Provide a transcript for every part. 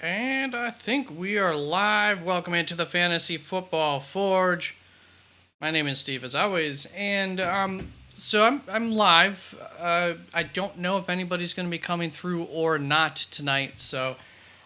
And I think we are live. Welcome into the Fantasy Football Forge. My name is Steve, as always, and I'm live. I don't know if anybody's going to be coming through or not tonight, so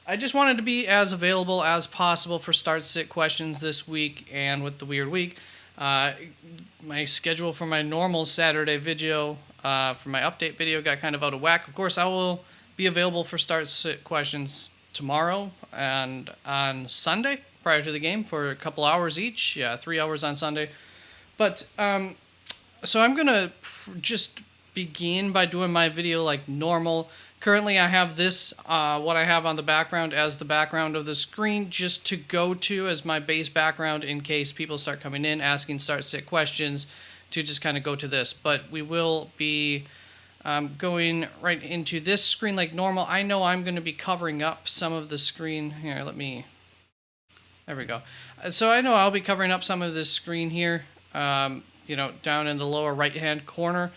I just wanted to be as available as possible for start-sit questions this week. And with the weird week, my schedule for my normal Saturday video, for my update video, got kind of out of whack. Of course, I will be available for start-sit questions tomorrow and on Sunday prior to the game for a couple hours each. Yeah, 3 hours on Sunday. But so I'm gonna just begin by doing my video like normal. Currently, I have this what I have on the background as the background of the screen, just to go to as my base background in case people start coming in asking start-sit questions. To just kind of go to this, but we will be going right into this screen like normal. I know I'm going to be covering up some of the screen here. There we go. So I know I'll be covering up some of this screen here, down in the lower right-hand corner.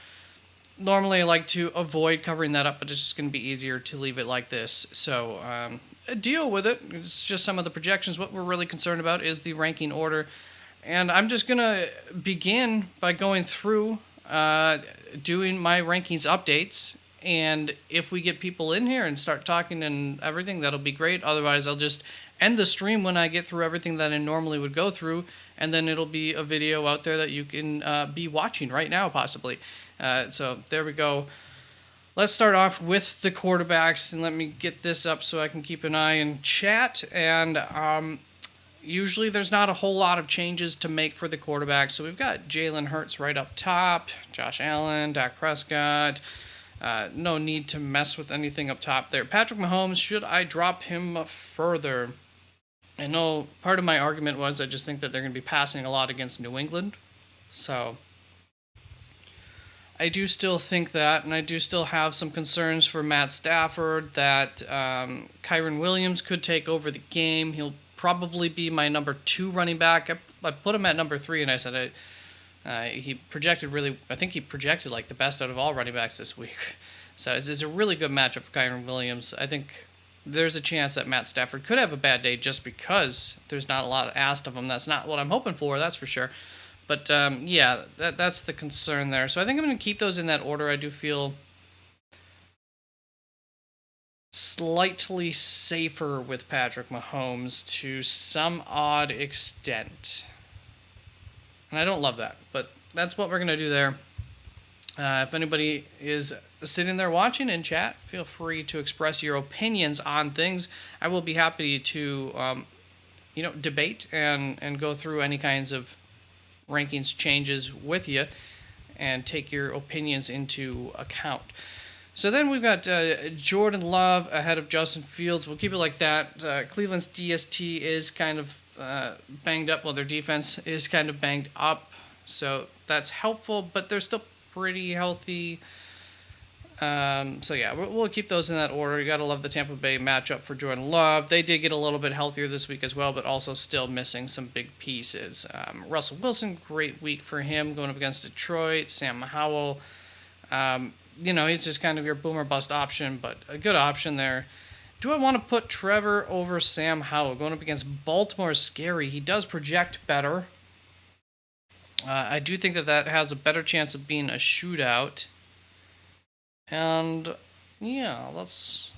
Normally I like to avoid covering that up, but it's just going to be easier to leave it like this. So deal with it. It's just some of the projections. What we're really concerned about is the ranking order. And I'm just going to begin by going through doing my rankings updates, and if we get people in here and start talking and everything, that'll be great. Otherwise, I'll just end the stream when I get through everything that I normally would go through, and then it'll be a video out there that you can be watching right now, possibly. So there we go. Let's start off with the quarterbacks, and let me get this up so I can keep an eye in chat. And usually there's not a whole lot of changes to make for the quarterback. So we've got Jalen Hurts right up top, Josh Allen, Dak Prescott. No need to mess with anything up top there. Patrick Mahomes, should I drop him further? I know part of my argument was I just think that they're going to be passing a lot against New England. So I do still think that, and I do still have some concerns for Matt Stafford that Kyren Williams could take over the game. He'll probably be my number 2 running back. I put him at number 3, and I said he projected like the best out of all running backs this week. So it's a really good matchup for Kyren Williams. I think there's a chance that Matt Stafford could have a bad day just because there's not a lot asked of him. That's not what I'm hoping for, that's for sure. But that's the concern there. So I think I'm going to keep those in that order. I do feel slightly safer with Patrick Mahomes to some odd extent. And I don't love that, but that's what we're going to do there. If anybody is sitting there watching in chat, feel free to express your opinions on things. I will be happy to, debate and go through any kinds of rankings changes with you and take your opinions into account. So then we've got Jordan Love ahead of Justin Fields. We'll keep it like that. Cleveland's DST is kind of banged up. Well, their defense is kind of banged up. So that's helpful, but they're still pretty healthy. We'll keep those in that order. You got to love the Tampa Bay matchup for Jordan Love. They did get a little bit healthier this week as well, but also still missing some big pieces. Russell Wilson, great week for him going up against Detroit. Sam Howell. He's just kind of your boomer bust option, but a good option there. Do I want to put Trevor over Sam Howell? Going up against Baltimore is scary. He does project better. I do think that has a better chance of being a shootout. And let's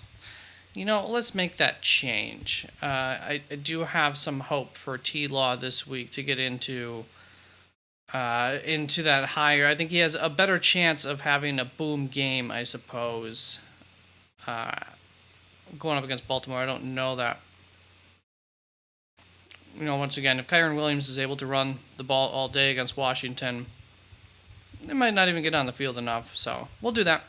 make that change. I do have some hope for T-Law this week to get into that higher. I think he has a better chance of having a boom game, I suppose. Going up against Baltimore, I don't know that. Once again, if Kyren Williams is able to run the ball all day against Washington, they might not even get on the field enough. So we'll do that.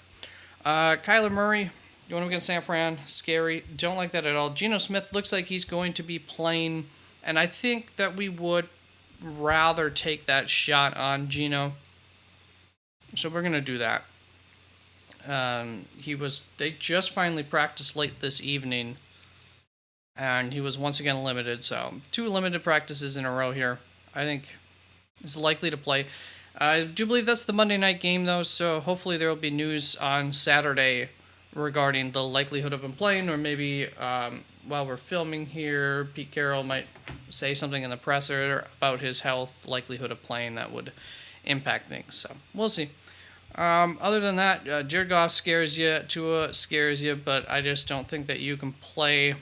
Kyler Murray, you want him against San Fran? Scary. Don't like that at all. Geno Smith looks like he's going to be playing, and I think that we would rather take that shot on Geno. So we're going to do that. They just finally practiced late this evening, and he was once again limited. So 2 limited practices in a row here. I think is likely to play. I do believe that's the Monday night game, though, so hopefully there will be news on Saturday regarding the likelihood of him playing, or maybe while we're filming here, Pete Carroll might say something in the presser about his health, likelihood of playing that would impact things. So we'll see. Other than that, Jared Goff scares you, Tua scares you, but I just don't think that you can play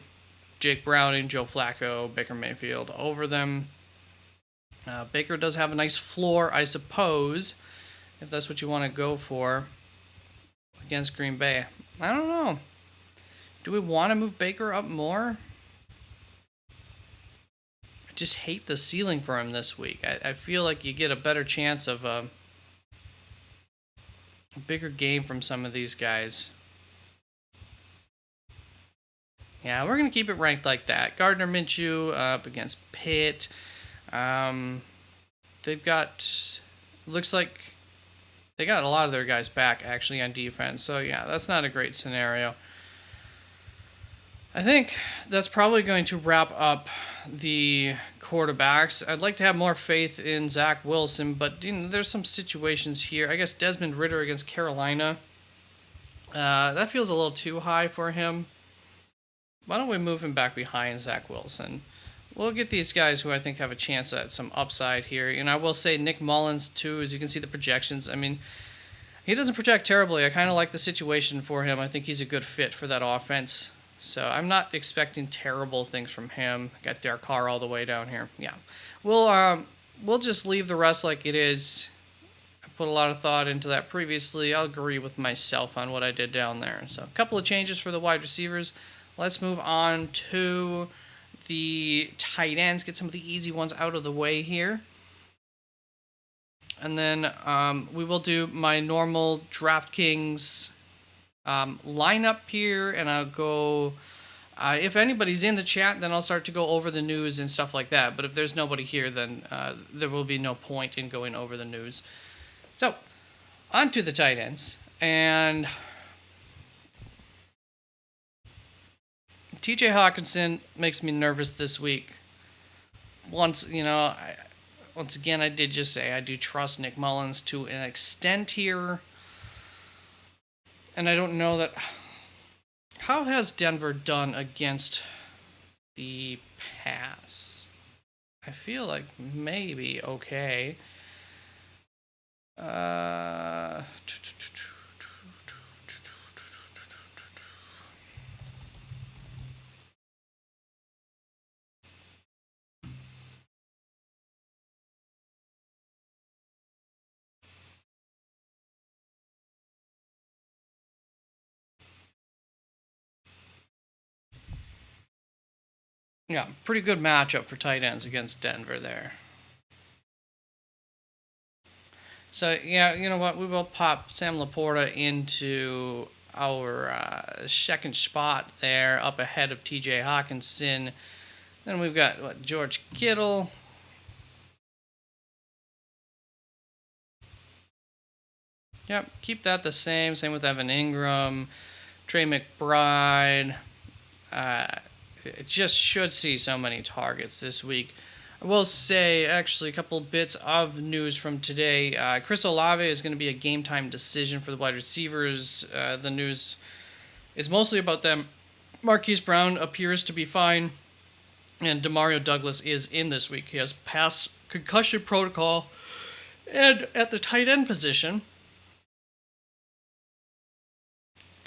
Jake Browning, Joe Flacco, Baker Mayfield over them. Baker does have a nice floor, I suppose, if that's what you want to go for against Green Bay. I don't know. Do we want to move Baker up more? I just hate the ceiling for him this week. I feel like you get a better chance of a bigger game from some of these guys. Yeah, we're going to keep it ranked like that. Gardner Minshew up against Pitt. They've got... Looks like they got a lot of their guys back, actually, on defense. So, yeah, that's not a great scenario. I think that's probably going to wrap up the quarterbacks. I'd like to have more faith in Zach Wilson, but there's some situations here. I guess Desmond Ridder against Carolina. That feels a little too high for him. Why don't we move him back behind Zach Wilson? We'll get these guys who I think have a chance at some upside here. And I will say Nick Mullins, too, as you can see the projections. I mean, he doesn't project terribly. I kind of like the situation for him. I think he's a good fit for that offense. So I'm not expecting terrible things from him. Got Derek Carr all the way down here. Yeah. We'll just leave the rest like it is. I put a lot of thought into that previously. I'll agree with myself on what I did down there. So a couple of changes for the wide receivers. Let's move on to the tight ends. Get some of the easy ones out of the way here. And then we will do my normal DraftKings lineup here, and I'll go... if anybody's in the chat, then I'll start to go over the news and stuff like that. But if there's nobody here, then there will be no point in going over the news. So, on to the tight ends. And TJ Hawkinson makes me nervous this week. Once again, I did just say I do trust Nick Mullins to an extent here. And I don't know that... How has Denver done against the pass? I feel like maybe okay. Yeah, pretty good matchup for tight ends against Denver there. So, yeah, you know what? We will pop Sam Laporta into our second spot there, up ahead of TJ Hawkinson. Then we've got, George Kittle. Yep, keep that the same. Same with Evan Ingram, Trey McBride. It just should see so many targets this week. I will say, actually, a couple bits of news from today. Chris Olave is going to be a game-time decision for the wide receivers. The news is mostly about them. Marquise Brown appears to be fine, and Demario Douglas is in this week. He has passed concussion protocol. And at the tight end position,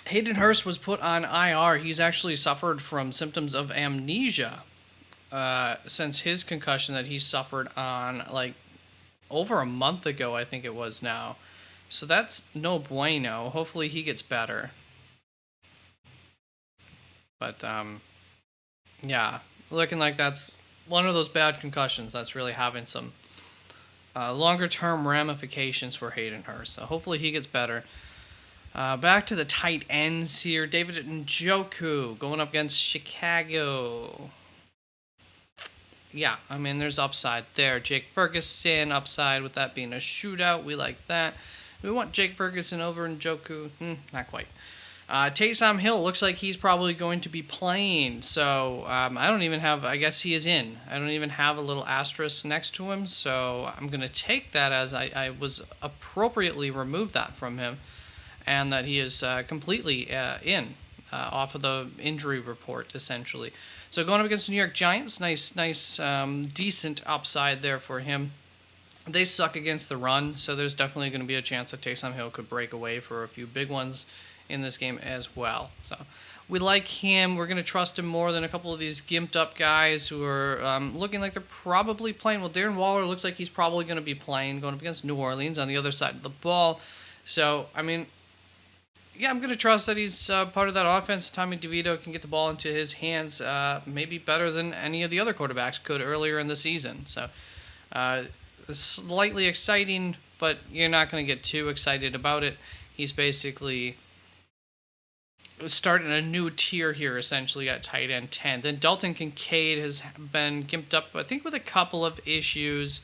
Hayden Hurst was put on IR. He's actually suffered from symptoms of amnesia since his concussion that he suffered on over a month ago, I think it was now. So that's no bueno. Hopefully he gets better. But yeah, looking like that's one of those bad concussions that's really having some longer term ramifications for Hayden Hurst. So hopefully he gets better. Back to the tight ends here. David Njoku going up against Chicago. Yeah, I mean, there's upside there. Jake Ferguson, upside with that being a shootout. We like that. We want Jake Ferguson over Njoku. Not quite. Taysom Hill looks like he's probably going to be playing. So I don't even have, I guess he is in. I don't even have a little asterisk next to him. So I'm going to take that as I was appropriately removed that from him. And that he is completely in. off of the injury report, essentially. So going up against the New York Giants, nice, decent upside there for him. They suck against the run, so there's definitely going to be a chance that Taysom Hill could break away for a few big ones in this game as well. So we like him. We're going to trust him more than a couple of these gimped up guys who are looking like they're probably playing. Well, Darren Waller looks like he's probably going to be playing, going up against New Orleans on the other side of the ball. So, I mean, yeah, I'm going to trust that he's part of that offense. Tommy DeVito can get the ball into his hands maybe better than any of the other quarterbacks could earlier in the season. So, slightly exciting, but you're not going to get too excited about it. He's basically starting a new tier here, essentially, at tight end 10. Then Dalton Kincaid has been gimped up, I think, with a couple of issues.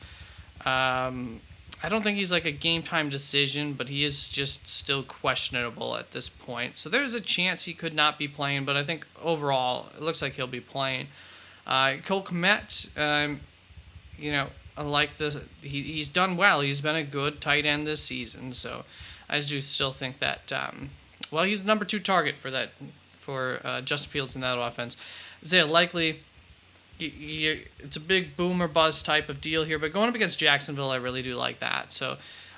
I don't think he's like a game-time decision, but he is just still questionable at this point. So there's a chance he could not be playing, but I think overall it looks like he'll be playing. Cole Kmet, I like he's done well. He's been a good tight end this season, so I do still think that. He's the number 2 target for Justin Fields in that offense. Isaiah Likely, it's a big boom or bust type of deal here, but going up against Jacksonville, I really do like that. So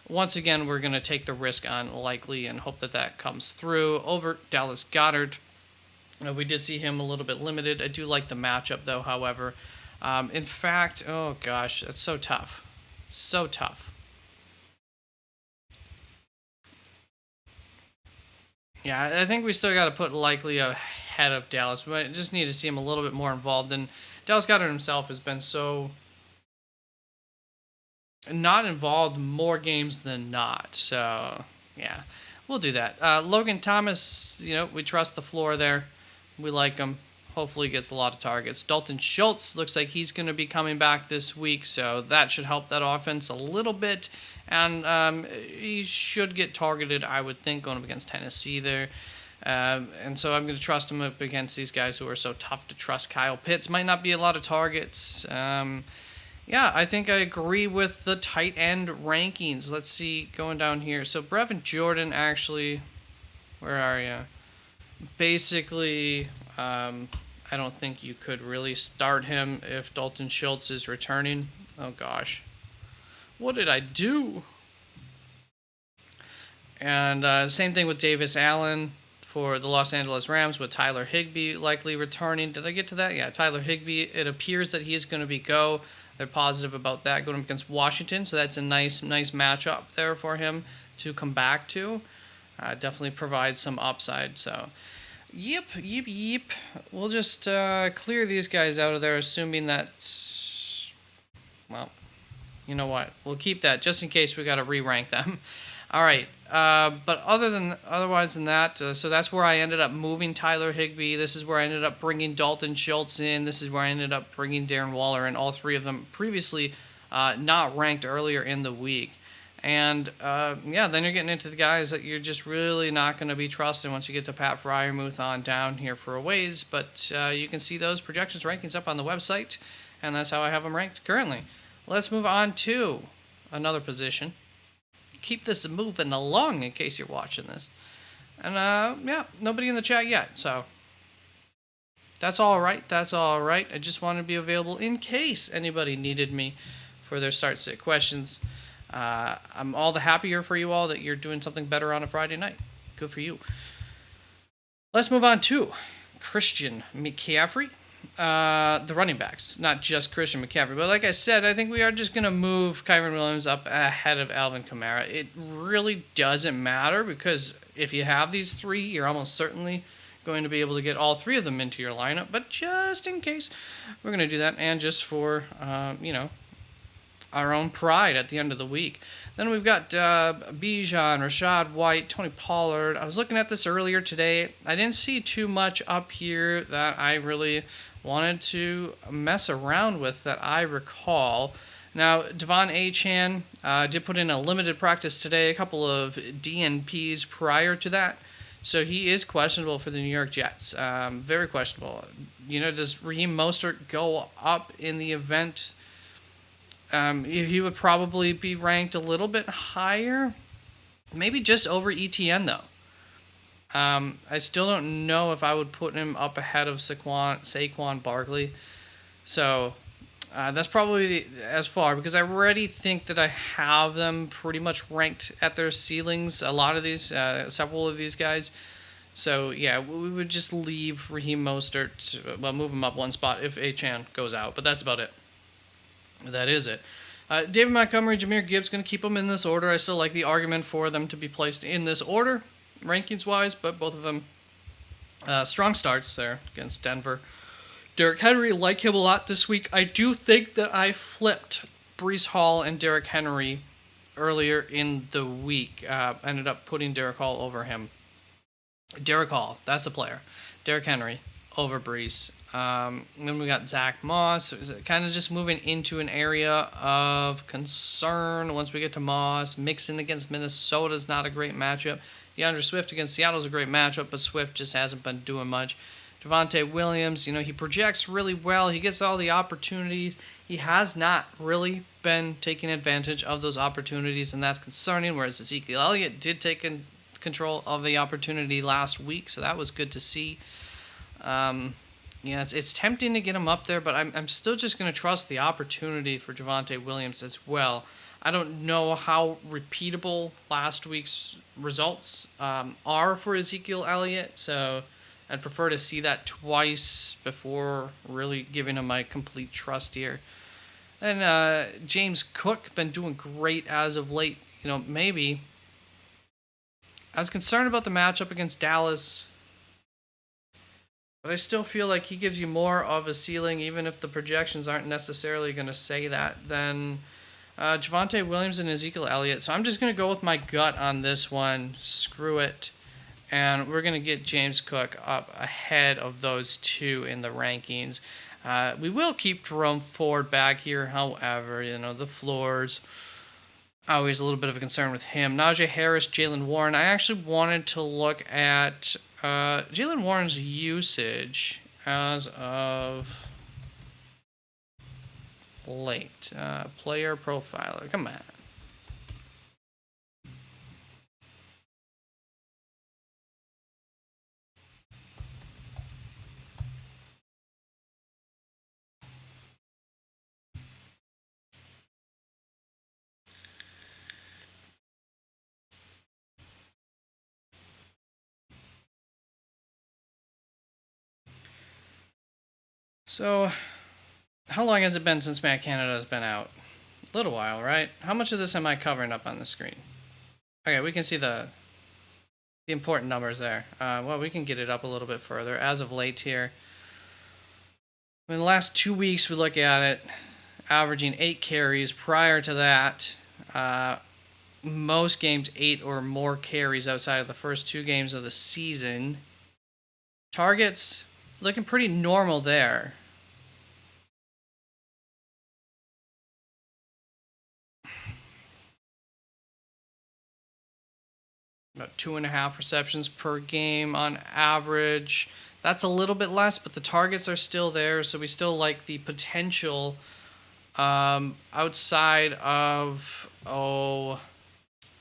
once again, we're going to take the risk on Likely and hope that comes through over Dallas Goedert. We did see him a little bit limited. I do like the matchup, though, however. In fact, oh gosh, that's so tough. So tough. Yeah, I think we still got to put Likely ahead of Dallas. We just need to see him a little bit more involved. And Dallas Goedert himself has been so not involved more games than not. So, yeah, we'll do that. Logan Thomas, we trust the floor there. We like him. Hopefully he gets a lot of targets. Dalton Schultz looks like he's going to be coming back this week, so that should help that offense a little bit. And he should get targeted, I would think, going up against Tennessee there. And so I'm going to trust him up against these guys who are so tough to trust. Kyle Pitts might not be a lot of targets. I think I agree with the tight end rankings. Let's see, going down here. So Brevin Jordan, actually, where are you? Basically, I don't think you could really start him if Dalton Schultz is returning. Oh, gosh. What did I do? And same thing with Davis Allen for the Los Angeles Rams with Tyler Higbee likely returning. Did I get to that? Yeah, Tyler Higbee. It appears that he is going to be go. They're positive about that going up against Washington, so that's a nice matchup there for him to come back to. Definitely provides some upside. So, yep. We'll just clear these guys out of there, assuming that. Well, you know what? We'll keep that just in case we got to re-rank them. All right. But otherwise than that, so that's where I ended up moving Tyler Higbee. This is where I ended up bringing Dalton Schultz in. This is where I ended up bringing Darren Waller in. All three of them previously not ranked earlier in the week. And, then you're getting into the guys that you're just really not going to be trusting once you get to Pat Freiermuth on down here for a ways. But you can see those projections rankings up on the website, and that's how I have them ranked currently. Let's move on to another position. Keep this moving along in case you're watching this. And, nobody in the chat yet, so that's all right. I just wanted to be available in case anybody needed me for their start-sit questions. I'm all the happier for you all that you're doing something better on a Friday night. Good for you. Let's move on to Christian McCaffrey. The running backs, not just Christian McCaffrey. But like I said, I think we are just going to move Kyren Williams up ahead of Alvin Kamara. It really doesn't matter because if you have these three, you're almost certainly going to be able to get all three of them into your lineup. But just in case, we're going to do that. And just for, our own pride at the end of the week. Then we've got Bijan, Rachaad White, Tony Pollard. I was looking at this earlier today. I didn't see too much up here that I really wanted to mess around with that I recall. Now, Devon Achane did put in a limited practice today, a couple of DNPs prior to that. So he is questionable for the New York Jets. Very questionable. Does Raheem Mostert go up in the event? He would probably be ranked a little bit higher. Maybe just over ETN, though. I still don't know if I would put him up ahead of Saquon Barkley. So that's probably as far, because I already think that I have them pretty much ranked at their ceilings. A lot of these, several of these guys. So yeah, we would just leave Raheem Mostert. Well, move him up one spot if Achane goes out, but that's about it. That is it. David Montgomery, Jahmyr Gibbs, going to keep them in this order. I still like the argument for them to be placed in this order, rankings wise, but both of them strong starts there against Denver. Derrick Henry, like him a lot this week. I do think that I flipped Breece Hall and Derrick Henry earlier in the week. Ended up putting Derrick Hall over him. Derrick Hall, that's the player. Derrick Henry over Breece. Then we got Zach Moss. Kind of just moving into an area of concern once we get to Moss. Mixon against Minnesota is not a great matchup. DeAndre Swift against Seattle is a great matchup, but Swift just hasn't been doing much. Javonte Williams, he projects really well. He gets all the opportunities. He has not really been taking advantage of those opportunities, and that's concerning, whereas Ezekiel Elliott did take control of the opportunity last week, so that was good to see. It's tempting to get him up there, but I'm still just going to trust the opportunity for Javonte Williams as well. I don't know how repeatable last week's results are for Ezekiel Elliott, so I'd prefer to see that twice before really giving him my complete trust here. And James Cook, been doing great as of late. Maybe. I was concerned about the matchup against Dallas, but I still feel like he gives you more of a ceiling, even if the projections aren't necessarily going to say that, than Javonte Williams and Ezekiel Elliott. So I'm just going to go with my gut on this one. Screw it. And we're going to get James Cook up ahead of those two in the rankings. We will keep Jerome Ford back here. However, the floors, always a little bit of a concern with him. Najee Harris, Jaylen Warren. I actually wanted to look at Jaylen Warren's usage as of late. Player profiler. Come on. So, how long has it been since Matt Canada has been out? A little while, right? How much of this am I covering up on the screen? Okay, we can see the important numbers there. Well, we can get it up a little bit further. As of late here, in the last 2 weeks, we look at it, averaging 8 carries. Prior to that, most games 8 or more carries outside of the first 2 games of the season. Targets, looking pretty normal there. About 2.5 receptions per game on average. That's a little bit less, but the targets are still there, so we still like the potential outside of, I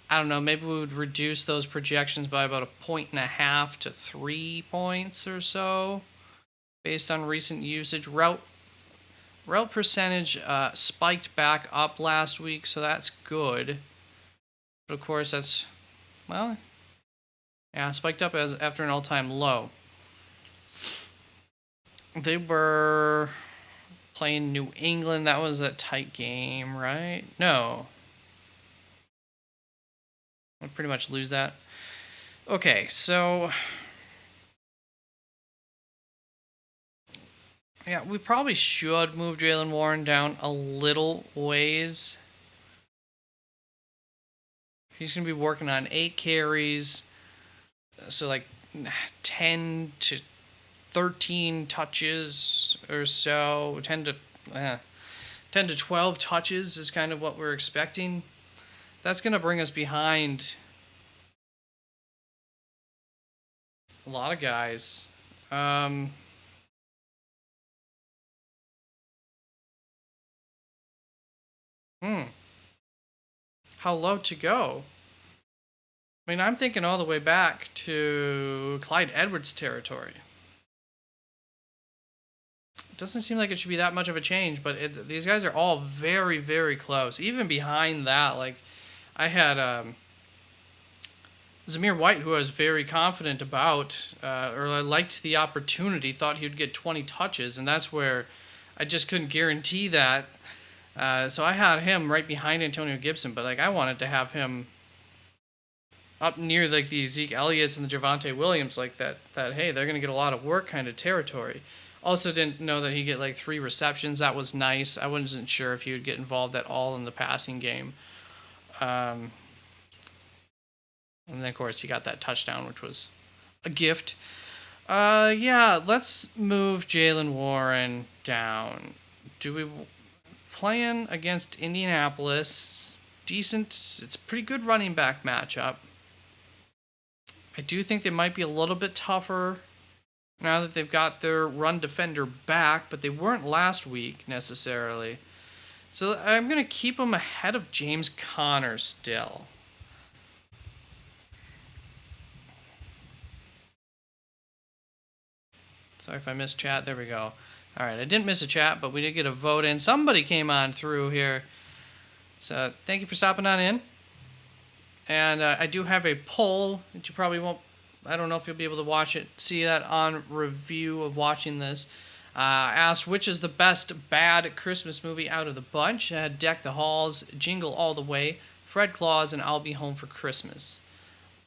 don't know, maybe we would reduce those projections by about 1.5 to 3 points or so based on recent usage. Route percentage spiked back up last week, so that's good. But of course, that's, spiked up after an all-time low. They were playing New England. That was a tight game, right? No. I'll pretty much lose that. Okay, so yeah, we probably should move Jaylen Warren down a little ways. He's going to be working on 8 carries, so like 10 to 13 touches or so. 10 to 12 touches is kind of what we're expecting. That's going to bring us behind a lot of guys. How low to go? I mean, I'm thinking all the way back to Clyde Edwards territory. It doesn't seem like it should be that much of a change, but these guys are all very, very close. Even behind that, like, I had Zamir White, who I was very confident about, or I liked the opportunity, thought he would get 20 touches, and that's where I just couldn't guarantee that. So I had him right behind Antonio Gibson, but like I wanted to have him up near like the Zeke Elliott's and the Javonte Williams, like that. Hey, they're gonna get a lot of work kind of territory. Also, didn't know that he'd get like 3 receptions. That was nice. I wasn't sure if he would get involved at all in the passing game. And then, of course, he got that touchdown, which was a gift. Yeah, let's move Jaylen Warren down. Do we playing against Indianapolis? Decent. It's a pretty good running back matchup. I do think they might be a little bit tougher now that they've got their run defender back, but they weren't last week necessarily. So I'm going to keep them ahead of James Conner still. Sorry if I missed chat. There we go. All right, I didn't miss a chat, but we did get a vote in. Somebody came on through here. So thank you for stopping on in. And I do have a poll that you probably won't, I don't know if you'll be able to watch it, see that on review of watching this. Asked which is the best bad Christmas movie out of the bunch. I had Deck the Halls, Jingle All the Way, Fred Claus, and I'll Be Home for Christmas.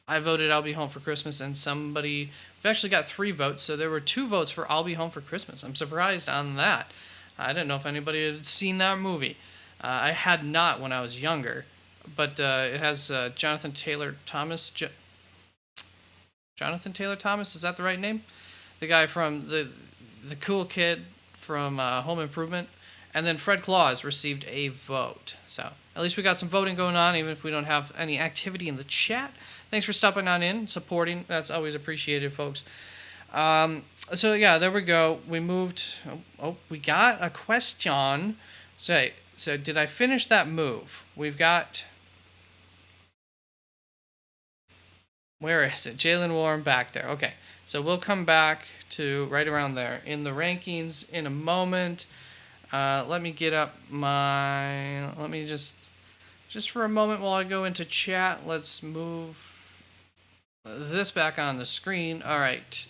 I voted I'll Be Home for Christmas, and we've actually got 3 votes, so there were 2 votes for I'll Be Home for Christmas. I'm surprised on that. I didn't know if anybody had seen that movie. I had not when I was younger, but it has Jonathan Taylor Thomas. Jonathan Taylor Thomas, is that the right name? The guy from the cool kid from Home Improvement. And then Fred Claus received a vote. So at least we got some voting going on, even if we don't have any activity in the chat. Thanks for stopping on in, supporting. That's always appreciated, folks. So yeah, there we go. We moved. We got a question. So did I finish that move? We've got. Where is it? Jaylen Warren back there. Okay, so we'll come back to right around there in the rankings in a moment. Let me get up my. Let me just for a moment while I go into chat. Let's move this back on the screen. All right,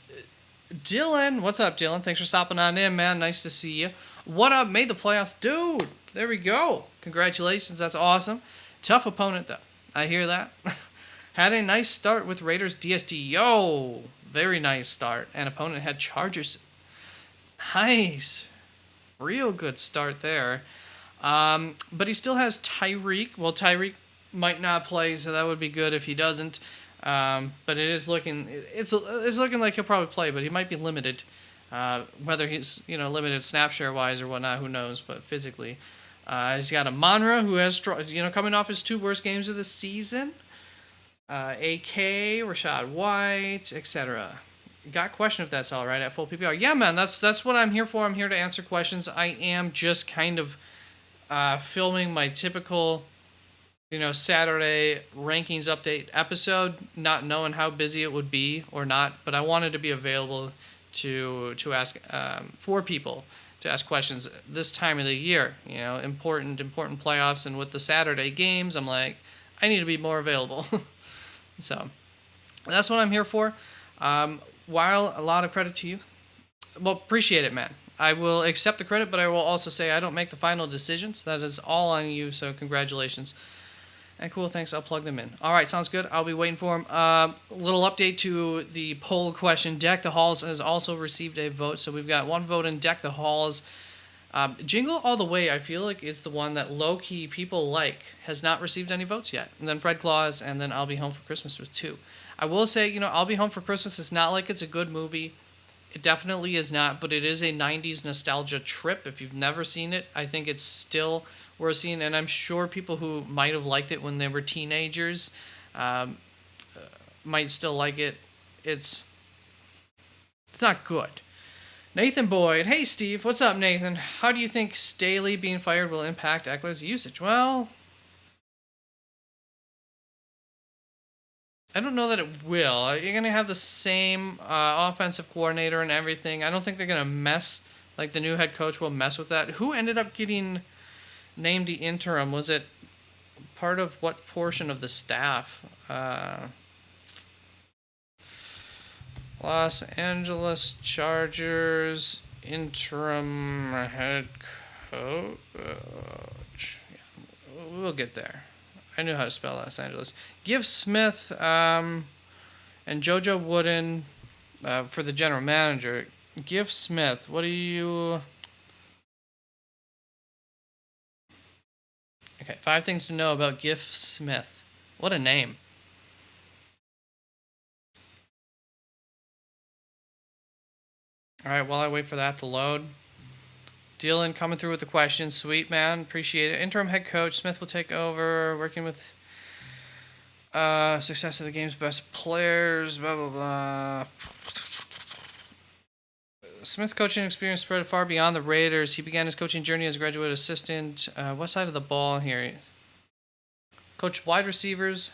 Dylan, what's up, Dylan? Thanks for stopping on in, man. Nice to see you. What up? Made the playoffs, dude. There we go. Congratulations. That's awesome. Tough opponent though. I hear that. Had a nice start with Raiders DST. Yo, very nice start. And opponent had Chargers. Nice. Real good start there. But he still has Tyreek. Well, Tyreek might not play, so that would be good if he doesn't. But it is looking, it's looking like he'll probably play, but he might be limited. Whether he's limited snap share wise or whatnot, who knows? But physically, he's got a Monra who has coming off his 2 worst games of the season. AK, Rashad White, etc. Got a question if that's all right at full PPR. Yeah, man, that's what I'm here for. I'm here to answer questions. I am just kind of filming my typical, Saturday rankings update episode, not knowing how busy it would be or not, but I wanted to be available to ask for people to ask questions this time of the year. Important playoffs, and with the Saturday games, I'm like, I need to be more available. So that's what I'm here for. While a lot of credit to you, well, appreciate it, man. I will accept the credit, but I will also say I don't make the final decisions. That is all on you, so congratulations. And cool, thanks. I'll plug them in. All right, sounds good. I'll be waiting for them. Little update to the poll question. Deck the Halls has also received a vote, so we've got 1 vote in Deck the Halls. Jingle All the Way, I feel like, is the one that low-key people like, has not received any votes yet. And then Fred Claus, and then I'll Be Home for Christmas with 2. I will say, I'll Be Home for Christmas is not like it's a good movie. It definitely is not, but it is a 90s nostalgia trip. If you've never seen it, I think it's still worth seeing, and I'm sure people who might have liked it when they were teenagers might still like it. It's not good. Nathan Boyd. Hey, Steve. What's up, Nathan? How do you think Staley being fired will impact Ekeler's usage? Well, I don't know that it will. You're going to have the same offensive coordinator and everything. I don't think they're going to mess, like the new head coach will mess with that. Who ended up getting named the interim? Was it part of what portion of the staff? Los Angeles Chargers interim head coach. We'll get there. I knew how to spell Los Angeles. Give Smith and JoJo Wooden for the general manager. Give Smith, what do you... Okay, 5 things to know about Giff Smith. What a name. Alright, while I wait for that to load. Dylan coming through with the questions. Sweet, man. Appreciate it. Interim head coach. Smith will take over. Working with success of the game's best players. Blah, blah, blah. Smith's coaching experience spread far beyond the Raiders. He began his coaching journey as a graduate assistant. What side of the ball here? Coached wide receivers,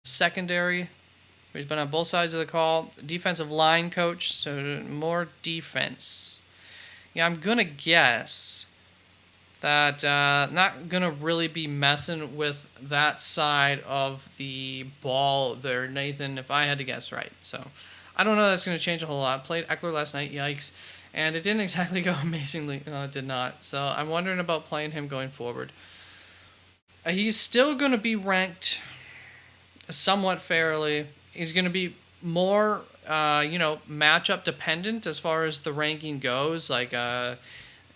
secondary. He's been on both sides of the call. Defensive line coach, so more defense. Yeah, I'm going to guess that not going to really be messing with that side of the ball there, Nathan, if I had to guess right. So I don't know that's going to change a whole lot. Played Eckler last night, yikes. And it didn't exactly go amazingly. No, it did not. So I'm wondering about playing him going forward. He's still going to be ranked somewhat fairly. He's going to be more, matchup dependent as far as the ranking goes. Like,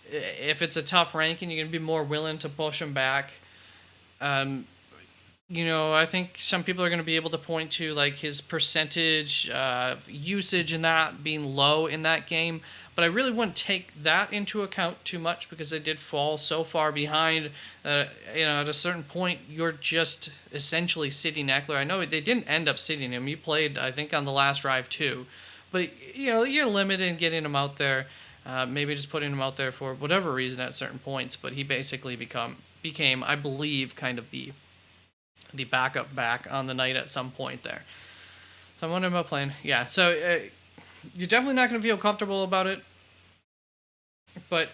if it's a tough ranking, you're going to be more willing to push him back. I think some people are going to be able to point to like his percentage usage and that being low in that game. But I really wouldn't take that into account too much because they did fall so far behind. At a certain point, you're just essentially sitting Eckler. I know they didn't end up sitting him. He played, I think, on the last drive too. But, you're limited in getting him out there. Maybe just putting him out there for whatever reason at certain points. But he basically became, I believe, kind of the backup back on the night at some point there. So I'm wondering about playing. Yeah, so you're definitely not going to feel comfortable about it, but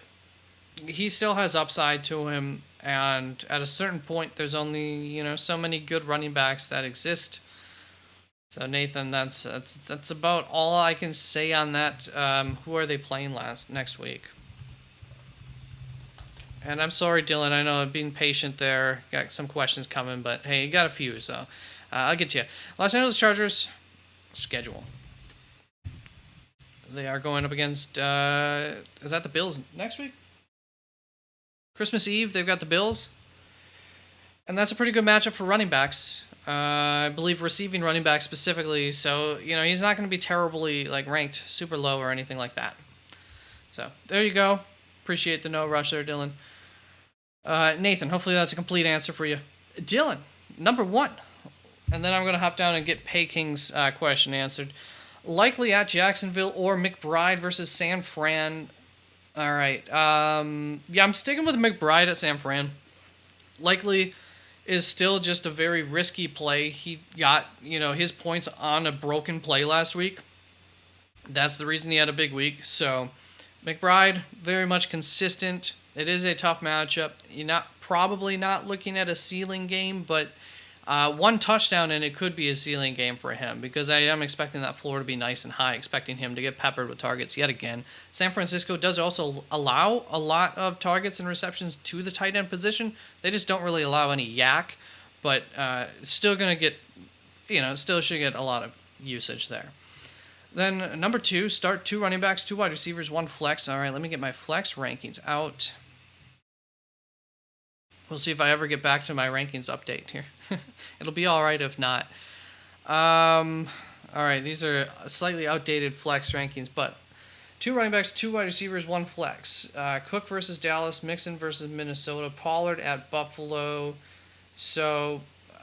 he still has upside to him, and at a certain point, there's only, so many good running backs that exist. So Nathan, that's about all I can say on that. Who are they playing next week? And I'm sorry, Dylan. I know I'm being patient there. Got some questions coming, but hey, you got a few, so I'll get to you. Los Angeles Chargers schedule. They are going up against, is that the Bills next week? Christmas Eve, they've got the Bills. And that's a pretty good matchup for running backs. I believe receiving running backs specifically. So, he's not going to be terribly ranked super low or anything like that. So, there you go. Appreciate the no rush there, Dylan. Nathan, hopefully that's a complete answer for you. Dylan, number 1. And then I'm going to hop down and get Peiking's question answered. Likely at Jacksonville or McBride versus San Fran. All right. I'm sticking with McBride at San Fran. Likely is still just a very risky play. He got, his points on a broken play last week. That's the reason he had a big week. So McBride, very much consistent. It is a tough matchup. You're probably not looking at a ceiling game, but one touchdown and it could be a ceiling game for him because I am expecting that floor to be nice and high, expecting him to get peppered with targets yet again. San Francisco does also allow a lot of targets and receptions to the tight end position. They just don't really allow any yak, but still going to get, still should get a lot of usage there. Then number 2, start 2 running backs, 2 wide receivers, 1 flex. All right, let me get my flex rankings out. We'll see if I ever get back to my rankings update here. It'll be all right if not. All right, these are slightly outdated flex rankings, but 2 running backs, 2 wide receivers, 1 flex. Cook versus Dallas, Mixon versus Minnesota, Pollard at Buffalo. So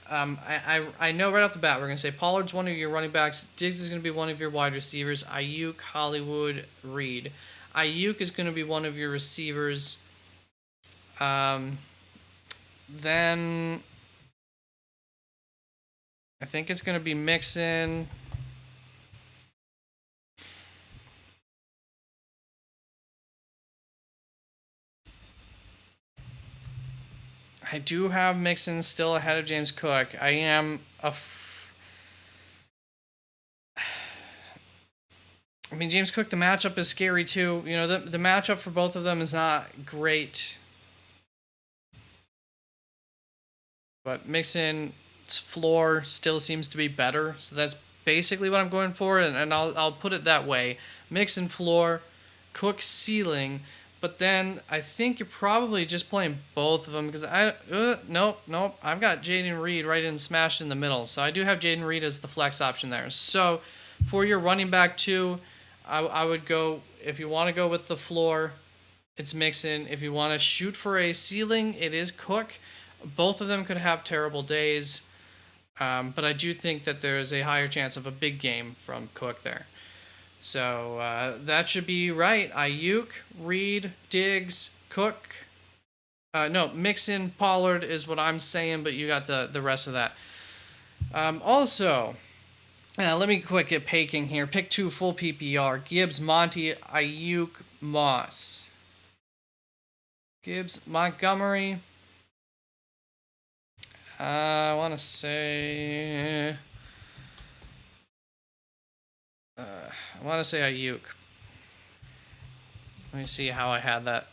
I know right off the bat we're going to say Pollard's one of your running backs. Diggs is going to be one of your wide receivers. Ayuk, Hollywood, Reed. Ayuk is going to be one of your receivers. Then I think it's going to be Mixon. I do have Mixon still ahead of James Cook. I am I mean, James Cook, the matchup is scary too. You know, the matchup for both of them is not great. But Mixon's floor still seems to be better. So that's basically what I'm going for. And I'll put it that way. Mixon floor, Cook ceiling. But then I think you're probably just playing both of them because nope. I've got Jayden Reed right in smashed in the middle. So I do have Jayden Reed as the flex option there. So for your running back 2, I would go, if you want to go with the floor, it's Mixon. If you want to shoot for a ceiling, it is Cook. Both of them could have terrible days, but I do think that there is a higher chance of a big game from Cook there. So that should be right. Ayuk, Reed, Diggs, Cook. No, Mixon, Pollard is what I'm saying, but you got the rest of that. Also, let me quick get picking here. Pick 2 full PPR. Gibbs, Monty, Ayuk, Moss. Gibbs, Montgomery. I want to say Ayuk. Let me see how I had that.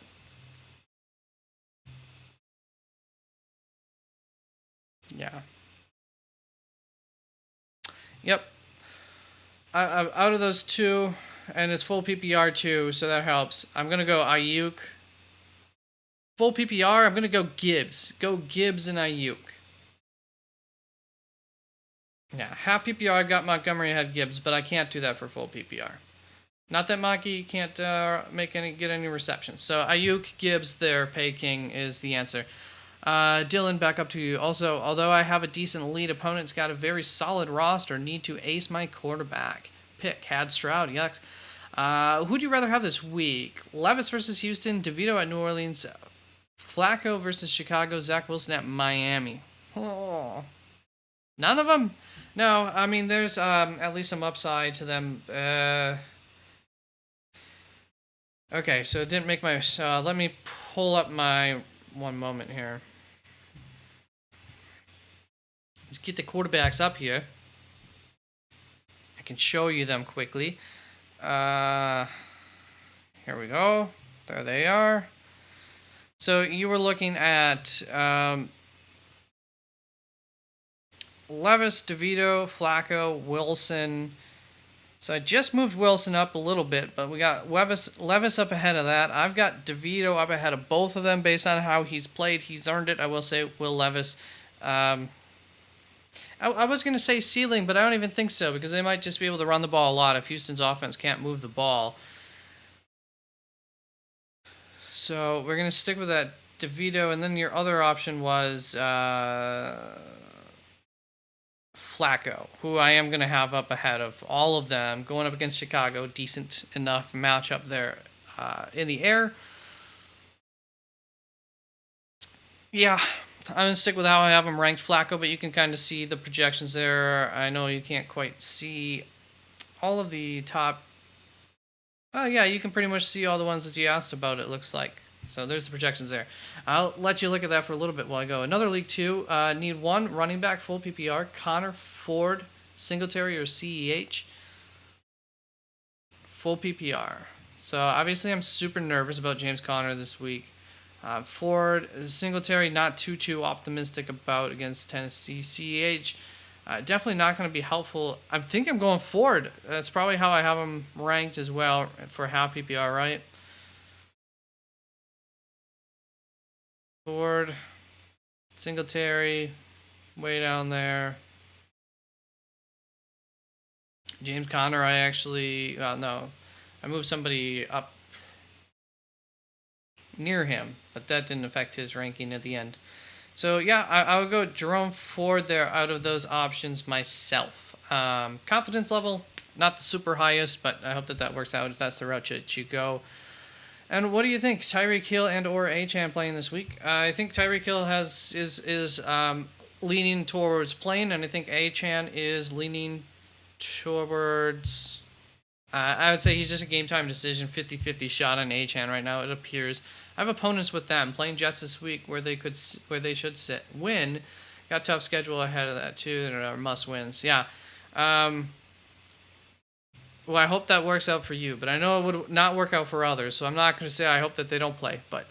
Yeah. Yep. Out of those 2, and it's full PPR too, so that helps. I'm going to go Ayuk. Full PPR, I'm going to go Gibbs. Go Gibbs and Ayuk. Yeah, half PPR, I've got Montgomery ahead Gibbs, but I can't do that for full PPR. Not that Monkey can't get any receptions. So Ayuk, Gibbs there, Pay King is the answer. Dylan, back up to you. Also, although I have a decent lead, opponent's got a very solid roster. Need to ace my quarterback. Pick Had Stroud. Yucks. Who do you rather have this week? Levis versus Houston, DeVito at New Orleans, Flacco versus Chicago, Zach Wilson at Miami. Oh. None of them? No, I mean, there's at least some upside to them. Okay, so it didn't make my... let me pull up my... One moment here. Let's get the quarterbacks up here. I can show you them quickly. Here we go. There they are. So you were looking at Levis, DeVito, Flacco, Wilson. So I just moved Wilson up a little bit, but we got Levis up ahead of that. I've got DeVito up ahead of both of them based on how he's played. He's earned it, I will say, Will Levis. I was going to say ceiling, but I don't even think so because they might just be able to run the ball a lot if Houston's offense can't move the ball. So we're going to stick with that DeVito, and then your other option was Flacco, who I am going to have up ahead of all of them, going up against Chicago. Decent enough matchup there in the air. Yeah, I'm going to stick with how I have them ranked, Flacco, but you can kind of see the projections there. I know you can't quite see all of the top. Oh, yeah, you can pretty much see all the ones that you asked about, it looks like. So there's the projections there. I'll let you look at that for a little bit while I go. Another League 2, need 1 running back, full PPR. Connor, Ford, Singletary, or CEH. Full PPR. So obviously I'm super nervous about James Conner this week. Ford, Singletary, not too optimistic about against Tennessee. CEH, definitely not going to be helpful. I think I'm going Ford. That's probably how I have him ranked as well for half PPR, right? Ford, Singletary, way down there. James Conner, I actually, no, I moved somebody up near him, but that didn't affect his ranking at the end. So yeah, I would go Jerome Ford there out of those options myself. Confidence level, not the super highest, but I hope that works out if that's the route that you go. And what do you think, Tyreek Hill and or Achane playing this week? I think Tyreek Hill is leaning towards playing, and I think Achane is leaning towards. I would say he's just a game time decision, 50-50 shot on Achane right now. It appears. I have opponents with them playing Jets this week where they should win. Got a tough schedule ahead of that too. There are must wins. Yeah. Well, I hope that works out for you, but I know it would not work out for others. So I'm not going to say I hope that they don't play, but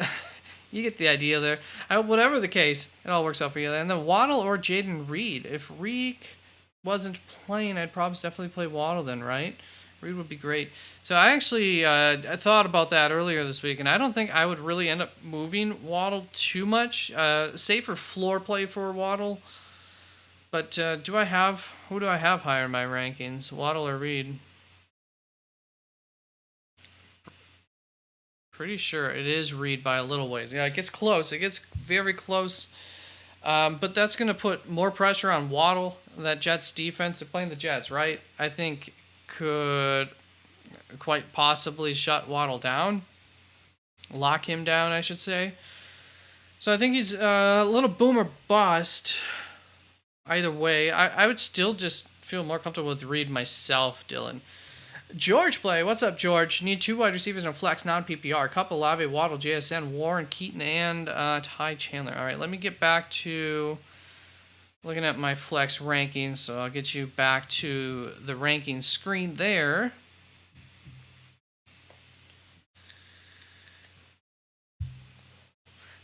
you get the idea there. I hope whatever the case, it all works out for you. And then Waddle or Jayden Reed. If Reek wasn't playing, I'd probably definitely play Waddle then, right? Reed would be great. So I actually I thought about that earlier this week, and I don't think I would really end up moving Waddle too much. Safer floor play for Waddle. But who do I have higher in my rankings, Waddle or Reed? Pretty sure it is Reed by a little ways. Yeah, it gets close. It gets very close. But that's going to put more pressure on Waddle. That Jets defense, they're playing the Jets, right? I think could quite possibly shut Waddle down. Lock him down, I should say. So I think he's a little boom or bust. Either way, I would still just feel more comfortable with Reed myself, Dylan. George play. What's up, George? Need 2 wide receivers in a flex, non-PPR. Kupp, Olave, Waddle, JSN, Warren, Keaton, and Ty Chandler. All right, let me get back to looking at my flex rankings. So I'll get you back to the ranking screen there.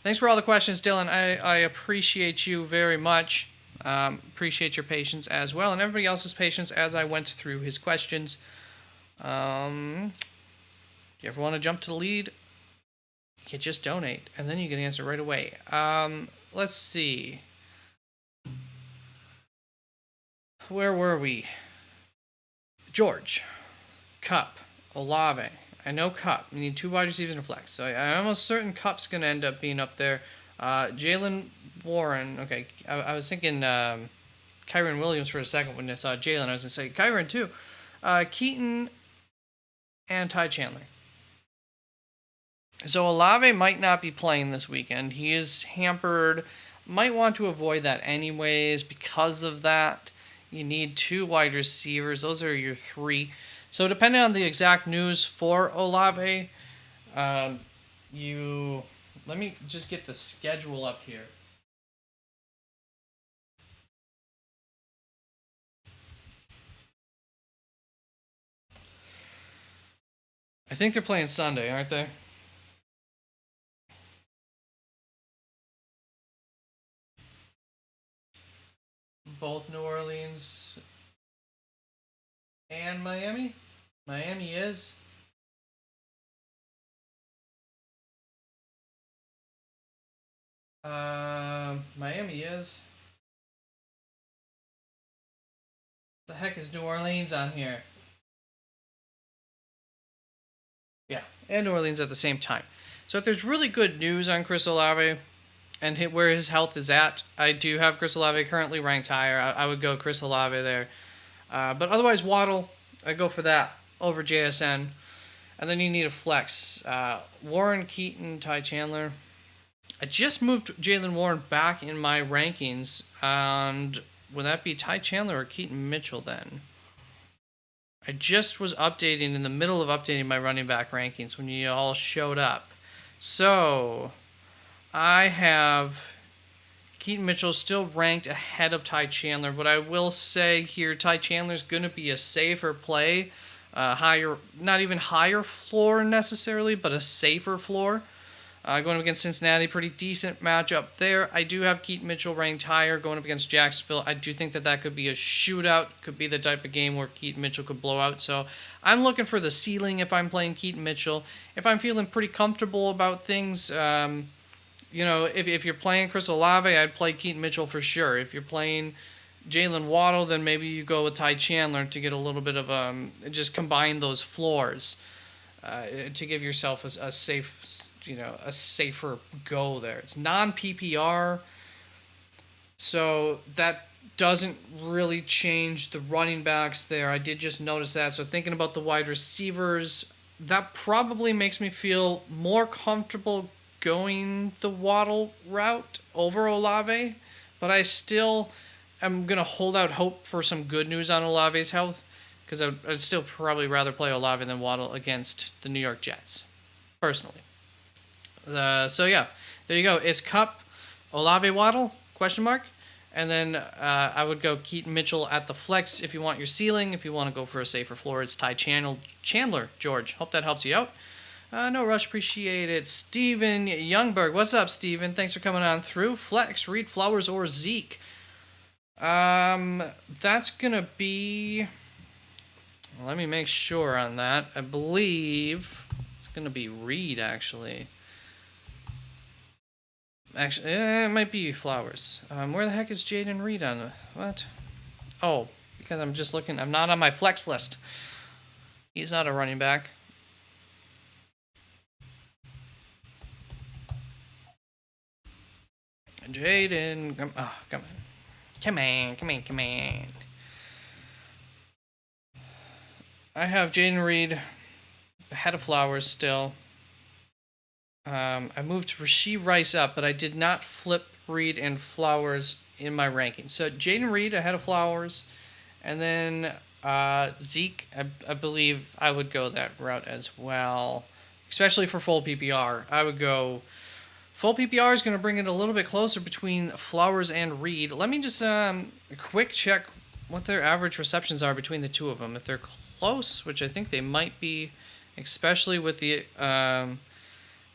Thanks for all the questions, Dylan. I appreciate you very much. Appreciate your patience as well, and everybody else's patience as I went through his questions. You ever want to jump to the lead? You just donate, and then you can answer right away. Let's see. Where were we? George, Kupp, Olave. I know Kupp. We need 2 wide receivers and a flex. So I'm almost certain Kupp's going to end up being up there. Jaylen Warren. Okay, I was thinking Kyren Williams for a second when I saw Jaylen. I was going to say Kyren too. Keaton and Ty Chandler. So Olave might not be playing this weekend. He is hampered. Might want to avoid that anyways because of that. You need 2 wide receivers. Those are your 3. So depending on the exact news for Olave, let me just get the schedule up here. I think they're playing Sunday, aren't they? Both New Orleans and Miami? Miami is. Miami is. The heck is New Orleans on here? Yeah, and New Orleans at the same time. So if there's really good news on Chris Olave and where his health is at, I do have Chris Olave currently ranked higher. I would go Chris Olave there. But otherwise, Waddle, I go for that over JSN. And then you need a flex. Warren, Keaton, Ty Chandler. I just moved Jaylen Warren back in my rankings. And would that be Ty Chandler or Keaton Mitchell then? I just was updating in the middle of updating my running back rankings when you all showed up. So I have Keaton Mitchell still ranked ahead of Ty Chandler, but I will say here Ty Chandler's going to be a safer play, higher, not even higher floor necessarily, but a safer floor. Going up against Cincinnati, pretty decent matchup there. I do have Keaton Mitchell ranked higher going up against Jacksonville. I do think that could be a shootout. Could be the type of game where Keaton Mitchell could blow out. So I'm looking for the ceiling if I'm playing Keaton Mitchell. If I'm feeling pretty comfortable about things, if you're playing Chris Olave, I'd play Keaton Mitchell for sure. If you're playing Jaylen Waddle, then maybe you go with Ty Chandler to get a little bit of just combine those floors to give yourself a safer go there. It's non-PPR, so that doesn't really change the running backs there. I did just notice that. So thinking about the wide receivers, that probably makes me feel more comfortable going the Waddle route over Olave. but I still am going to hold out hope for some good news on Olave's health, because I'd still probably rather play Olave than Waddle against the New York Jets, personally. So yeah, there you go. It's Kupp, Olave, Waddle, question mark. And then I would go Keaton Mitchell at the flex if you want your ceiling. If you want to go for a safer floor, it's Ty Chandler, George. Hope that helps you out. No rush, appreciate it. Steven Youngberg. What's up, Steven? Thanks for coming on through. Flex, Reed Flowers, or Zeke. That's going to be... Let me make sure on that. I believe it's going to be Reed, actually. Actually, it might be Flowers. Where the heck is Jaden Reed on the... What? Oh, because I'm just looking... I'm not on my flex list. He's not a running back. Jaden... Oh, come on. Come on. I have Jaden Reed ahead of Flowers still. I moved Rashee Rice up, but I did not flip Reed and Flowers in my rankings. So Jaden Reed ahead of Flowers, and then Zeke, I believe I would go that route as well, especially for full PPR. I would go... Full PPR is going to bring it a little bit closer between Flowers and Reed. Let me just quick check what their average receptions are between the two of them. If they're close, which I think they might be, especially with the...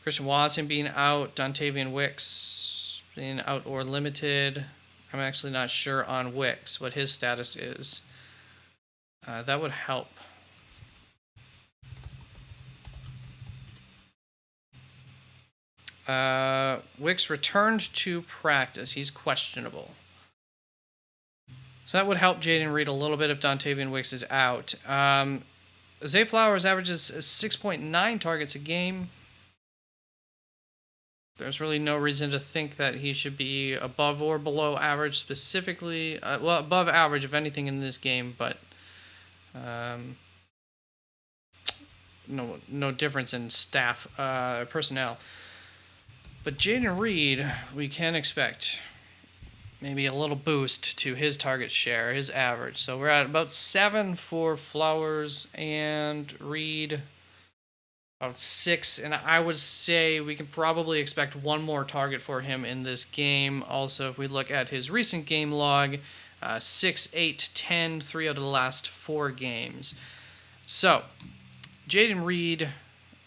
Christian Watson being out, Dontavian Wicks being out or limited. I'm actually not sure on Wicks, what his status is. That would help. Wicks returned to practice. He's questionable. So that would help Jaden Reed a little bit if Dontavian Wicks is out. Zay Flowers averages 6.9 targets a game. There's really no reason to think that he should be above or below average specifically. Well, above average, if anything, in this game, but no difference in staff personnel. But Jaden Reed, we can expect maybe a little boost to his target share, his average. So we're at about 7 for Flowers and Reed. About 6, and I would say we can probably expect one more target for him in this game. Also, if we look at his recent game log, 6, 8, 10, 3 out of the last 4 games. So, Jaden Reed,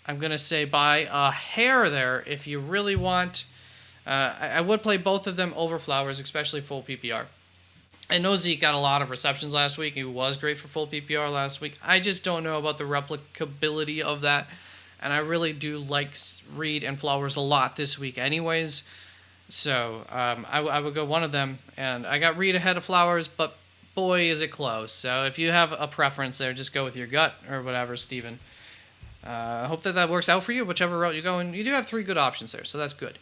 I'm going to say by a hair there if you really want. I would play both of them over Flowers, especially full PPR. I know Zeke got a lot of receptions last week. He was great for full PPR last week. I just don't know about the replicability of that. And I really do like Reed and Flowers a lot this week anyways. So I would go one of them. And I got Reed ahead of Flowers, but boy, is it close. So if you have a preference there, just go with your gut or whatever, Steven. I hope that works out for you, whichever route you go. And you do have 3 good options there, so that's good.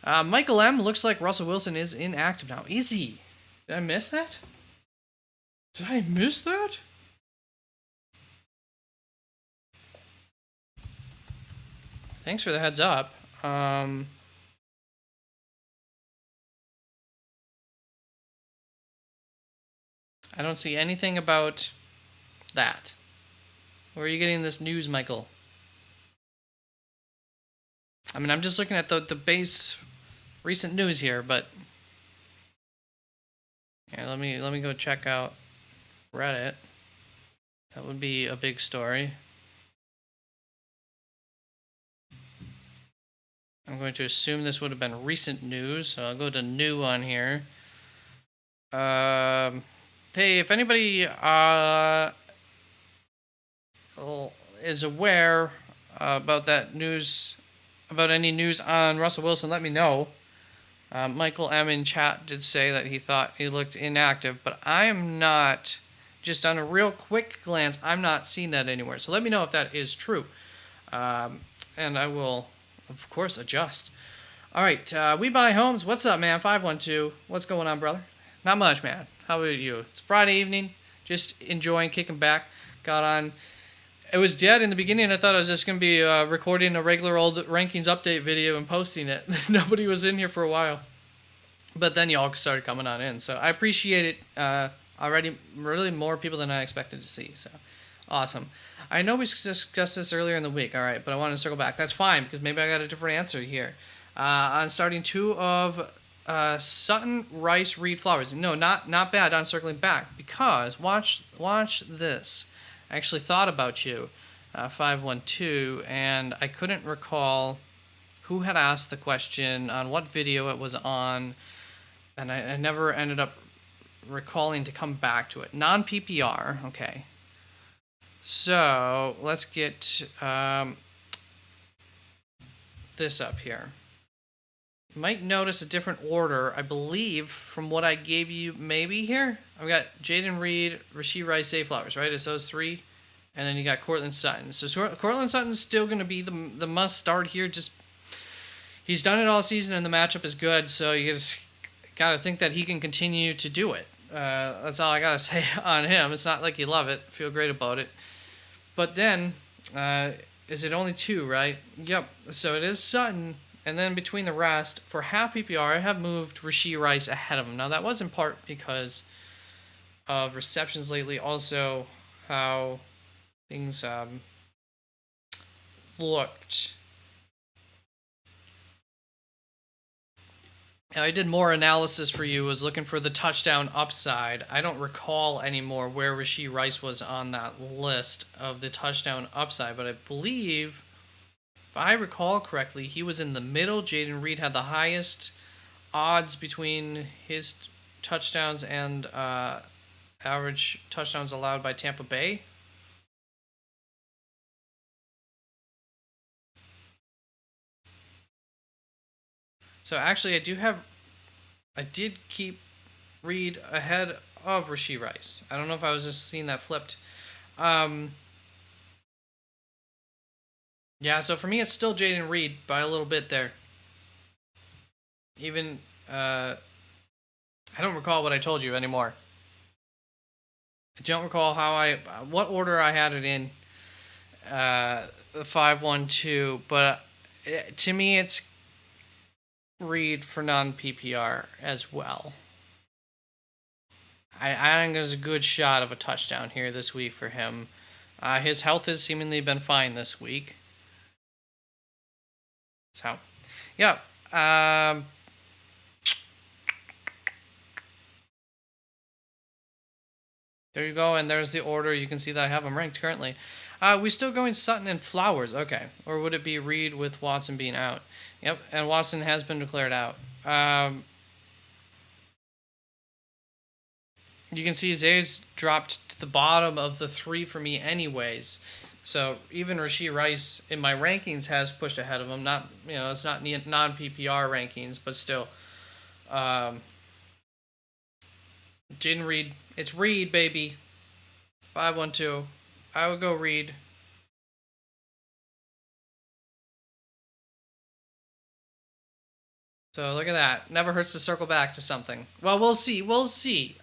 Michael M. looks like Russell Wilson is inactive now. Is he? Did I miss that? Thanks for the heads up. I don't see anything about that. Where are you getting this news, Michael? I mean, I'm just looking at the base recent news here, but yeah, let me go check out Reddit. That would be a big story. I'm going to assume this would have been recent news, so I'll go to new on here. Hey, if anybody is aware about that news, about any news on Russell Wilson, let me know. Michael M. in chat did say that he thought he looked inactive, but I am not, just on a real quick glance, I'm not seeing that anywhere. So let me know if that is true. And I will, of course, adjust. All right, We Buy Homes. What's up, man? 512. What's going on, brother? Not much, man. How about you? It's Friday evening. Just enjoying, kicking back. Got on. It was dead in the beginning. I thought I was just going to be recording a regular old rankings update video and posting it. Nobody was in here for a while. But then y'all started coming on in, so I appreciate it already. Really, more people than I expected to see. So awesome. I know we discussed this earlier in the week. All right, but I wanted to circle back. That's fine because maybe I got a different answer here. On starting two of Sutton, Rice, Reed, Flowers. No, not bad on circling back because watch this. I actually thought about you, 512, and I couldn't recall who had asked the question, on what video it was on, and I never ended up recalling to come back to it. Non-PPR, okay. So let's get this up here. You might notice a different order, I believe, from what I gave you maybe here. I've got Jayden Reed, Rashee Rice, Zay Flowers, right? It's those three. And then you got Courtland Sutton. So Courtland Sutton's still going to be the must start here. Just he's done it all season, and the matchup is good. So you just got to think that he can continue to do it. That's all I got to say on him. It's not like you love it. Feel great about it. But then, is it only two, right? Yep. So it is Sutton. And then between the rest, for half PPR, I have moved Rashee Rice ahead of him. Now, that was in part because of receptions lately. Also, how things looked. Now, I did more analysis for you, was looking for the touchdown upside. I don't recall anymore where Rashee Rice was on that list of the touchdown upside, but I believe, if I recall correctly, he was in the middle. Jayden Reed had the highest odds between his touchdowns and average touchdowns allowed by Tampa Bay. So actually, I did keep Reed ahead of Rashee Rice. I don't know if I was just seeing that flipped. Yeah, so for me, it's still Jayden Reed by a little bit there. Even, I don't recall what I told you anymore. I don't recall what order I had it in, the 5-1-2, but to me, it's Reed for non-PPR as well. I think there's a good shot of a touchdown here this week for him. His health has seemingly been fine this week. So, yeah. There you go, and there's the order. You can see that I have them ranked currently. We still going Sutton and Flowers, okay. Or would it be Reed with Watson being out? Yep, and Watson has been declared out. You can see Zay's dropped to the bottom of the three for me anyways. So even Rashee Rice in my rankings has pushed ahead of him. Not, it's not non-PPR rankings, but still. Jayden Reed. It's Reed, baby. 5-1-2. I would go Reed. So look at that. Never hurts to circle back to something. Well, we'll see. Maybe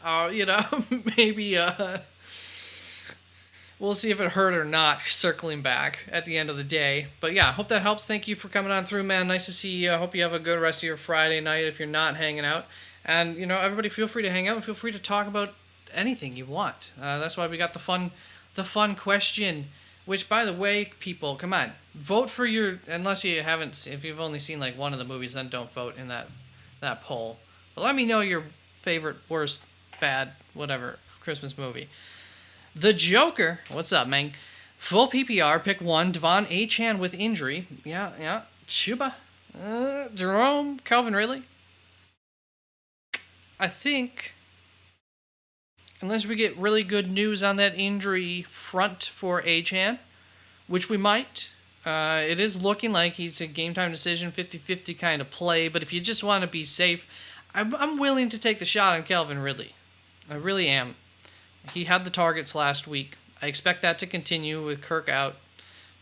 we'll see if it hurt or not circling back at the end of the day. But yeah, hope that helps. Thank you for coming on through, man. Nice to see you. I hope you have a good rest of your Friday night if you're not hanging out. And, everybody feel free to hang out and feel free to talk about anything you want. That's why we got the fun question, which, by the way, people, come on, vote for unless you haven't, if you've only seen like one of the movies, then don't vote in that poll. But let me know your favorite, worst, bad, whatever Christmas movie. The Joker, what's up, man? Full PPR, pick one. Devon Achane with injury. Yeah. Chuba. Jerome. Calvin Ridley. I think, unless we get really good news on that injury front for Achane, which we might, it is looking like he's a game-time decision, 50-50 kind of play. But if you just want to be safe, I'm willing to take the shot on Calvin Ridley. I really am. He had the targets last week. I expect that to continue with Kirk out.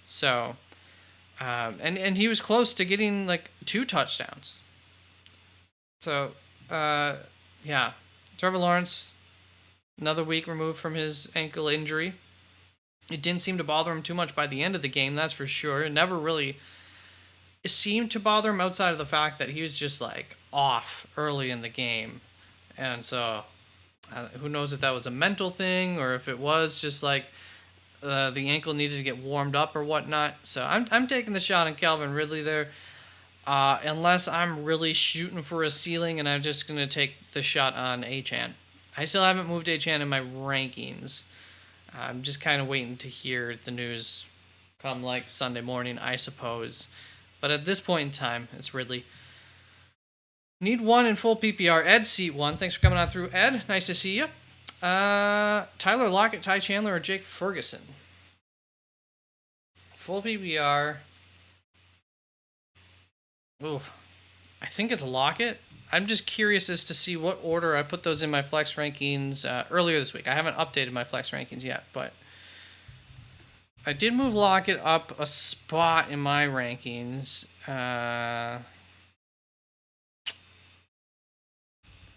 So, and he was close to getting like 2 touchdowns. So, yeah. Trevor Lawrence, another week removed from his ankle injury. It didn't seem to bother him too much by the end of the game, that's for sure. It never really seemed to bother him outside of the fact that he was just like off early in the game. And so who knows if that was a mental thing or if it was just like the ankle needed to get warmed up or whatnot. So I'm taking the shot on Calvin Ridley there. Unless I'm really shooting for a ceiling, and I'm just going to take the shot on Achane. I still haven't moved Achane in my rankings. I'm just kind of waiting to hear the news come like Sunday morning, I suppose. But at this point in time, it's Ridley. Need one in full PPR. Ed, seat one. Thanks for coming on through, Ed. Nice to see you. Tyler Lockett, Ty Chandler, or Jake Ferguson? Full PPR. Oof. I think it's Lockett. I'm just curious as to see what order I put those in my flex rankings earlier this week. I haven't updated my flex rankings yet, but I did move Lockett up a spot in my rankings.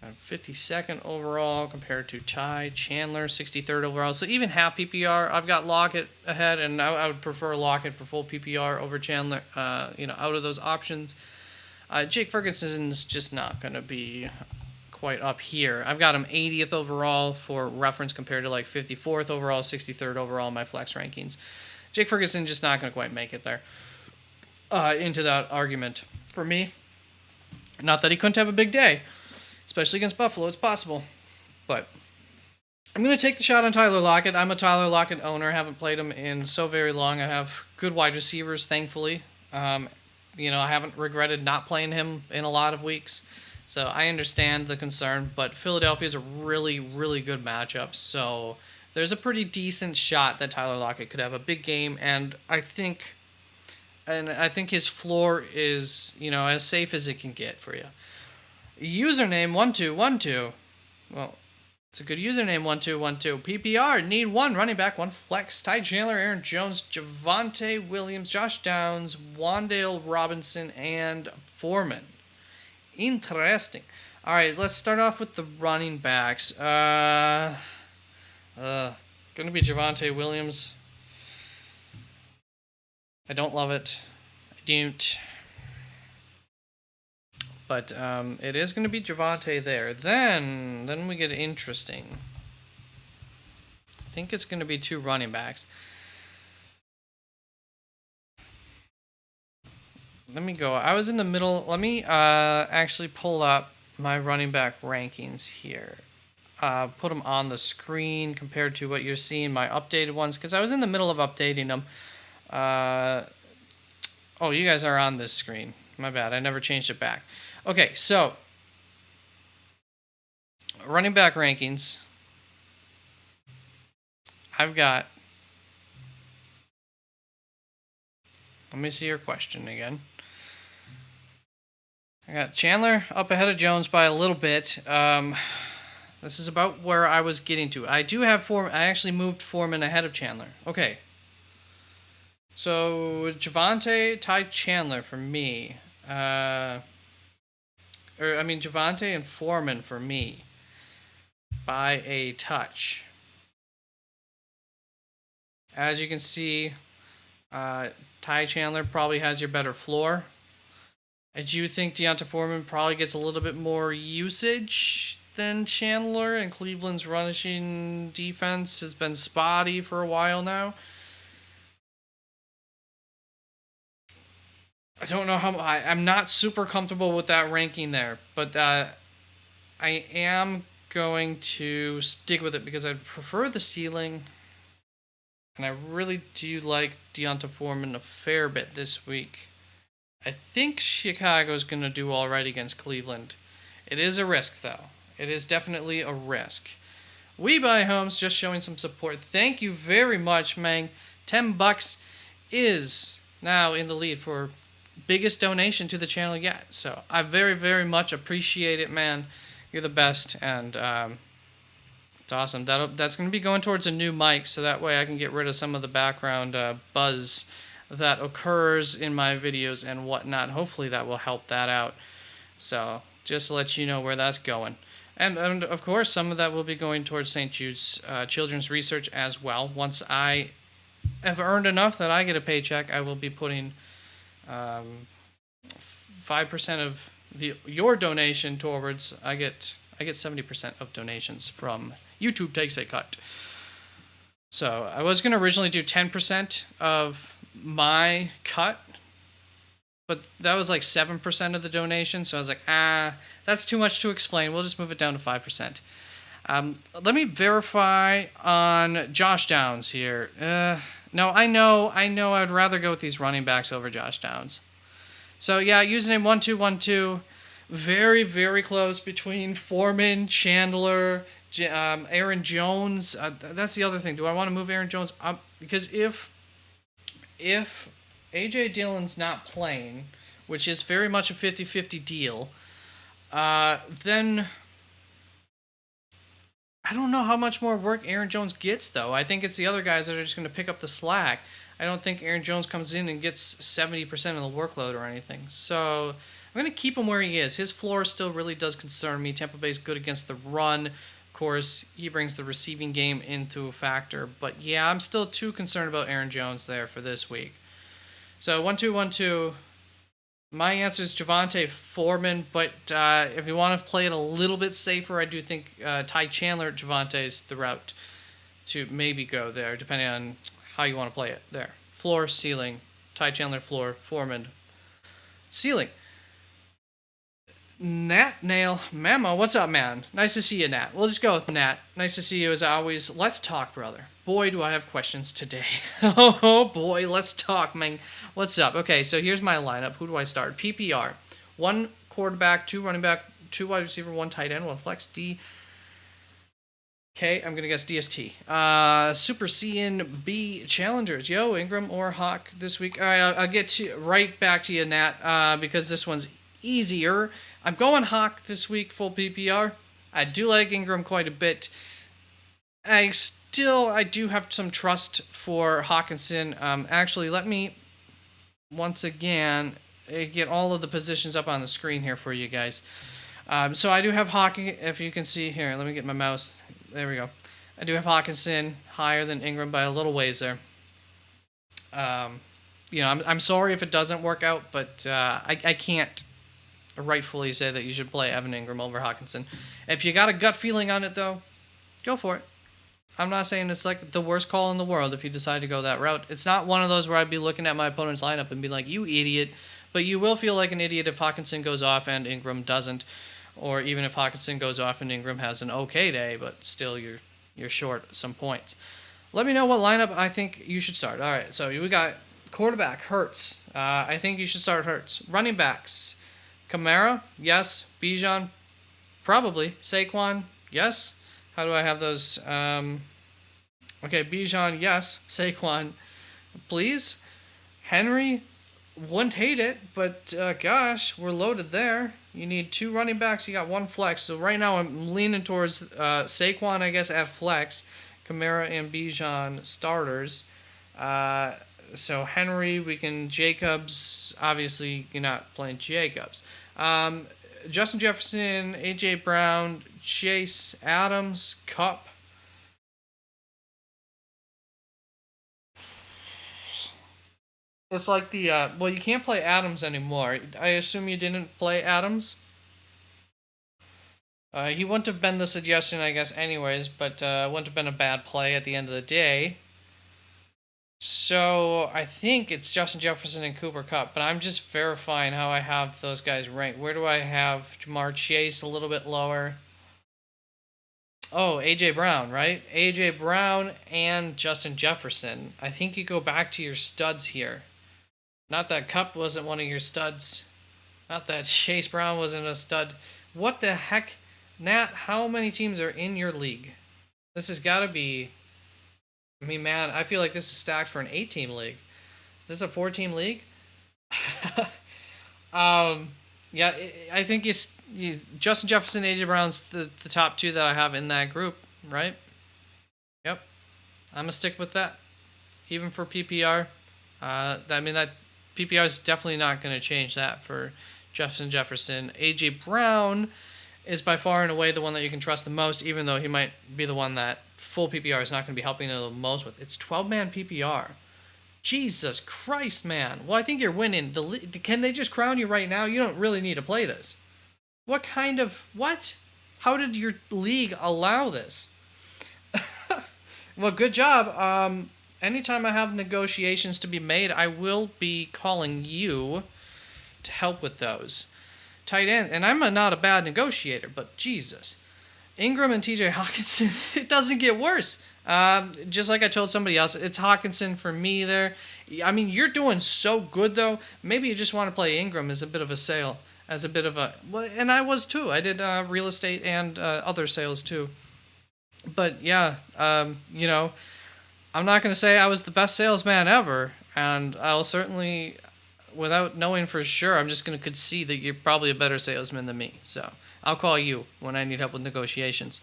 52nd overall compared to Ty Chandler, 63rd overall. So even half PPR, I've got Lockett ahead, and I would prefer Lockett for full PPR over Chandler. Out of those options, Jake Ferguson's just not going to be quite up here. I've got him 80th overall for reference compared to like 54th overall, 63rd overall in my flex rankings. Jake Ferguson just not going to quite make it there into that argument for me. Not that he couldn't have a big day, especially against Buffalo. It's possible. But I'm going to take the shot on Tyler Lockett. I'm a Tyler Lockett owner. I haven't played him in so very long. I have good wide receivers, thankfully. I haven't regretted not playing him in a lot of weeks. So I understand the concern, but Philadelphia is a really, really good matchup. So there's a pretty decent shot that Tyler Lockett could have a big game, and I think his floor is, as safe as it can get for you. Username 1212. Well, it's a good username 1212. PPR need one running back, one flex. Ty Chandler, Aaron Jones, Javonte Williams, Josh Downs, Wan'Dale Robinson, and Foreman. Interesting. All right, let's start off with the running backs. Gonna be Javonte Williams. I don't love it. I don't. But it is going to be Javonte there. Then we get interesting. I think it's going to be two running backs. Let me go. I was in the middle. Let me actually pull up my running back rankings here. Put them on the screen compared to what you're seeing, my updated ones, because I was in the middle of updating them. You guys are on this screen. My bad. I never changed it back. Okay, so running back rankings. I've got. Let me see your question again. I got Chandler up ahead of Jones by a little bit. This is about where I was getting to. I do have Foreman. I actually moved Foreman ahead of Chandler. Okay. So Javonte, Ty Chandler for me. Javonte and Foreman for me by a touch. As you can see, Ty Chandler probably has your better floor. I do think D'Onta Foreman probably gets a little bit more usage than Chandler, and Cleveland's rushing defense has been spotty for a while now. I don't know how. I'm not super comfortable with that ranking there, but I am going to stick with it because I prefer the ceiling, and I really do like D'Onta Foreman a fair bit this week. I think Chicago's going to do all right against Cleveland. It is a risk, though. It is definitely a risk. We Buy Homes just showing some support. Thank you very much, Mang. $10 is now in the lead for biggest donation to the channel yet. So I very, very much appreciate it, man. You're the best, and it's awesome. That's going to be going towards a new mic, so that way I can get rid of some of the background buzz that occurs in my videos and whatnot. Hopefully that will help that out. So just to let you know where that's going. And of course, some of that will be going towards St. Jude's Children's Research as well. Once I have earned enough that I get a paycheck, I will be putting 5% of your donation towards, I get 70% of donations from YouTube takes a cut. So I was going to originally do 10% of my cut, but that was like 7% of the donation. So I was like, that's too much to explain. We'll just move it down to 5%. Let me verify on Josh Downs here. No, I know I'd rather go with these running backs over Josh Downs. So yeah, username 1212. Very, very close between Foreman, Chandler, Aaron Jones. That's the other thing. Do I want to move Aaron Jones up? Because if A.J. Dillon's not playing, which is very much a 50-50 deal, then I don't know how much more work Aaron Jones gets, though. I think it's the other guys that are just going to pick up the slack. I don't think Aaron Jones comes in and gets 70% of the workload or anything. So I'm going to keep him where he is. His floor still really does concern me. Tampa Bay's good against the run. Of course, he brings the receiving game into a factor. But yeah, I'm still too concerned about Aaron Jones there for this week. So 1-2-1-2. My answer is Javonte Foreman, but if you want to play it a little bit safer, I do think Ty Chandler at Javonte is the route to maybe go there, depending on how you want to play it. There. Floor, ceiling. Ty Chandler, floor. Foreman, ceiling. Nat Nail Memo, what's up, man? Nice to see you, Nat. We'll just go with Nat. Nice to see you as always. Let's talk, brother. Boy, do I have questions today. Oh, boy, let's talk, man. What's up? Okay, so here's my lineup. Who do I start? PPR. 1 quarterback, 2 running back, 2 wide receiver, 1 tight end, 1 flex, D. Okay, I'm going to guess DST. Super CNB challengers. Yo, Ingram or Hawk this week. All right, I'll get right back to you, Nat, because this one's easier. I'm going Hawk this week, full PPR. I do like Ingram quite a bit. I do have some trust for Hawkinson. Actually, let me, once again, get all of the positions up on the screen here for you guys. So I do have Hawkinson, if you can see here. Let me get my mouse. There we go. I do have Hawkinson higher than Ingram by a little ways there. I'm sorry if it doesn't work out, but I can't rightfully say that you should play Evan Ingram over Hawkinson. If you got a gut feeling on it, though, go for it. I'm not saying it's like the worst call in the world if you decide to go that route. It's not one of those where I'd be looking at my opponent's lineup and be like, you idiot. But you will feel like an idiot if Hawkinson goes off and Ingram doesn't. Or even if Hawkinson goes off and Ingram has an okay day, but still you're short some points. Let me know what lineup I think you should start. All right, so we got quarterback, Hurts. I think you should start Hurts. Running backs, Kamara, yes. Bijan, probably. Saquon, yes. How do I have those? Okay, Bijan, yes. Saquon, please. Henry, wouldn't hate it, but gosh, we're loaded there. You need 2 running backs. You got 1 flex. So right now I'm leaning towards Saquon, I guess, at flex. Kamara and Bijan starters. So Henry, we can Jacobs. Obviously, you're not playing Jacobs. Justin Jefferson, A.J. Brown, Chase Adams, Kupp. It's like the, well, you can't play Adams anymore. I assume you didn't play Adams? He wouldn't have been the suggestion, I guess, anyways, but wouldn't have been a bad play at the end of the day. So I think it's Justin Jefferson and Cooper Kupp, but I'm just verifying how I have those guys ranked. Where do I have Jamar Chase a little bit lower? Oh, A.J. Brown, right? A.J. Brown and Justin Jefferson. I think you go back to your studs here. Not that Kupp wasn't one of your studs. Not that Chase Brown wasn't a stud. What the heck? Nat, how many teams are in your league? This has got to be... I mean, man, I feel like this is stacked for an 8-team league. Is this a 4-team league? Yeah, I think Justin Jefferson, A.J. Brown's the top 2 that I have in that group, right? Yep. I'm going to stick with that. Even for PPR. That PPR is definitely not going to change that for Justin Jefferson. A.J. Brown is by far and away the one that you can trust the most, even though he might be the one that full PPR is not going to be helping the most with. It's 12-man PPR. Jesus Christ, man. Well, I think you're winning. Can they just crown you right now? You don't really need to play this. What kind of what? How did your league allow this? Well, good job. Anytime I have negotiations to be made, I will be calling you to help with those. Tight end, and I'm not a bad negotiator, but Jesus. Ingram and TJ Hawkinson, it doesn't get worse. Just like I told somebody else, it's Hawkinson for me there. I mean, you're doing so good, though. Maybe you just want to play Ingram as a bit of a sale, as a bit of a... Well, and I was, too. I did real estate and other sales, too. But, yeah, you know, I'm not going to say I was the best salesman ever, and I'll certainly, without knowing for sure, I'm just going to concede that you're probably a better salesman than me. So I'll call you when I need help with negotiations.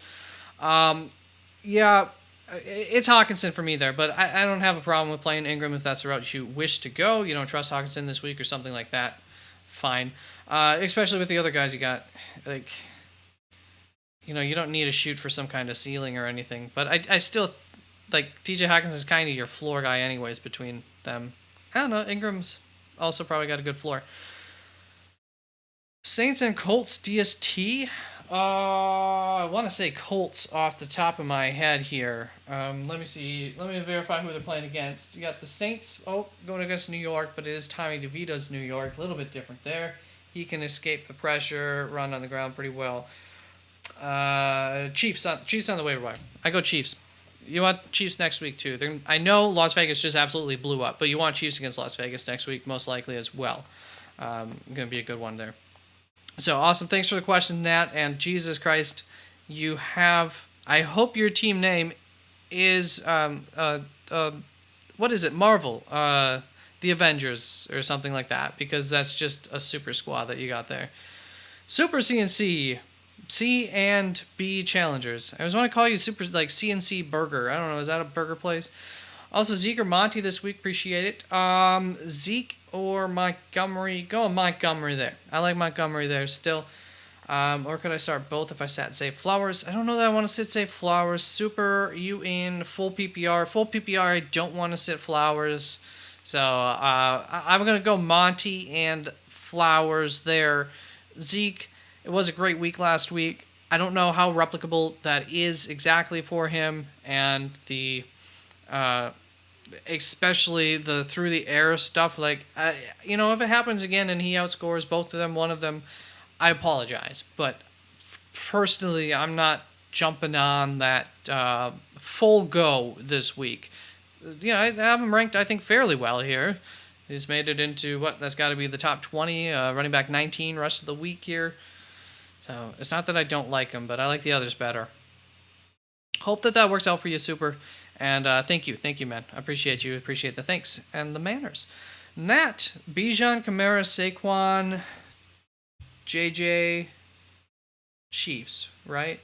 Yeah, it's Hawkinson for me there, but I don't have a problem with playing Ingram if that's the route you wish to go. You don't trust Hawkinson this week or something like that. Fine. Especially with the other guys you got. Like, you know, you don't need to shoot for some kind of ceiling or anything. But I still, like, TJ Hawkins is kind of your floor guy anyways between them. I don't know, Ingram's also probably got a good floor. Saints and Colts DST? I want to say Colts off the top of my head here. Let me see. Let me verify who they're playing against. You got the Saints, going against New York, but it is Tommy DeVito's New York. A little bit different there. He can escape the pressure, run on the ground pretty well. Chiefs on the waiver wire. I go Chiefs. You want Chiefs next week too. I know Las Vegas just absolutely blew up, but you want Chiefs against Las Vegas next week most likely as well. Going to be a good one there. So awesome. Thanks for the question, Nat. And Jesus Christ, you have... I hope your team name is... what is it? Marvel. The Avengers or something like that, because that's just a super squad that you got there. Super CNC. C and B challengers. I always want to call you super, like, CNC Burger. I don't know. Is that a burger place? Also, Zeke or Monty this week. Appreciate it. Zeke or Montgomery. Go on Montgomery there. I like Montgomery there still. Or could I start both if I sat Zay Flowers? I don't know that I want to sit Zay Flowers. Super, you in full PPR. Full PPR, I don't want to sit Flowers. So I'm going to go Monty and Flowers there. Zeke, it was a great week last week. I don't know how replicable that is exactly for him. And the... especially the through the air stuff, like, you know, if it happens again and he outscores both of them, one of them, I apologize, but personally I'm not jumping on that full go this week. You know, I have him ranked, I think, fairly well here. He's made it into that's got to be the top 20, running back 19 rest of the week here. So it's not that I don't like him, but I like the others better. Hope that works out for you, Super. And thank you, man. I appreciate you. Appreciate the thanks and the manners. Nat, Bijan, Kamara, Saquon, JJ, Chiefs, right?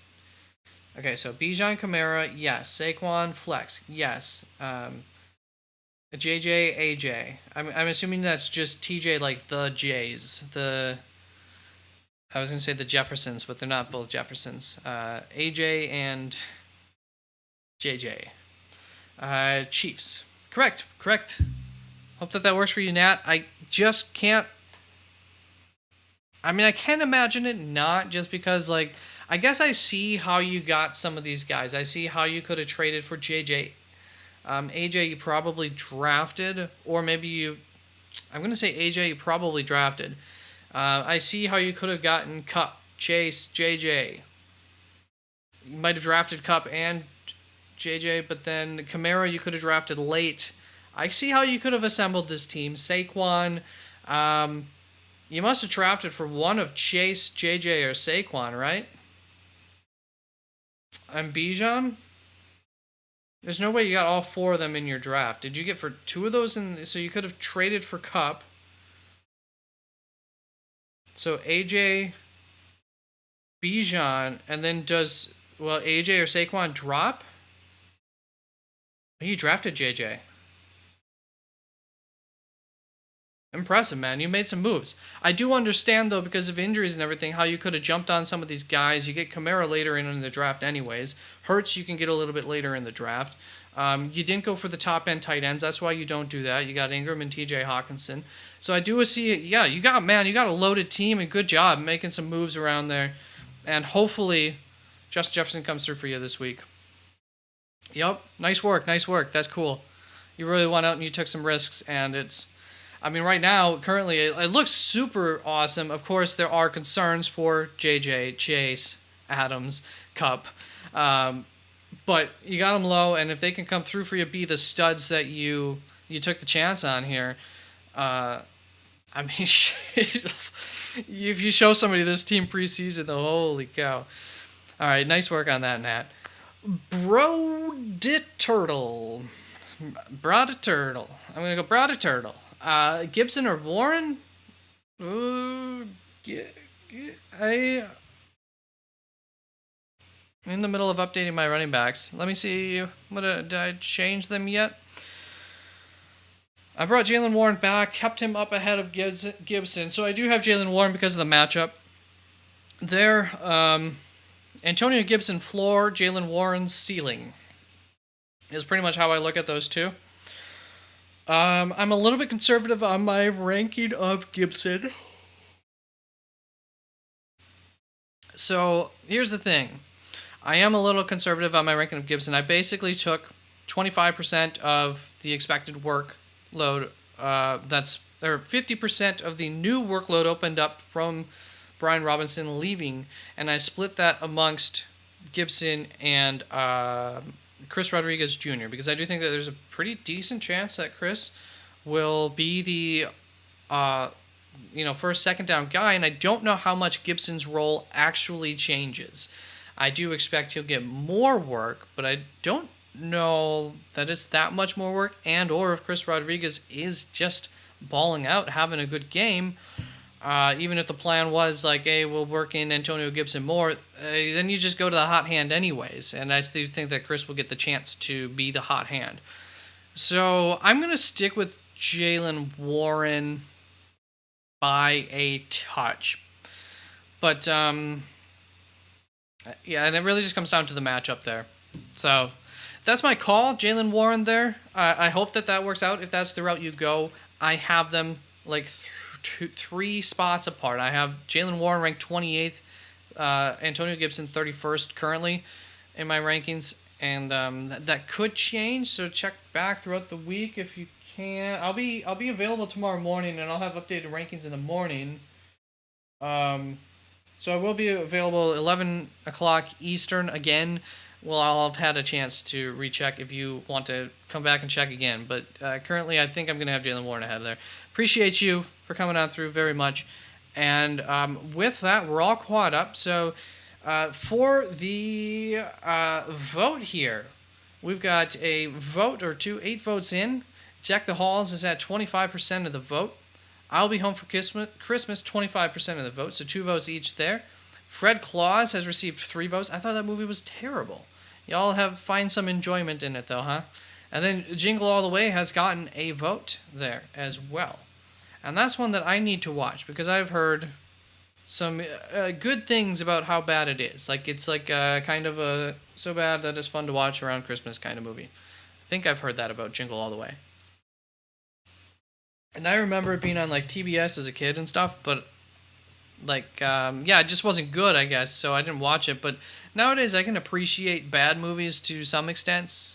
Okay, so Bijan, Kamara, yes. Saquon, flex, yes. JJ, AJ. I'm assuming that's just TJ, like the J's. I was going to say the Jeffersons, but they're not both Jeffersons. AJ and JJ. Chiefs. Correct. Hope that works for you, Nat. I just can't... I mean, I can't imagine it not, just because, like, I guess I see how you got some of these guys. I see how you could have traded for JJ. AJ you probably drafted, or maybe you... I'm going to say AJ you probably drafted. I see how you could have gotten Cup, Chase, JJ. You might have drafted Cup and JJ, but then Kamara you could have drafted late. I see how you could have assembled this team. Saquon, you must have drafted for one of Chase, JJ, or Saquon, right? And Bijan? There's no way you got all four of them in your draft. Did you get for two of those? So you could have traded for Cup. So AJ, Bijan, and then does AJ or Saquon drop? You drafted JJ. Impressive, man. You made some moves. I do understand, though, because of injuries and everything, how you could have jumped on some of these guys. You get Kamara later in the draft anyways. Hurts you can get a little bit later in the draft. You didn't go for the top end tight ends. That's why you don't do that. You got Ingram and T.J. Hawkinson. So I do see, yeah, you got a loaded team, and good job making some moves around there. And hopefully, Justin Jefferson comes through for you this week. Yep, nice work. That's cool. You really went out and you took some risks, and right now, currently, it looks super awesome. Of course, there are concerns for JJ, Chase, Adams, Kupp. But you got them low, and if they can come through for you, be the studs that you took the chance on here. If you show somebody this team preseason, holy cow. All right, nice work on that, Nat. Broad-Turtle. I'm going to go Broad-Turtle. Gibson or Warren? Ooh, in the middle of updating my running backs. Let me see. Did I change them yet? I brought Jaylen Warren back, kept him up ahead of Gibson. So I do have Jaylen Warren because of the matchup. There, Antonio Gibson floor, Jaylen Warren ceiling is pretty much how I look at those two. I'm a little bit conservative on my ranking of Gibson. So here's the thing. I am a little conservative on my ranking of Gibson. I basically took 25% of the expected workload. 50% of the new workload opened up from Brian Robinson leaving, and I split that amongst Gibson and Chris Rodriguez Jr. because I do think that there's a pretty decent chance that Chris will be the first, second down guy, and I don't know how much Gibson's role actually changes. I do expect he'll get more work, but I don't know that it's that much more work, and or if Chris Rodriguez is just balling out, having a good game. Even if the plan was like, hey, we'll work in Antonio Gibson more, then you just go to the hot hand anyways. And I do think that Chris will get the chance to be the hot hand. So I'm going to stick with Jaylen Warren by a touch. But, yeah, and it really just comes down to the matchup there. So that's my call, Jaylen Warren there. I hope that works out if that's the route you go. I have them like three spots apart. I have Jaylen Warren ranked 28th, Antonio Gibson 31st currently in my rankings, and that could change. So check back throughout the week if you can. I'll be available tomorrow morning, and I'll have updated rankings in the morning. So I will be available 11 o'clock Eastern again. Well, I'll have had a chance to recheck if you want to come back and check again. But currently, I think I'm going to have Jaylen Warren ahead of there. Appreciate you for coming on through very much. And with that, we're all caught up. So for the vote here, we've got a vote or two, 8 votes in. Jack the Halls is at 25% of the vote. I'll Be Home for Christmas, 25% of the vote, so 2 votes each there. Fred Claus has received 3 votes. I thought that movie was terrible. Y'all find some enjoyment in it, though, huh? And then Jingle All the Way has gotten a vote there as well. And that's one that I need to watch, because I've heard some good things about how bad it is. Like, it's like kind of a so bad that it's fun to watch around Christmas kind of movie. I think I've heard that about Jingle All the Way. And I remember it being on like TBS as a kid and stuff, but like, it just wasn't good, I guess, so I didn't watch it. But nowadays I can appreciate bad movies to some extent. So,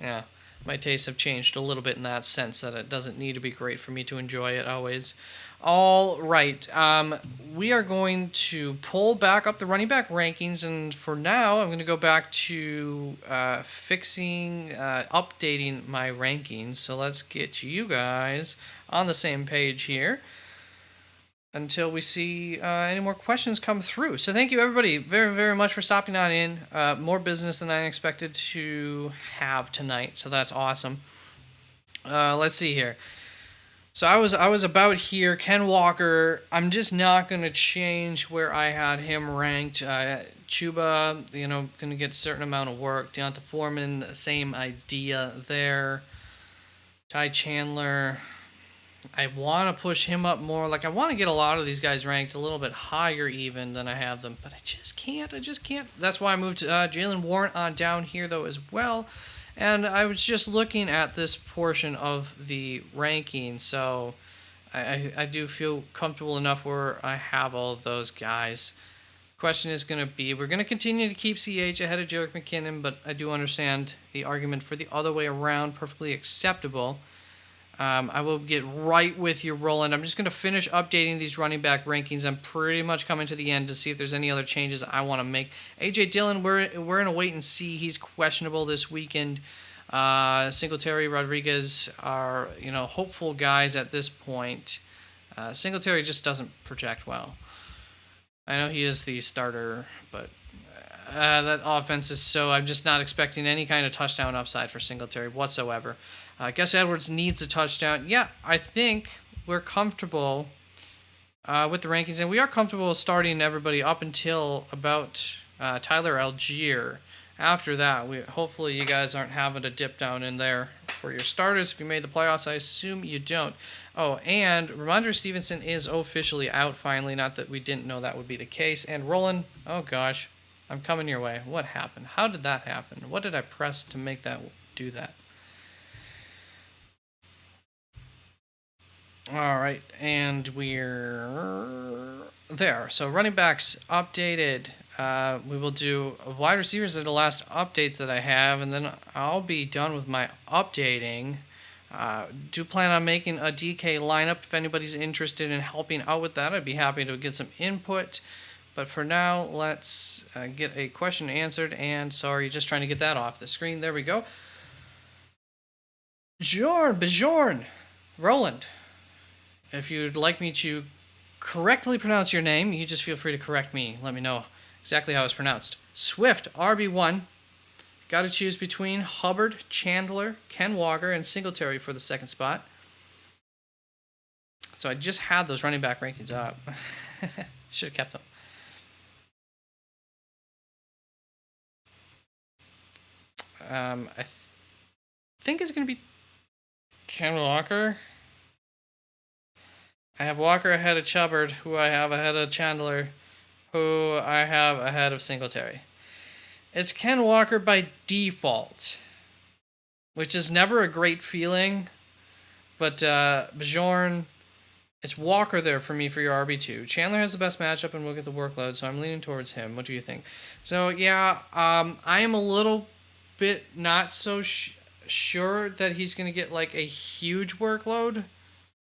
yeah, my tastes have changed a little bit in that sense, that it doesn't need to be great for me to enjoy it always. All right, we are going to pull back up the running back rankings, and for now, I'm going to go back to updating my rankings. So let's get you guys on the same page here until we see any more questions come through. So thank you, everybody, very, very much for stopping on in. More business than I expected to have tonight, so that's awesome. Let's see here. So I was about here. Ken Walker, I'm just not going to change where I had him ranked. Chuba, going to get a certain amount of work. Deonta Foreman, same idea there. Ty Chandler, I want to push him up more. Like, I want to get a lot of these guys ranked a little bit higher even than I have them, but I just can't. I just can't. That's why I moved Jaylen Warren on down here, though, as well. And I was just looking at this portion of the ranking, so I do feel comfortable enough where I have all of those guys. Question is going to be, we're going to continue to keep CH ahead of Jerick McKinnon, but I do understand the argument for the other way around, perfectly acceptable. I will get right with you, Roland. I'm just going to finish updating these running back rankings. I'm pretty much coming to the end to see if there's any other changes I want to make. A.J. Dillon, we're in a wait and see. He's questionable this weekend. Singletary, Rodriguez are, hopeful guys at this point. Singletary just doesn't project well. I know he is the starter, but that offense is so... I'm just not expecting any kind of touchdown upside for Singletary whatsoever. Gus Edwards needs a touchdown. Yeah, I think we're comfortable with the rankings, and we are comfortable starting everybody up until about Tyler Algier. After that, hopefully you guys aren't having to dip down in there for your starters. If you made the playoffs, I assume you don't. Oh, and Ramondre Stevenson is officially out finally. Not that we didn't know that would be the case. And Roland, oh gosh, I'm coming your way. What happened? How did that happen? What did I press to make that do that? All right, and we're there. So running backs updated. We will do wide receivers are the last updates that I have, and then I'll be done with my updating. Do plan on making a DK lineup. If anybody's interested in helping out with that, I'd be happy to get some input. But for now, let's get a question answered. And sorry, just trying to get that off the screen. There we go. Bjorn, Roland. If you'd like me to correctly pronounce your name, you just feel free to correct me. Let me know exactly how it's pronounced. Swift, RB1. Got to choose between Hubbard, Chandler, Ken Walker, and Singletary for the second spot. So I just had those running back rankings up. Should have kept them. I think it's going to be Ken Walker. I have Walker ahead of Chubbard, who I have ahead of Chandler, who I have ahead of Singletary. It's Ken Walker by default, which is never a great feeling. But Bjorn, it's Walker there for me for your RB2. Chandler has the best matchup and will get the workload, so I'm leaning towards him. What do you think? So, yeah, I am a little bit not so sure that he's going to get, like, a huge workload.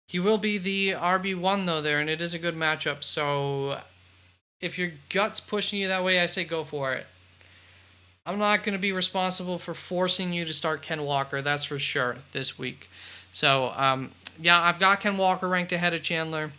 He will be the RB1, though, there, and it is a good matchup. So if your gut's pushing you that way, I say go for it. I'm not going to be responsible for forcing you to start Ken Walker, that's for sure, this week. So, yeah, I've got Ken Walker ranked ahead of Chandler.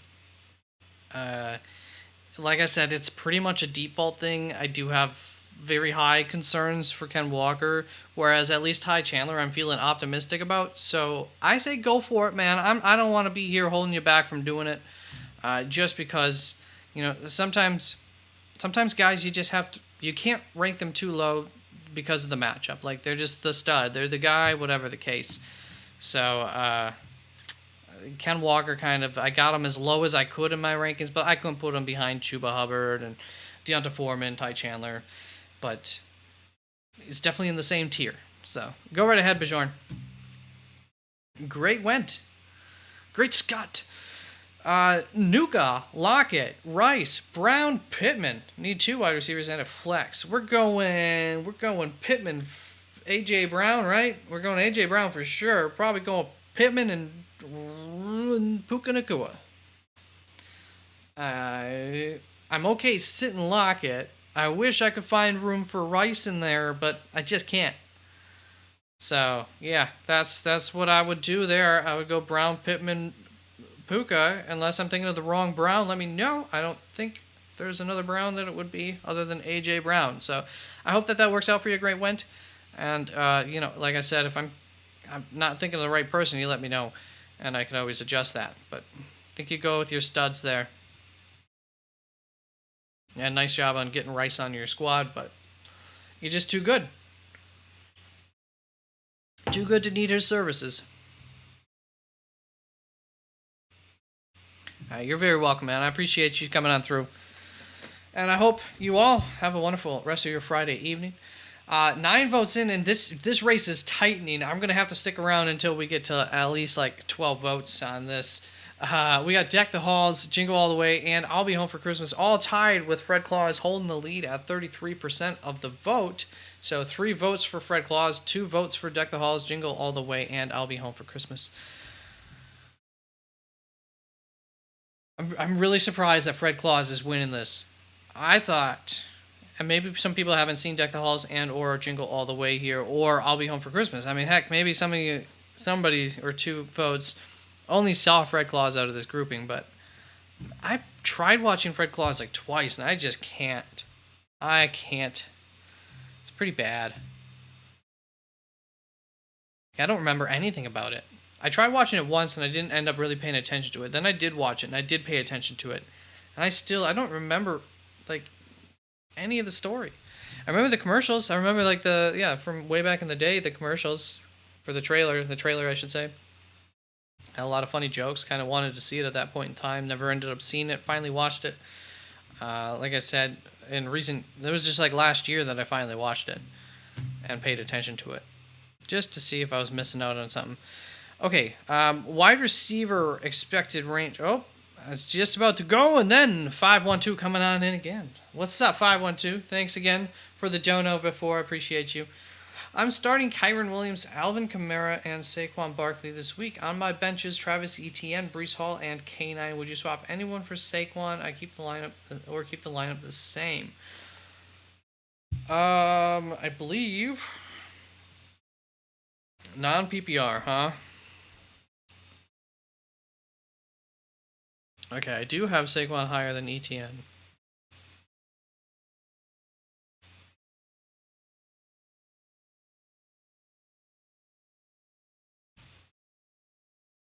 Like I said, it's pretty much a default thing. I do have very high concerns for Ken Walker, whereas at least Ty Chandler I'm feeling optimistic about. So I say go for it, man. I don't want to be here holding you back from doing it, just because, sometimes guys you can't rank them too low because of the matchup. Like, they're just the stud, they're the guy, whatever the case. So Ken Walker I got him as low as I could in my rankings, but I couldn't put him behind Chuba Hubbard and Deonta Foreman, Ty Chandler. But he's definitely in the same tier. So go right ahead, Bjorn. Great Went. Great Scott. Nuka, Lockett, Rice, Brown, Pittman. Need 2 wide receivers and a flex. We're going Pittman, AJ Brown, right? We're going AJ Brown for sure. Probably going Pittman and Puka Nacua. I'm okay sitting Lockett. I wish I could find room for Rice in there, but I just can't. So, yeah, that's what I would do there. I would go Brown, Pittman, Puka. Unless I'm thinking of the wrong Brown, let me know. I don't think there's another Brown that it would be other than A.J. Brown. So, I hope that works out for you, Great Went. And, like I said, if I'm not thinking of the right person, you let me know, and I can always adjust that. But I think you go with your studs there. Yeah, nice job on getting Rice on your squad, but you're just too good. Too good to need his services. You're very welcome, man. I appreciate you coming on through. And I hope you all have a wonderful rest of your Friday evening. 9 votes in, and this race is tightening. I'm gonna have to stick around until we get to at least like 12 votes on this. We got Deck the Halls, Jingle All the Way, and I'll Be Home for Christmas, all tied with Fred Claus holding the lead at 33% of the vote. So 3 votes for Fred Claus, 2 votes for Deck the Halls, Jingle All the Way, and I'll Be Home for Christmas. I'm really surprised that Fred Claus is winning this. I thought, and maybe some people haven't seen Deck the Halls and or Jingle All the Way here, or I'll Be Home for Christmas. I mean, heck, maybe somebody or 2 votes only saw Fred Claus out of this grouping, but I've tried watching Fred Claus like twice, and I just can't. I can't. It's pretty bad. I don't remember anything about it. I tried watching it once, and I didn't end up really paying attention to it. Then I did watch it, and I did pay attention to it. And I don't remember, like, any of the story. I remember the commercials. I remember, like, from way back in the day, the commercials for the trailer, I should say. Had a lot of funny jokes. Kind of wanted to see it at that point in time. Never ended up seeing it. Finally watched it. Like I said, it was just like last year that I finally watched it and paid attention to it, just to see if I was missing out on something. Okay, wide receiver expected range. Oh, it's just about to go, and then 512 coming on in again. What's up, 512? Thanks again for the dono before. I appreciate you. I'm starting Kyren Williams, Alvin Kamara, and Saquon Barkley this week. On my benches, Travis Etienne, Breece Hall, and K9. Would you swap anyone for Saquon? Keep the lineup the same. I believe non-PPR, huh? Okay, I do have Saquon higher than Etienne.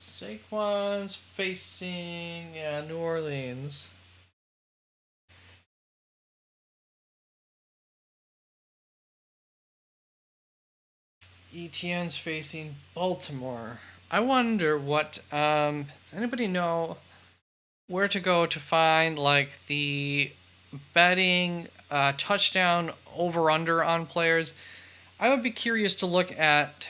Saquon's facing New Orleans. Etienne's facing Baltimore. I wonder what does anybody know where to go to find like the betting touchdown over under on players? I would be curious to look at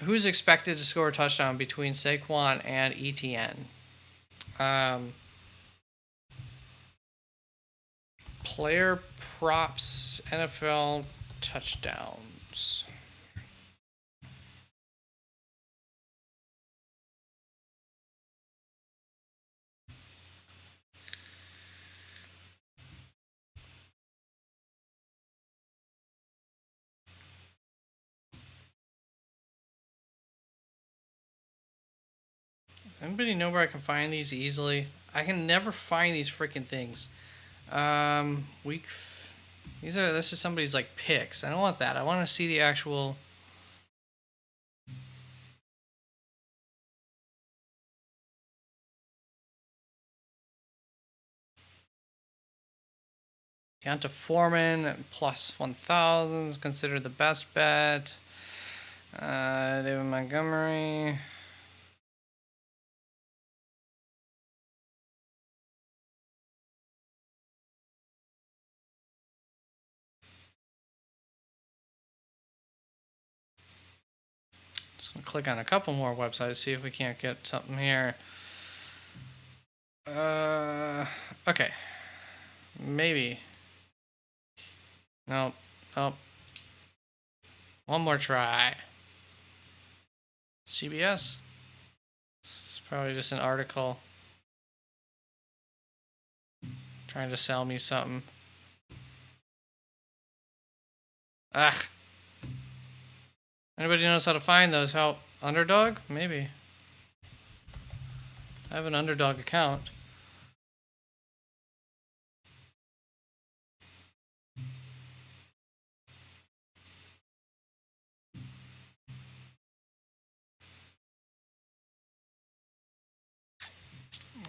who's expected to score a touchdown between Saquon and Etienne. Player props NFL touchdowns. Anybody know where I can find these easily? I can never find these freaking things. This is somebody's like picks. I don't want that. I want to see the actual. Deonta Foreman plus 1,000 is considered the best bet. David Montgomery. Just gonna click on a couple more websites, see if we can't get something here. Okay. Maybe. Nope. Nope. One more try. CBS. It's probably just an article trying to sell me something. Ugh. Anybody knows how to find those? Help. Underdog? Maybe. I have an Underdog account.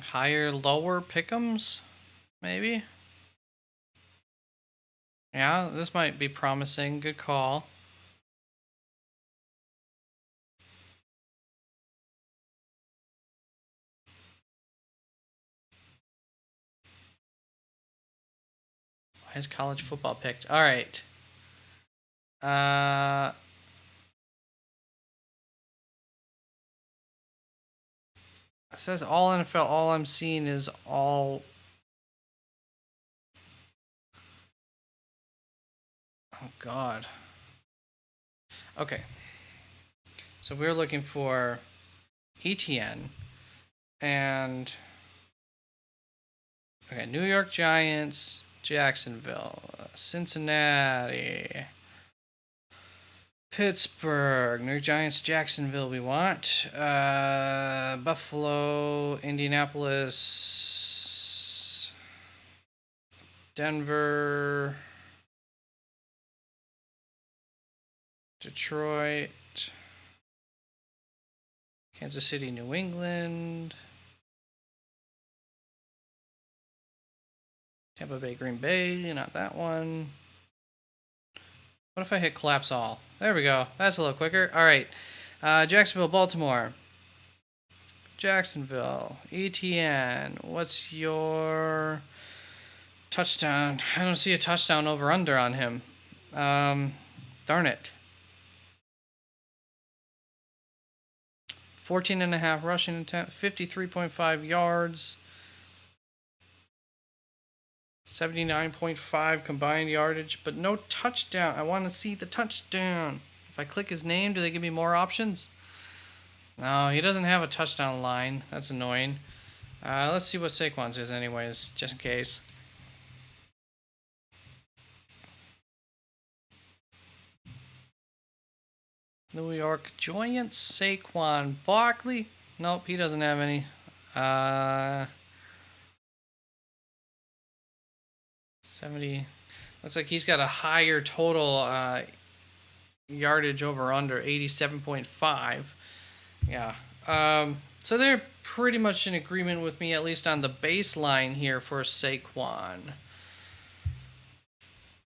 Higher, lower pick'ems? Maybe? Yeah, this might be promising. Good call. Why is college football picked? All right. It says all NFL. All I'm seeing is all. Oh, God. Okay. So we're looking for ETN and. Okay, New York Giants, Jacksonville, Cincinnati, Pittsburgh, New York Giants, Jacksonville we want. Buffalo, Indianapolis, Denver, Detroit, Kansas City, New England, Tampa Bay, Green Bay, not that one. What if I hit collapse all? There we go. That's a little quicker. All right. Jacksonville, Baltimore. Jacksonville, ETN. What's your touchdown? I don't see a touchdown over under on him. Darn it. 14.5 rushing intent, 53.5 yards. 79.5 combined yardage, but no touchdown. I want to see the touchdown. If I click his name, do they give me more options? No, he doesn't have a touchdown line. That's annoying. Let's see what Saquon's is anyways, just in case. New York Giants, Saquon Barkley. Nope, he doesn't have any. 70. Looks like he's got a higher total yardage over under, 87.5. Yeah. So they're pretty much in agreement with me, at least on the baseline here for Saquon.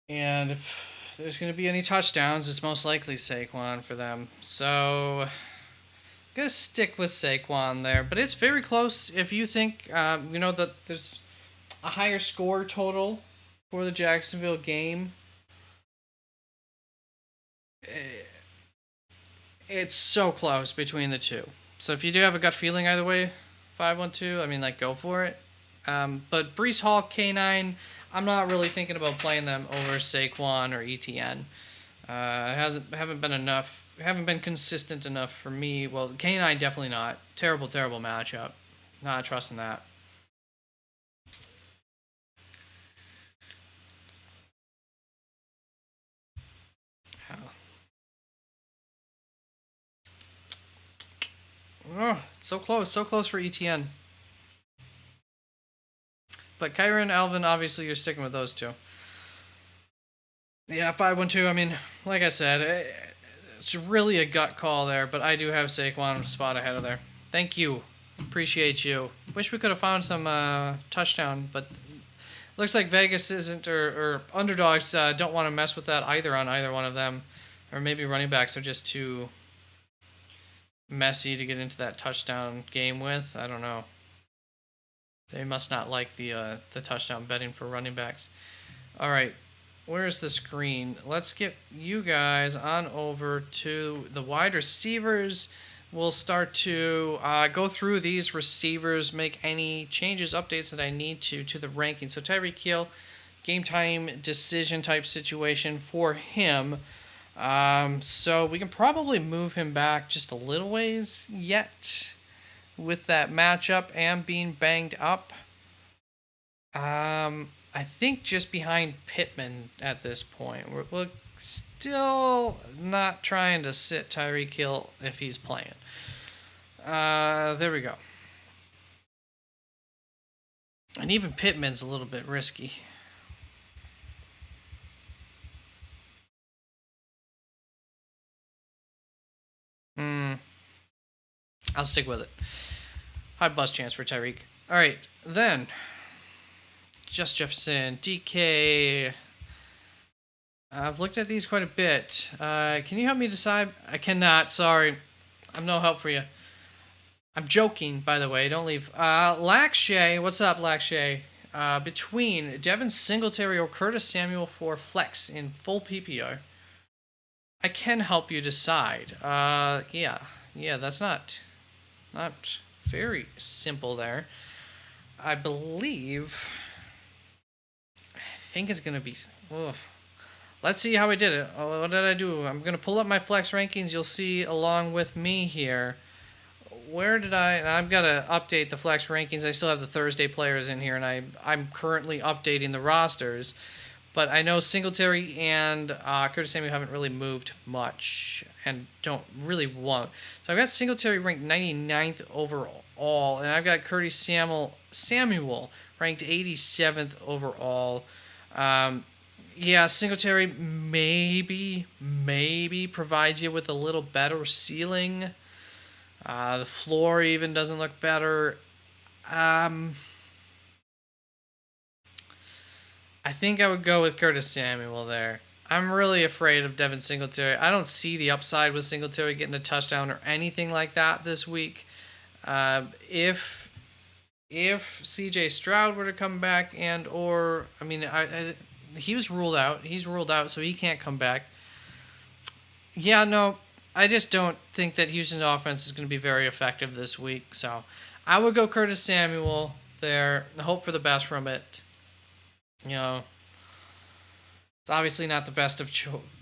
And if there's going to be any touchdowns, it's most likely Saquon for them. So I'm going to stick with Saquon there. But it's very close. If you think, that there's a higher score total for the Jacksonville game, it's so close between the two. So if you do have a gut feeling either way, 5-1-2, go for it. But Breece Hall, K9, I'm not really thinking about playing them over Saquon or ETN. Haven't been consistent enough for me. Well, K9 definitely not. Terrible matchup. Not trusting that. Oh, so close for ETN. But Kyren, Alvin, obviously you're sticking with those two. Yeah, 5-1-2, like I said, it's really a gut call there, but I do have Saquon a spot ahead of there. Thank you. Appreciate you. Wish we could have found some touchdown, but looks like Vegas isn't, or underdogs don't want to mess with that either on either one of them. Or maybe running backs are just too messy to get into that touchdown game with. I don't know. They must not like the touchdown betting for running backs. All right, where's the screen? Let's get you guys on over to the wide receivers. We'll start to go through these receivers, make any changes, updates that I need to the ranking. So Tyreek Hill, game time decision type situation for him. So we can probably move him back just a little ways yet with that matchup and being banged up. I think just behind Pittman at this point. We're still not trying to sit Tyreek Hill if he's playing. There we go. And even Pittman's a little bit risky. I'll stick with it. High bust chance for Tyreek. All right, then. Just Jefferson, DK. I've looked at these quite a bit. Can you help me decide? I cannot. Sorry. I'm no help for you. I'm joking, by the way. Don't leave. Lakshay. What's up, Lakshay? between Devin Singletary or Curtis Samuel for flex in full PPR. I can help you decide. Yeah, that's not very simple there. I think it's gonna be. Ugh. Let's see how I did it. What did I do? I'm gonna pull up my flex rankings. You'll see along with me here. Where did I've got to update the flex rankings. I still have the Thursday players in here, and I'm currently updating the rosters. But I know Singletary and Curtis Samuel haven't really moved much and don't really want. So I've got Singletary ranked 99th overall, and I've got Curtis Samuel ranked 87th overall. Yeah, Singletary maybe provides you with a little better ceiling. The floor even doesn't look better. I think I would go with Curtis Samuel there. I'm really afraid of Devin Singletary. I don't see the upside with Singletary getting a touchdown or anything like that this week. If C.J. Stroud were to come back he was ruled out. He's ruled out, so he can't come back. Yeah, no, I just don't think that Houston's offense is going to be very effective this week. So I would go Curtis Samuel there. Hope for the best from it. You know, it's obviously not the best of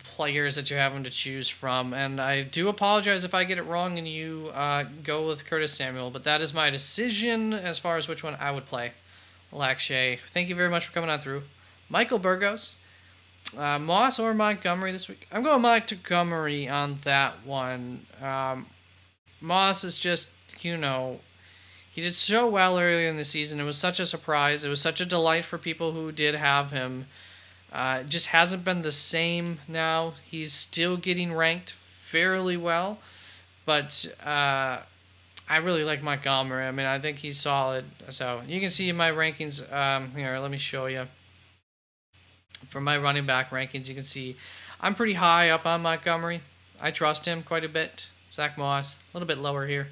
players that you're having to choose from. And I do apologize if I get it wrong and you go with Curtis Samuel. But that is my decision as far as which one I would play. Lakshay, thank you very much for coming on through. Michael Burgos, Moss or Montgomery this week? I'm going Montgomery on that one. Moss is just, he did so well earlier in the season. It was such a surprise. It was such a delight for people who did have him. Just hasn't been the same now. He's still getting ranked fairly well. But I really like Montgomery. I mean, I think he's solid. So you can see my rankings. Here, let me show you. For my running back rankings, you can see I'm pretty high up on Montgomery. I trust him quite a bit. Zach Moss, a little bit lower here.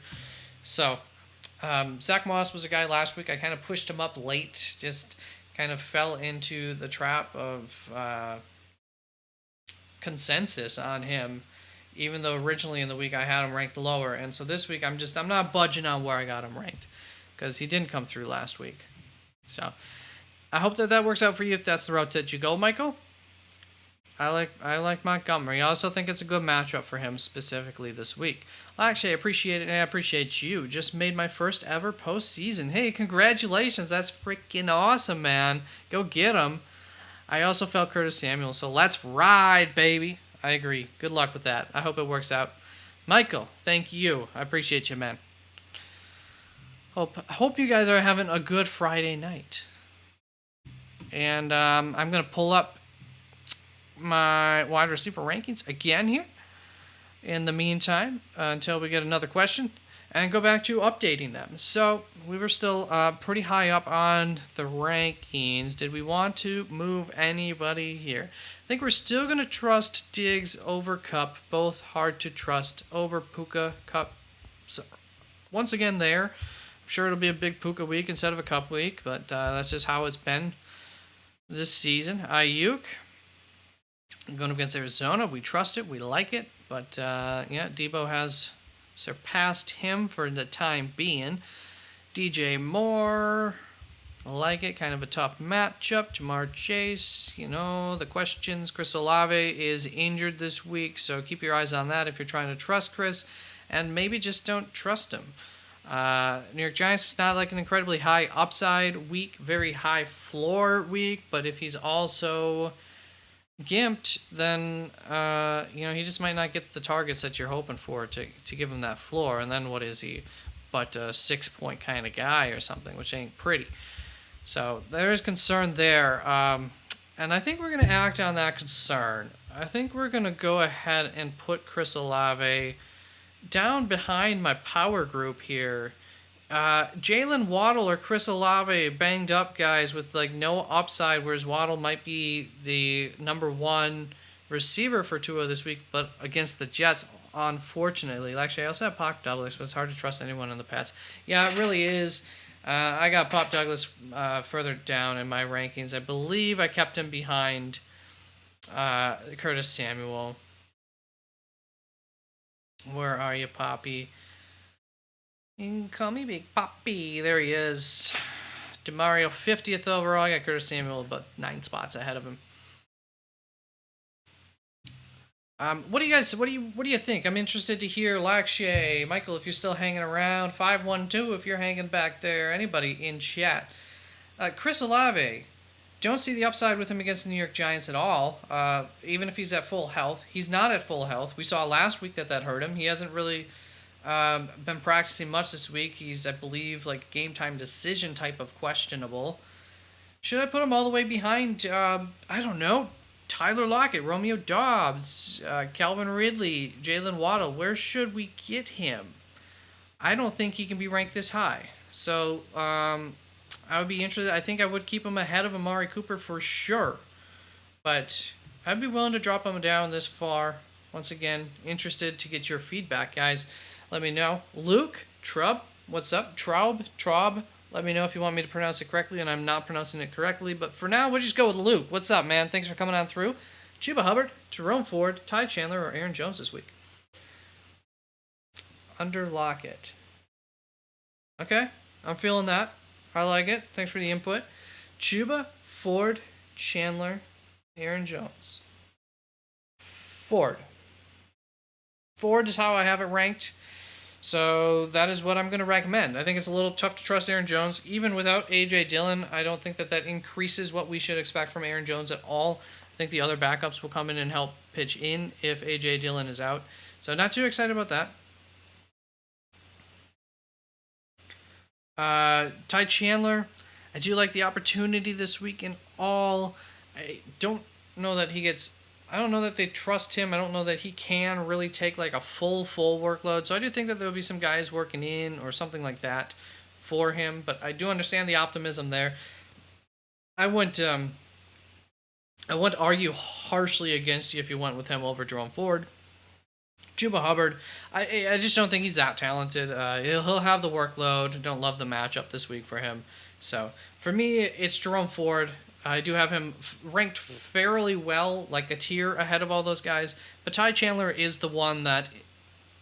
So, Zach Moss was a guy last week. I kind of pushed him up late. Just kind of fell into the trap of consensus on him, even though originally in the week I had him ranked lower. And so this week I'm not budging on where I got him ranked because he didn't come through last week. So I hope that works out for you if that's the route that you go, Michael. I like Montgomery. I also think it's a good matchup for him specifically this week. Well, actually, I appreciate it, and I appreciate you. Just made my first ever postseason. Hey, congratulations. That's freaking awesome, man. Go get him. I also felt Curtis Samuel, so let's ride, baby. I agree. Good luck with that. I hope it works out. Michael, thank you. I appreciate you, man. Hope you guys are having a good Friday night. And I'm going to pull up my wide receiver rankings again here in the meantime until we get another question and go back to updating them. So we were still pretty high up on the rankings. Did we want to move anybody here? I think we're still going to trust Diggs over Kupp. Both hard to trust over Puka, Kupp. So once again there, I'm sure it'll be a big Puka week instead of a Kupp week, but that's just how it's been this season. Ayuk going up against Arizona. We trust it. We like it. But, Debo has surpassed him for the time being. DJ Moore. I like it. Kind of a tough matchup. Jamar Chase. The questions. Chris Olave is injured this week, so keep your eyes on that if you're trying to trust Chris. And maybe just don't trust him. New York Giants is not like an incredibly high upside week, very high floor week, but if he's also gimped, then he just might not get the targets that you're hoping for to give him that floor. And then what is he but a 6-point kind of guy or something, which ain't pretty. So there is concern there, and I think we're going to act on that concern. I think we're going to go ahead and put Chris Olave down behind my power group here. Jalen Waddle or Chris Olave, banged up guys with no upside, whereas Waddle might be the number one receiver for Tua this week, but against the Jets, unfortunately. Actually, I also have pocket doublers, but it's hard to trust anyone in the Pats. Yeah, it really is. I got Pop Douglas further down in my rankings. I believe I kept him behind Curtis Samuel. Where are you, Poppy? You can call me Big Poppy. There he is. DeMario 50th overall. I got Curtis Samuel about 9 spots ahead of him. What do you think? I'm interested to hear. Lakshay, Michael, if you're still hanging around, 512 if you're hanging back there, anybody in chat. Chris Olave, don't see the upside with him against the New York Giants at all. Even if he's at full health, he's not at full health. We saw last week that hurt him. He hasn't really been practicing much this week. He's, I believe, like game time decision type of questionable. Should I put him all the way behind? I don't know. Tyler Lockett, Romeo Doubs, Calvin Ridley, Jalen Waddle. Where should we get him? I don't think he can be ranked this high. So I would be interested. I think I would keep him ahead of Amari Cooper for sure. But I'd be willing to drop him down this far. Once again, interested to get your feedback, guys. Let me know. Luke, Trub, what's up? Traub. Let me know if you want me to pronounce it correctly, and I'm not pronouncing it correctly. But for now, we'll just go with Luke. What's up, man? Thanks for coming on through. Chuba Hubbard, Jerome Ford, Ty Chandler, or Aaron Jones this week? Under Lockett. Okay, I'm feeling that. I like it. Thanks for the input. Chuba, Ford, Chandler, Aaron Jones. Ford. Ford is how I have it ranked. So that is what I'm going to recommend. I think it's a little tough to trust Aaron Jones. Even without A.J. Dillon, I don't think that increases what we should expect from Aaron Jones at all. I think the other backups will come in and help pitch in if A.J. Dillon is out. So not too excited about that. Ty Chandler, I do like the opportunity this week in all. I don't know that they trust him. I don't know that he can really take like a full workload. So I do think that there'll be some guys working in or something like that for him. But I do understand the optimism there. I wouldn't argue harshly against you if you went with him over Jerome Ford. Chuba Hubbard, I just don't think he's that talented. He'll have the workload. Don't love the matchup this week for him. So for me, it's Jerome Ford. I do have him ranked fairly well, like a tier ahead of all those guys. But Ty Chandler is the one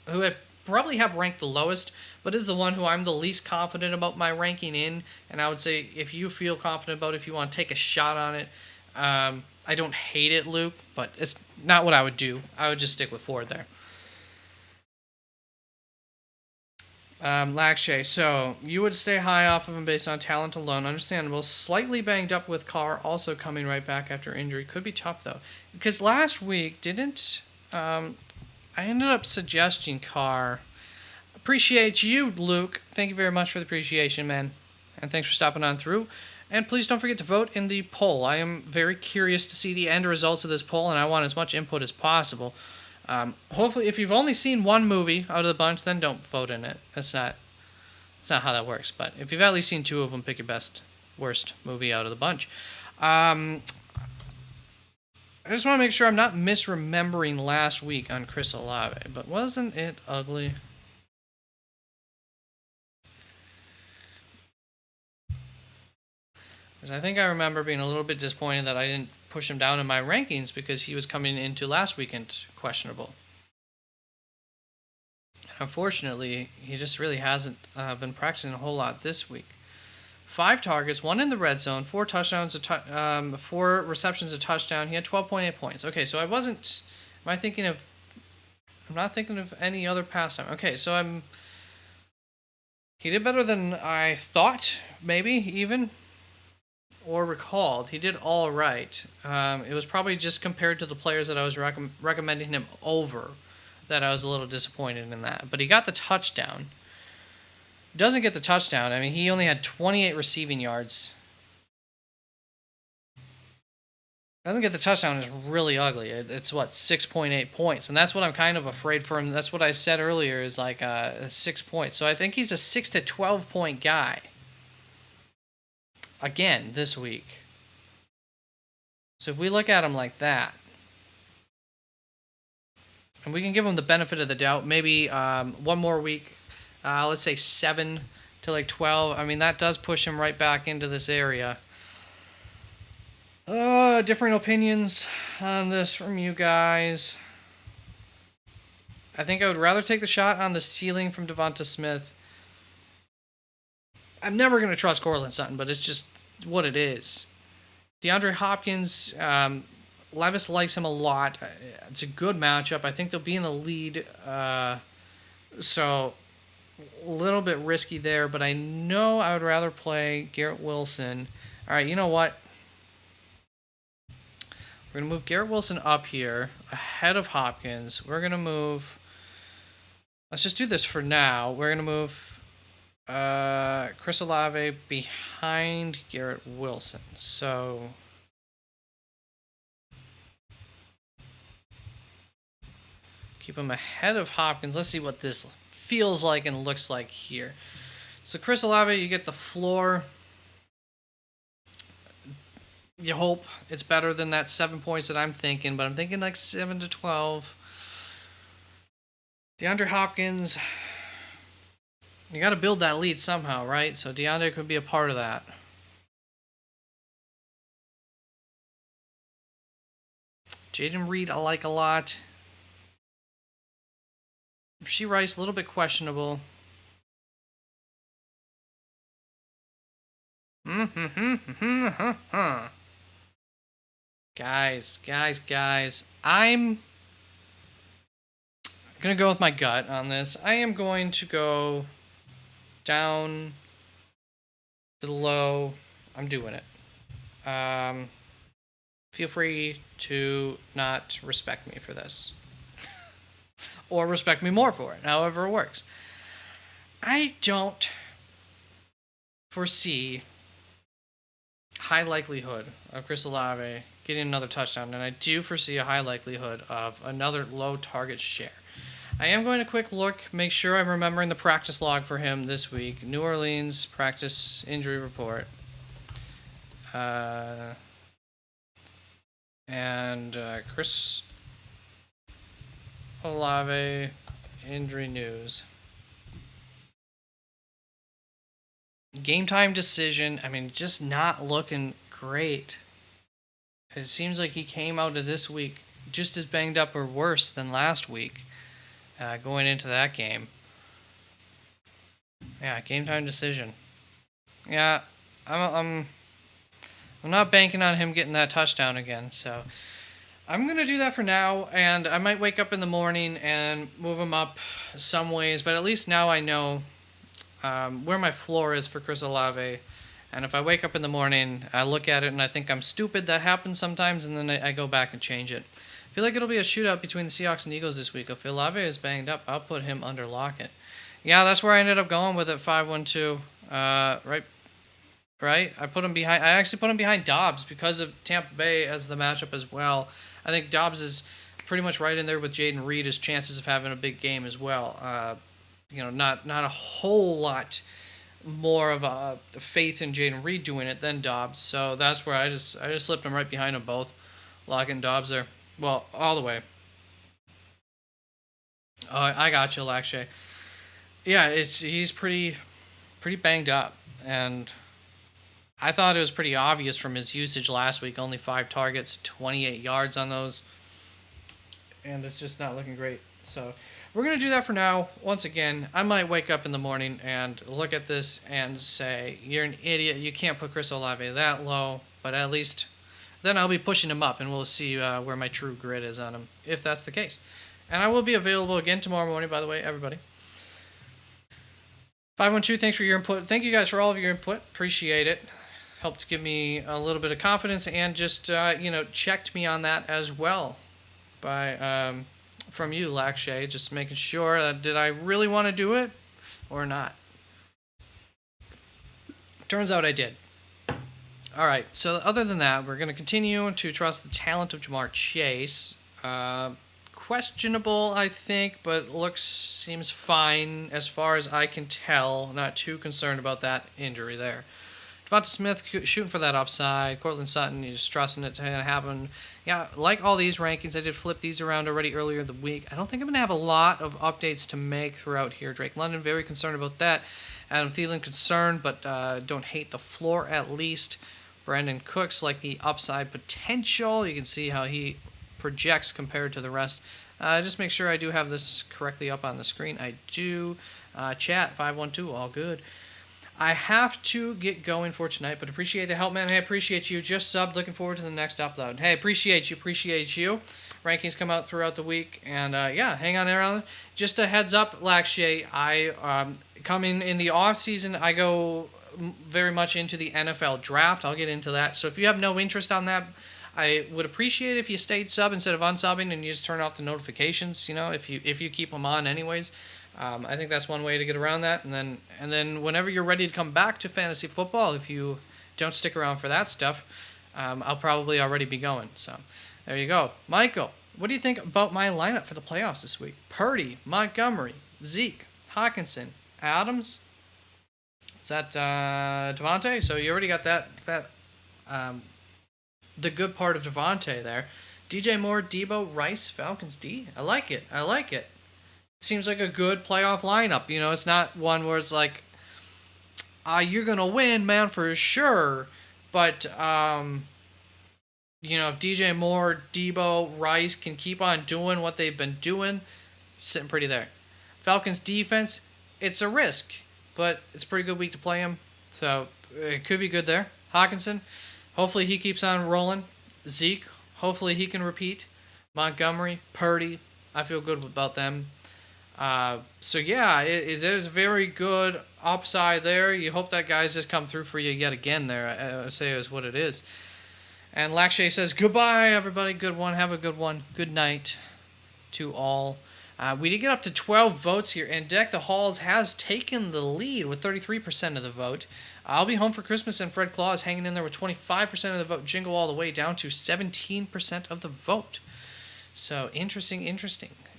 who I probably have ranked the lowest, but is the one who I'm the least confident about my ranking in. And I would say if you feel confident about it, if you want to take a shot on it, I don't hate it, Luke, but it's not what I would do. I would just stick with Ford there. Lakshay, so you would stay high off of him based on talent alone. Understandable. Slightly banged up with Carr, also coming right back after injury. Could be tough, though. Because last week, I ended up suggesting Carr. Appreciate you, Luke. Thank you very much for the appreciation, man. And thanks for stopping on through. And please don't forget to vote in the poll. I am very curious to see the end results of this poll, and I want as much input as possible. Hopefully, if you've only seen one movie out of the bunch, then don't vote in it. That's not how that works. But if you've at least seen 2 of them, pick your worst movie out of the bunch. I just want to make sure I'm not misremembering last week on Chris Olave, but wasn't it ugly? Because I think I remember being a little bit disappointed that I didn't push him down in my rankings because he was coming into last weekend questionable. And unfortunately, he just really hasn't been practicing a whole lot this week. 5 targets, 1 in the red zone, 4 touchdowns, 4 receptions, a touchdown. He had 12.8 points. Okay, so I'm not thinking of any other pastime. Okay, so he did better than I thought, maybe even, or recalled. He did all right. It was probably just compared to the players that I was recommending him over that I was a little disappointed in that. But he got the touchdown. Doesn't get the touchdown. I mean, he only had 28 receiving yards. Doesn't get the touchdown is really ugly. It's 6.8 points, and that's what I'm kind of afraid for him. That's what I said earlier is like 6 points. So I think he's a 6 to 12 point guy. Again, this week. So if we look at him like that, and we can give him the benefit of the doubt, maybe one more week, let's say 7 to like 12. I mean, that does push him right back into this area. Different opinions on this from you guys. I think I would rather take the shot on the ceiling from Devonta Smith. I'm never going to trust Courtland Sutton, but it's just what it is. DeAndre Hopkins, Levis likes him a lot. It's a good matchup. I think they'll be in the lead. So a little bit risky there, but I know I would rather play Garrett Wilson. All right, you know what? We're going to move Garrett Wilson up here ahead of Hopkins. We're going to move... Let's just do this for now. We're going to move Chris Olave behind Garrett Wilson. So... keep him ahead of Hopkins. Let's see what this feels like and looks like here. So Chris Olave, you get the floor. You hope it's better than that 7 points that I'm thinking, but I'm thinking like 7 to 12. DeAndre Hopkins, you got to build that lead somehow, right? So DeAndre could be a part of that. Jaden Reed, I like a lot. Rashee Rice, a little bit questionable. Guys. I'm going to go with my gut on this. I am going to go down to the low. I'm doing it. Feel free to not respect me for this. Or respect me more for it, however it works. I don't foresee high likelihood of Chris Olave getting another touchdown, and I do foresee a high likelihood of another low target share. I am going to quick look, make sure I'm remembering the practice log for him this week. New Orleans practice injury report. Chris Olave injury news. Game time decision. I mean, just not looking great. It seems like he came out of this week just as banged up or worse than last week, going into that game. Yeah, game time decision. Yeah, I'm not banking on him getting that touchdown again, so I'm going to do that for now, and I might wake up in the morning and move him up some ways, but at least now I know where my floor is for Chris Olave, and if I wake up in the morning, I look at it and I think I'm stupid. That happens sometimes, and then I go back and change it. I feel like it'll be a shootout between the Seahawks and Eagles this week. If Olave is banged up, I'll put him under Lockett. Yeah, that's where I ended up going with it, 5-1-2. Right? I actually put him behind Dobbs because of Tampa Bay as the matchup as well. I think Dobbs is pretty much right in there with Jaden Reed. His chances of having a big game as well. Not a whole lot more of a faith in Jaden Reed doing it than Dobbs. So that's where I just slipped him right behind them both. Lockett and Dobbs there. Well, all the way. I got you, Lakshay. Yeah, he's pretty banged up, and I thought it was pretty obvious from his usage last week. Only 5 targets, 28 yards on those. And it's just not looking great. So we're going to do that for now. Once again, I might wake up in the morning and look at this and say, you're an idiot. You can't put Chris Olave that low. But at least then I'll be pushing him up, and we'll see where my true grid is on him, if that's the case. And I will be available again tomorrow morning, by the way, everybody. 512, thanks for your input. Thank you guys for all of your input. Appreciate it. Helped give me a little bit of confidence, and just checked me on that as well by from you, Lakshay, just making sure that did I really want to do it or not. Turns out I did. All right, so other than that, we're going to continue to trust the talent of Ja'Marr Chase. Questionable, I think, but seems fine as far as I can tell. Not too concerned about that injury there. Devonta Smith shooting for that upside. Courtland Sutton, you're just trusting it to happen. Yeah, like all these rankings, I did flip these around already earlier in the week. I don't think I'm going to have a lot of updates to make throughout here. Drake London, very concerned about that. Adam Thielen concerned, but don't hate the floor at least. Brandon Cooks like the upside potential. You can see how he projects compared to the rest. Just make sure I do have this correctly up on the screen. I do. Chat 512, all good. I have to get going for tonight, but appreciate the help, man. Hey, appreciate you. Just subbed. Looking forward to the next upload. Hey, appreciate you. Rankings come out throughout the week, and yeah, hang on there, Alan. Just a heads up, Lakshay, I coming in the off season, I go very much into the NFL draft. I'll get into that. So if you have no interest on that, I would appreciate if you stayed sub instead of unsubbing and you just turn off the notifications. You know, if you keep them on anyways. I think that's one way to get around that. And then whenever you're ready to come back to fantasy football, if you don't stick around for that stuff, I'll probably already be going. So there you go. Michael, what do you think about my lineup for the playoffs this week? Purdy, Montgomery, Zeke, Hockenson, Adams. Is that Devontae? So you already got that the good part of Devontae there. DJ Moore, Debo, Rice, Falcons D. I like it. Seems like a good playoff lineup. You know, it's not one where it's like, you're going to win, man, for sure. But, you know, if DJ Moore, Debo, Rice can keep on doing what they've been doing, sitting pretty there. Falcons defense, it's a risk, but it's a pretty good week to play him. So it could be good there. Hockenson, hopefully he keeps on rolling. Zeke, hopefully he can repeat. Montgomery, Purdy, I feel good about them. So yeah, there's very good upside there. You hope that guy's just come through for you yet again there. I would say is what it is. And Lakshay says, goodbye, everybody. Good one. Have a good one. Good night to all. We did get up to 12 votes here, and Deck the Halls has taken the lead with 33% of the vote. I'll Be Home for Christmas and Fred Claus hanging in there with 25% of the vote. Jingle All the Way down to 17% of the vote. So interesting.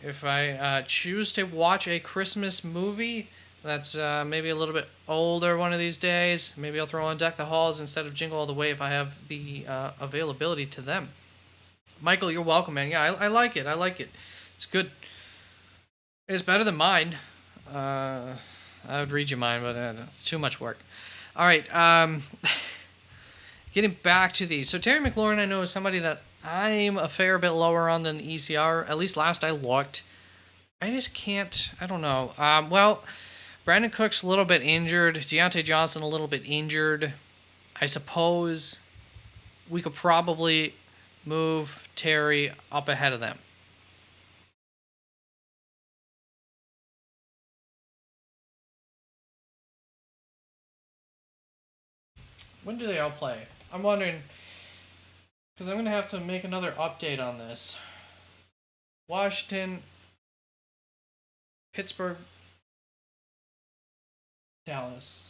If I choose to watch a Christmas movie that's maybe a little bit older one of these days, maybe I'll throw on Deck the Halls instead of Jingle All the Way if I have the availability to them. Michael, you're welcome, man. Yeah, I like it. It's good. It's better than mine. I would read you mine, but it's too much work. All right. Getting back to these. So Terry McLaurin, I know, is somebody that I'm a fair bit lower on than the ECR. At least last I looked. I just can't. I don't know. Well, Brandon Cook's a little bit injured. Deontay Johnson a little bit injured. I suppose we could probably move Terry up ahead of them. When do they all play? I'm wondering, because I'm going to have to make another update on this. Washington, Pittsburgh, Dallas.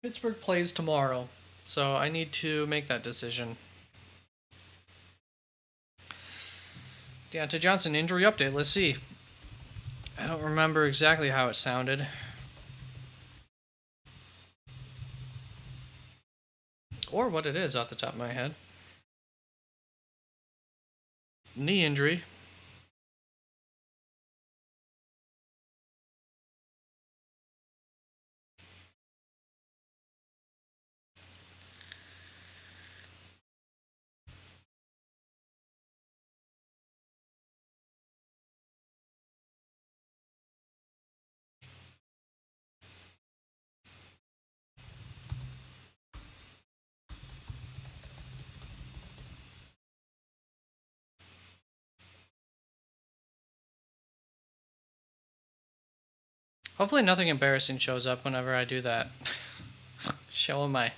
Pittsburgh plays tomorrow, so I need to make that decision. Deontay Johnson injury update. Let's see. I don't remember exactly how it sounded. Or what it is off the top of my head. Knee injury. Hopefully nothing embarrassing shows up whenever I do that. Show my...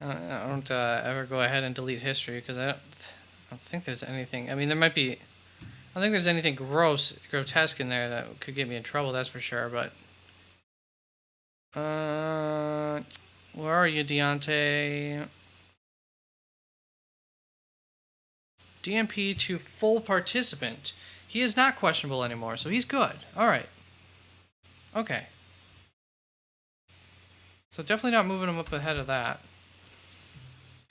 I don't ever go ahead and delete history because I don't think there's anything... I mean, there might be... I don't think there's anything grotesque in there that could get me in trouble, that's for sure, but... where are you, Deontay? DMP to full participant. He is not questionable anymore, so he's good. All right. Okay. So definitely not moving him up ahead of that.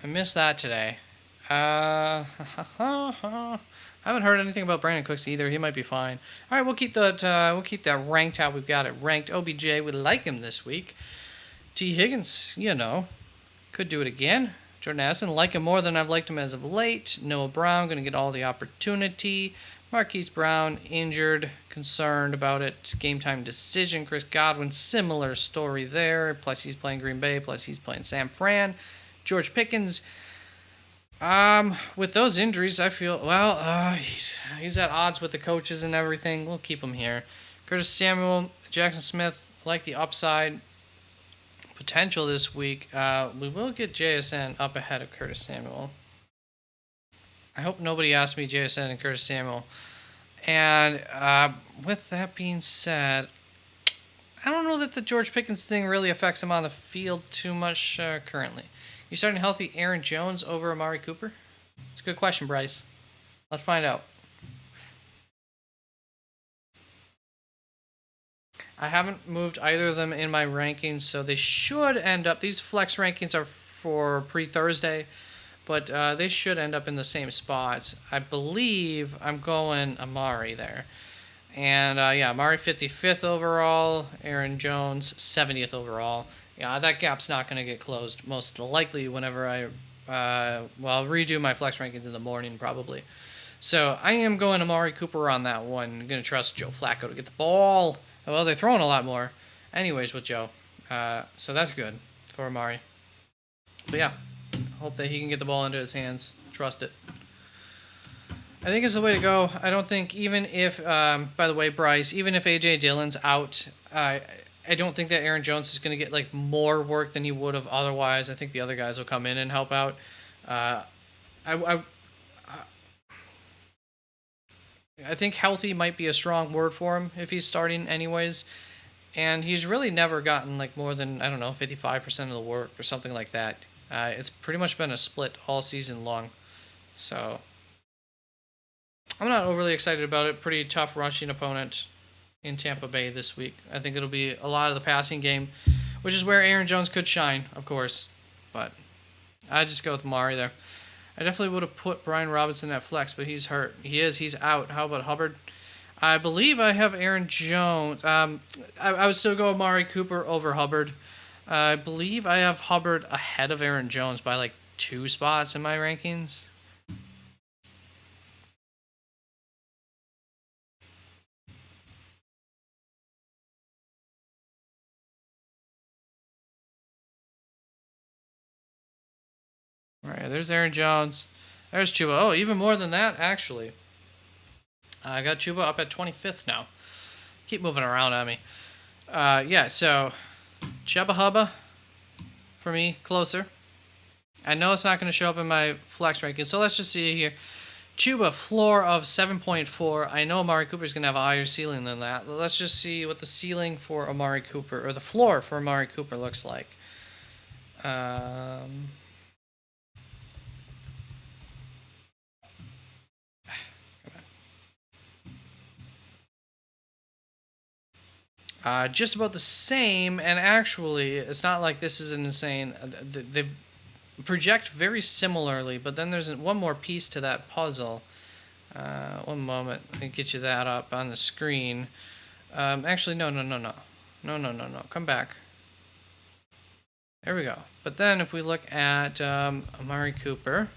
I missed that today. I haven't heard anything about Brandon Cooks either. He might be fine. All right, we'll keep that. We'll keep that ranked how we've got it ranked. OBJ, we like him this week. T. Higgins, could do it again. Jordan Addison, like him more than I've liked him as of late. Noah Brown, going to get all the opportunity. Marquise Brown, injured, concerned about it. Game time decision. Chris Godwin, similar story there. Plus he's playing Green Bay. Plus he's playing San Fran. George Pickens, with those injuries, I feel, he's at odds with the coaches and everything. We'll keep him here. Curtis Samuel, Jackson Smith, like the upside potential this week. We will get JSN up ahead of Curtis Samuel. I hope nobody asked me JSN and Curtis Samuel. And with that being said, I don't know that the George Pickens thing really affects him on the field too much currently. You starting healthy Aaron Jones over Amari Cooper? It's a good question, Bryce. Let's find out. I haven't moved either of them in my rankings, so they should end up... These flex rankings are for pre-Thursday, but they should end up in the same spots. I believe I'm going Amari there. And, Amari 55th overall, Aaron Jones 70th overall. Yeah, that gap's not going to get closed, most likely whenever I'll redo my flex rankings in the morning, probably. So I am going Amari Cooper on that one. I'm going to trust Joe Flacco to get the ball. Well, they're throwing a lot more anyways with Joe. So that's good for Amari. But yeah, hope that he can get the ball into his hands. Trust it. I think it's the way to go. I don't think even if, by the way, Bryce, even if A.J. Dillon's out, I don't think that Aaron Jones is going to get more work than he would have otherwise. I think the other guys will come in and help out. I think healthy might be a strong word for him if he's starting anyways. And he's really never gotten more than, 55% of the work or something like that. It's pretty much been a split all season long. So I'm not overly excited about it. Pretty tough rushing opponent in Tampa Bay this week. I think it'll be a lot of the passing game, which is where Aaron Jones could shine, of course. But I just go with Amari there. I definitely would have put Brian Robinson at flex, but he's hurt. He's out. How about Hubbard? I believe I have Aaron Jones. I would still go Amari Cooper over Hubbard. I believe I have Hubbard ahead of Aaron Jones by 2 spots in my rankings. All right, there's Aaron Jones. There's Chuba. Oh, even more than that, actually. I got Chuba up at 25th now. Keep moving around on me. So Chuba Hubba for me, closer. I know it's not going to show up in my flex ranking, so let's just see here. Chuba, floor of 7.4. I know Amari Cooper's going to have a higher ceiling than that. Let's just see what the ceiling for Amari Cooper, or the floor for Amari Cooper looks like. Just about the same, and actually, it's not like this is an insane. They project very similarly, but then there's one more piece to that puzzle. One moment, let me get you that up on the screen. Actually, no. Come back. There we go. But then if we look at Amari Cooper.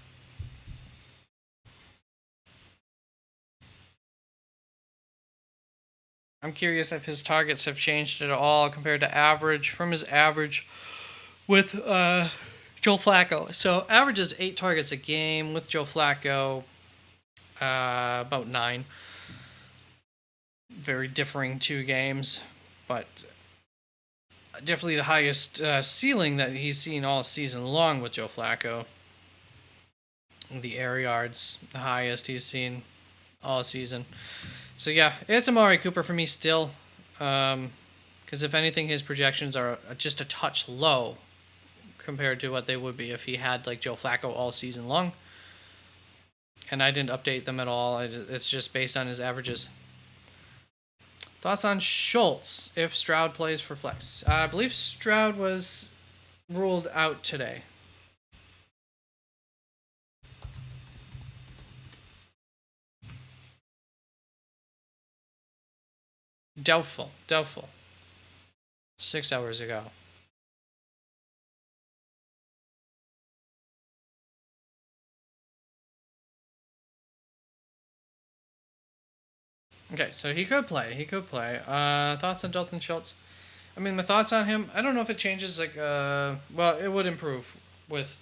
I'm curious if his targets have changed at all compared to average, from his average with Joe Flacco. So average is 8 targets a game. With Joe Flacco, about 9. Very differing 2 games, but definitely the highest ceiling that he's seen all season long with Joe Flacco. The air yards, the highest he's seen all season. So yeah, it's Amari Cooper for me still, because if anything, his projections are just a touch low compared to what they would be if he had Joe Flacco all season long. And I didn't update them at all. It's just based on his averages. Thoughts on Schultz if Stroud plays for flex? I believe Stroud was ruled out today. Doubtful. Doubtful. 6 hours ago. Okay, so he could play. He could play. Thoughts on Dalton Schultz? I mean, my thoughts on him. I don't know if it changes. Like, well, it would improve with.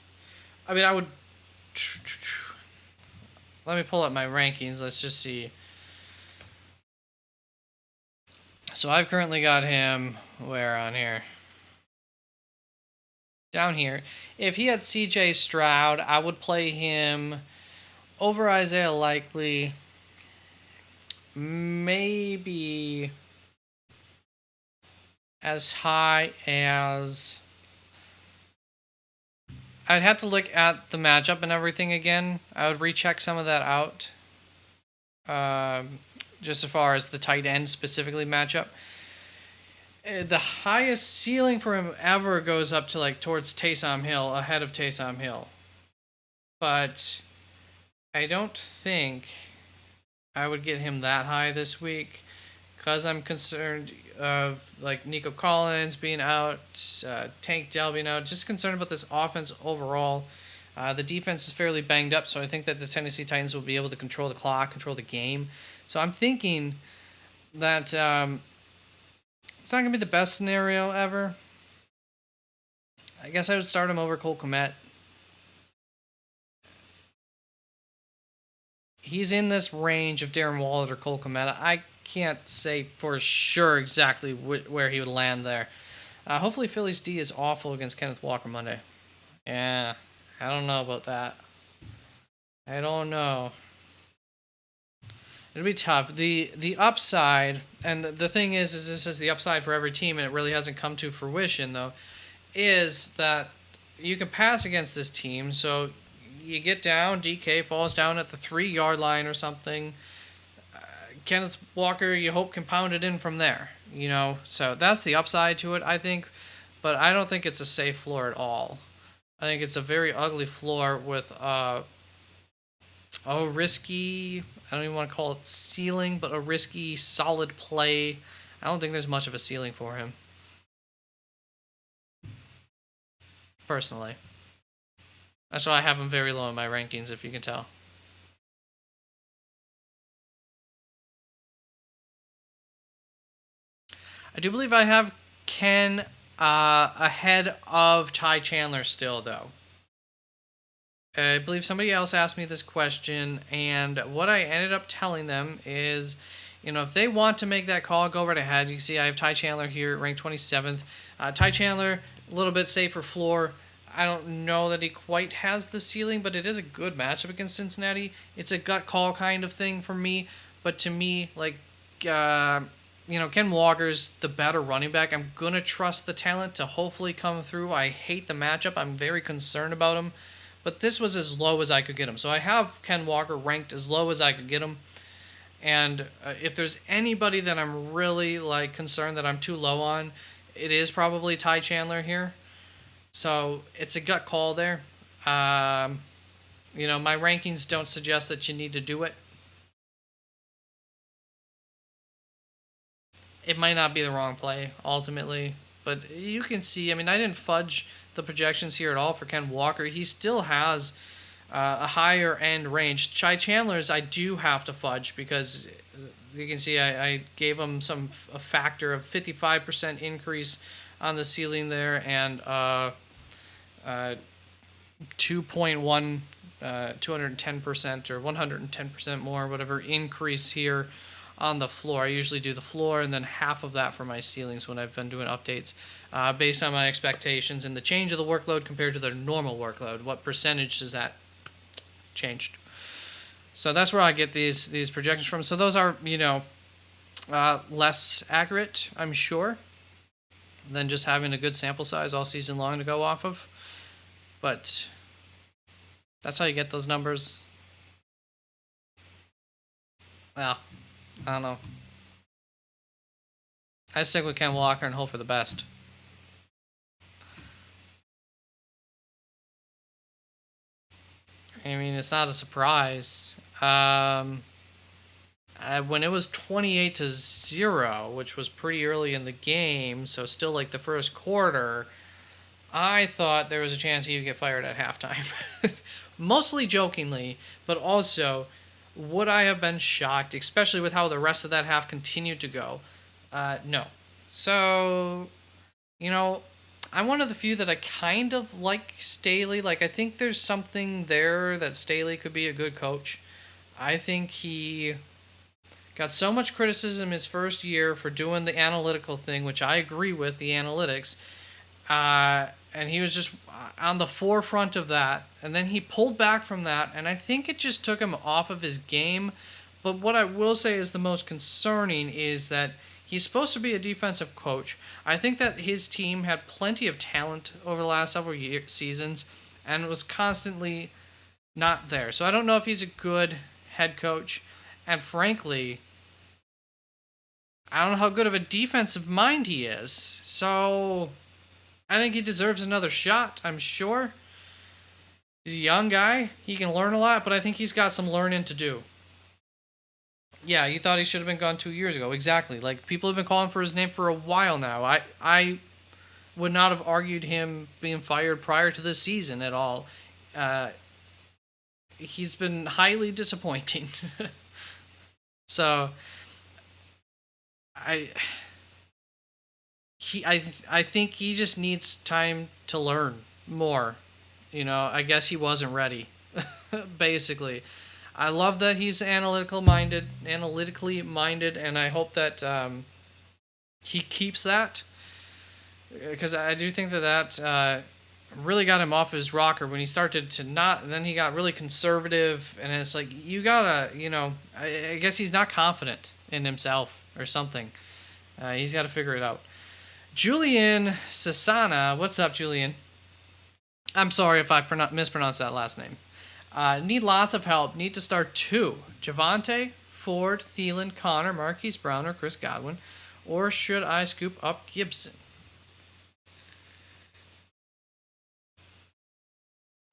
I mean, I would. Let me pull up my rankings. Let's just see. So I've currently got him where on here? Down here. If he had C.J. Stroud, I would play him over Isaiah Likely. Maybe as high as. I'd have to look at the matchup and everything again. I would recheck some of that out. Just as far as the tight end specifically matchup. The highest ceiling for him ever goes up to like towards Taysom Hill, ahead of Taysom Hill. But I don't think I would get him that high this week because I'm concerned of like Nico Collins being out, Tank Dell being out. Just concerned about this offense overall. The defense is fairly banged up, so I think that the Tennessee Titans will be able to control the clock, control the game. So I'm thinking that it's not going to be the best scenario ever. I guess I would start him over Cole Kmet. He's in this range of Darren Waller or Cole Kmet. I can't say for sure exactly where he would land there. Hopefully Philly's D is awful against Kenneth Walker Monday. Yeah, I don't know about that. I don't know. It'll be tough. The upside, and the thing is this is the upside for every team, and it really hasn't come to fruition, though, is that you can pass against this team. So you get down, DK falls down at the 3-yard line or something. Kenneth Walker, you hope, can pound it in from there. You know, so that's the upside to it, I think. But I don't think it's a safe floor at all. I think it's a very ugly floor with a risky, I don't even want to call it ceiling, but a risky, solid play. I don't think there's much of a ceiling for him. Personally. That's why I have him very low in my rankings, if you can tell. I do believe I have Ken ahead of Ty Chandler still, though. I believe somebody else asked me this question, and what I ended up telling them is, you know, if they want to make that call, go right ahead. You can see I have Ty Chandler here, ranked 27th. Ty Chandler, a little bit safer floor. I don't know that he quite has the ceiling, but it is a good matchup against Cincinnati. It's a gut call kind of thing for me, but to me, like, you know, Ken Walker's the better running back. I'm going to trust the talent to hopefully come through. I hate the matchup. I'm very concerned about him. But this was as low as I could get him. So I have Ken Walker ranked as low as I could get him. And if there's anybody that I'm really like concerned that I'm too low on, it is probably Ty Chandler here. So it's a gut call there. You know, my rankings don't suggest that you need to do it. It might not be the wrong play ultimately, but you can see. I mean, I didn't fudge the projections here at all for Ken Walker. He still has a higher end range. Ty Chandler's I do have to fudge because you can see I gave him a factor of 55% increase on the ceiling there and 2.1 210% or 110% more, whatever increase here on the floor. I usually do the floor and then half of that for my ceilings when I've been doing updates based on my expectations and the change of the workload compared to the normal workload. What percentage does that changed? So that's where I get these projections from. So those are, you know, less accurate, I'm sure, than just having a good sample size all season long to go off of. But that's how you get those numbers. Well, I don't know. I stick with Ken Walker and hope for the best. I mean, it's not a surprise. When it was 28-0, which was pretty early in the game, so still like the first quarter, I thought there was a chance he would get fired at halftime. Mostly jokingly, but also, would I have been shocked, especially with how the rest of that half continued to go? No. So, you know, I'm one of the few that I kind of like Staley. Like, I think there's something there that Staley could be a good coach. I think he got so much criticism his first year for doing the analytical thing, which I agree with, the analytics. And he was just on the forefront of that. And then he pulled back from that, and I think it just took him off of his game. But what I will say is the most concerning is that he's supposed to be a defensive coach. I think that his team had plenty of talent over the last several seasons and was constantly not there. So I don't know if he's a good head coach. And frankly, I don't know how good of a defensive mind he is. So I think he deserves another shot, I'm sure. He's a young guy. He can learn a lot, but I think he's got some learning to do. Yeah, you thought he should have been gone 2 years ago. Exactly. Like, people have been calling for his name for a while now. I would not have argued him being fired prior to this season at all. He's been highly disappointing. So, I think he just needs time to learn more. You know, I guess he wasn't ready, basically. I love that he's analytically minded, and I hope that he keeps that, because I do think that really got him off his rocker when he started to not. Then he got really conservative, and it's like, you gotta, I guess he's not confident in himself or something. He's got to figure it out. Julian Sasana, what's up, Julian? I'm sorry if I mispronounced that last name. Need lots of help. Need to start 2. Javonte, Ford, Thielen, Connor, Marquise Brown, or Chris Godwin. Or should I scoop up Gibson?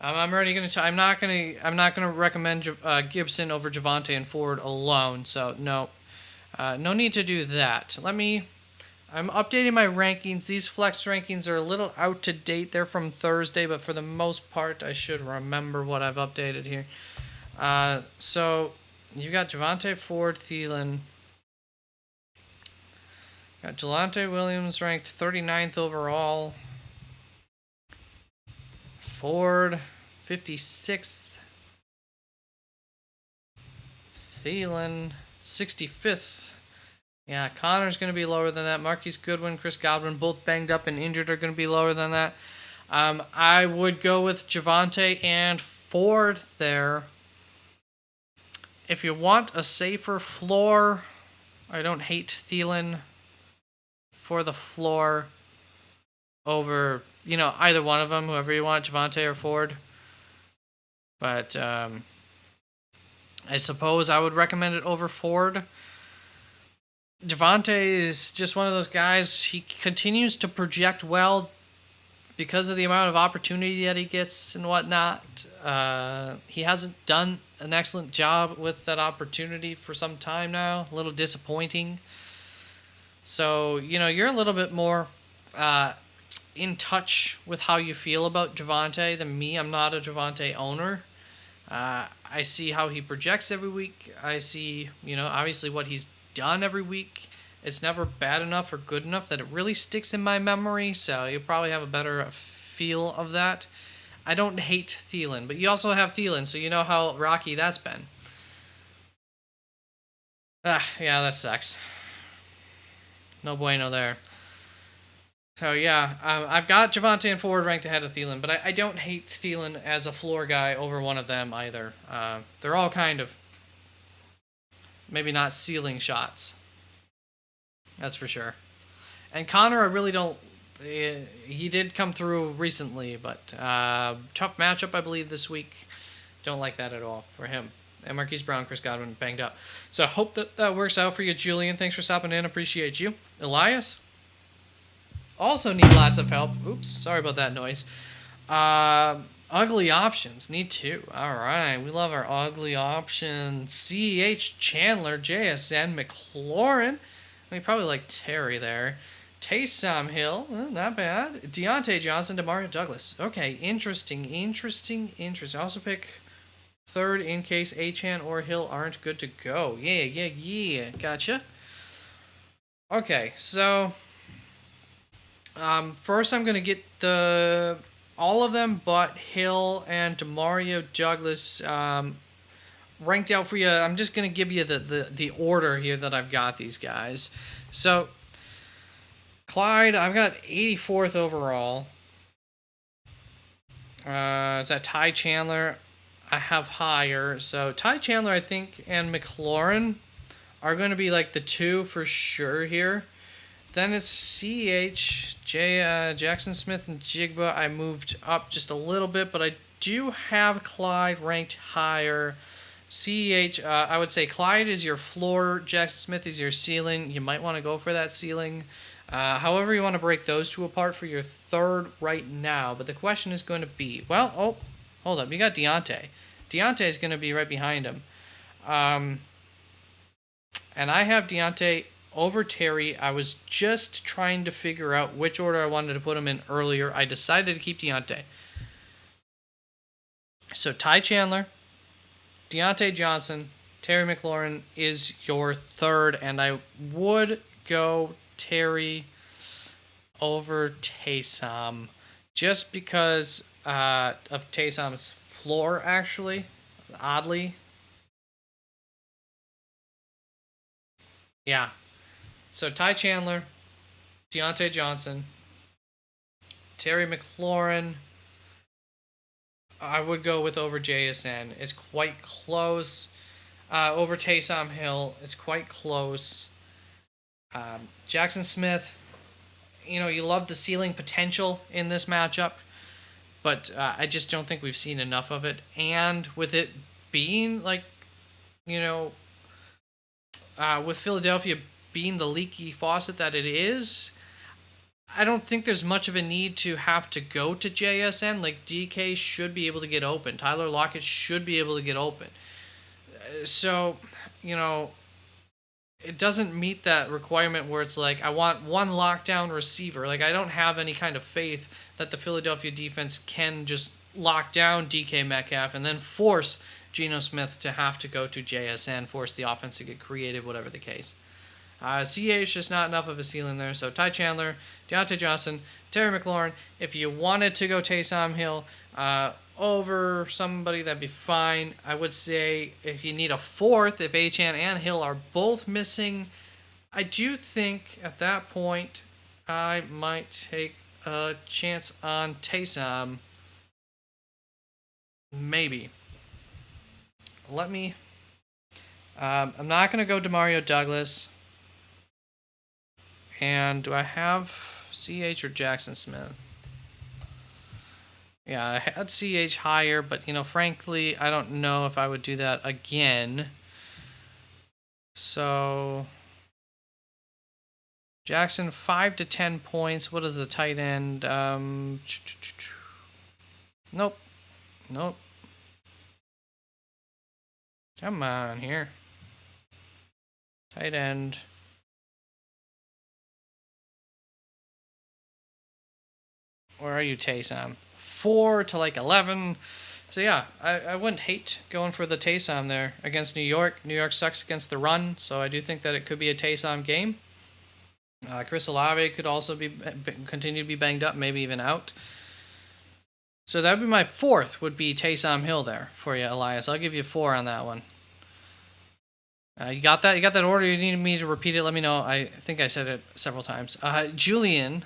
I'm already gonna. I'm not gonna recommend Gibson over Javonte and Ford alone. So no, no need to do that. I'm updating my rankings. These flex rankings are a little out to date. They're from Thursday, but for the most part, I should remember what I've updated here. So you got Javonte, Ford, Thielen. Got Jelante Williams ranked 39th overall. Ford, 56th. Thielen, 65th. Yeah, Connor's going to be lower than that. Marquise Goodwin, Chris Godwin, both banged up and injured, are going to be lower than that. I would go with Javonte and Ford there. If you want a safer floor, I don't hate Thielen for the floor over, either one of them, whoever you want, Javonte or Ford. But I suppose I would recommend it over Ford. Javonte is just one of those guys. He continues to project well because of the amount of opportunity that he gets and whatnot. He hasn't done an excellent job with that opportunity for some time now. A little disappointing. So, you're a little bit more in touch with how you feel about Javonte than me. I'm not a Javonte owner. I see how he projects every week. I see, obviously what he's done every week. It's never bad enough or good enough that it really sticks in my memory, so you'll probably have a better feel of that. I don't hate Thielen, but you also have Thielen, so you know how rocky that's been. Yeah, that sucks. No bueno there. So yeah, I've got Javonte and Ford ranked ahead of Thielen, but I don't hate Thielen as a floor guy over one of them either. They're all kind of maybe not ceiling shots. That's for sure. And Connor, I really don't. He did come through recently, but tough matchup, I believe, this week. Don't like that at all for him. And Marquise Brown, Chris Godwin banged up. So I hope that works out for you, Julian. Thanks for stopping in. Appreciate you. Elias, also need lots of help. Oops, sorry about that noise. Ugly options. Need two. All right. We love our ugly options. CEH, Chandler, JSN, McLaurin. We probably like Terry there. Taysom Hill. Not bad. Deontay Johnson, Demario Douglas. Okay. Interesting. Also pick third in case Achane or Hill aren't good to go. Yeah. Gotcha. Okay. So, first I'm going to get all of them but Hill and Demario Douglas ranked out for you. I'm just going to give you the order here that I've got these guys. So, Clyde, I've got 84th overall. Is that Ty Chandler? I have higher. So, Ty Chandler, I think, and McLaurin are going to be like the two for sure here. Then it's CH, Jackson Smith, and Jigba. I moved up just a little bit, but I do have Clyde ranked higher. CH, I would say Clyde is your floor, Jackson Smith is your ceiling. You might want to go for that ceiling. However you want to break those two apart for your third right now. But the question is going to be, hold up. You got Deontay. Deontay is going to be right behind him. And I have Deontay over Terry. I was just trying to figure out which order I wanted to put him in earlier. I decided to keep Deontay. So Ty Chandler, Deontay Johnson, Terry McLaurin is your third, and I would go Terry over Taysom just because of Taysom's floor, actually, oddly. Yeah. So Ty Chandler, Deontay Johnson, Terry McLaurin, I would go with over JSN. It's quite close. Over Taysom Hill, it's quite close. Jackson Smith, you love the ceiling potential in this matchup, but I just don't think we've seen enough of it. And with it being like, with Philadelphia being the leaky faucet that it is, I don't think there's much of a need to have to go to JSN. Like, DK should be able to get open. Tyler Lockett should be able to get open. So, it doesn't meet that requirement where it's like, I want one lockdown receiver. Like, I don't have any kind of faith that the Philadelphia defense can just lock down DK Metcalf and then force Geno Smith to have to go to JSN, force the offense to get creative, whatever the case. CA is just not enough of a ceiling there. So Ty Chandler, Deontay Johnson, Terry McLaurin. If you wanted to go Taysom Hill over somebody, that'd be fine. I would say if you need a fourth, if Achane and Hill are both missing, I do think at that point I might take a chance on Taysom. Maybe. I'm not going to go Demario Douglas. And do I have CH or Jackson Smith? Yeah, I had CH higher, but, frankly, I don't know if I would do that again. So, Jackson, 5 to 10 points. What is the tight end? Nope. Come on here. Tight end. Where are you, Taysom? 4 to 11. So yeah, I wouldn't hate going for the Taysom there against New York. New York sucks against the run, so I do think that it could be a Taysom game. Chris Olave could also continue to be banged up, maybe even out. So that would be my fourth, would be Taysom Hill there for you, Elias. I'll give you 4 on that one. You got that? You got that order? You need me to repeat it? Let me know. I think I said it several times. Julian,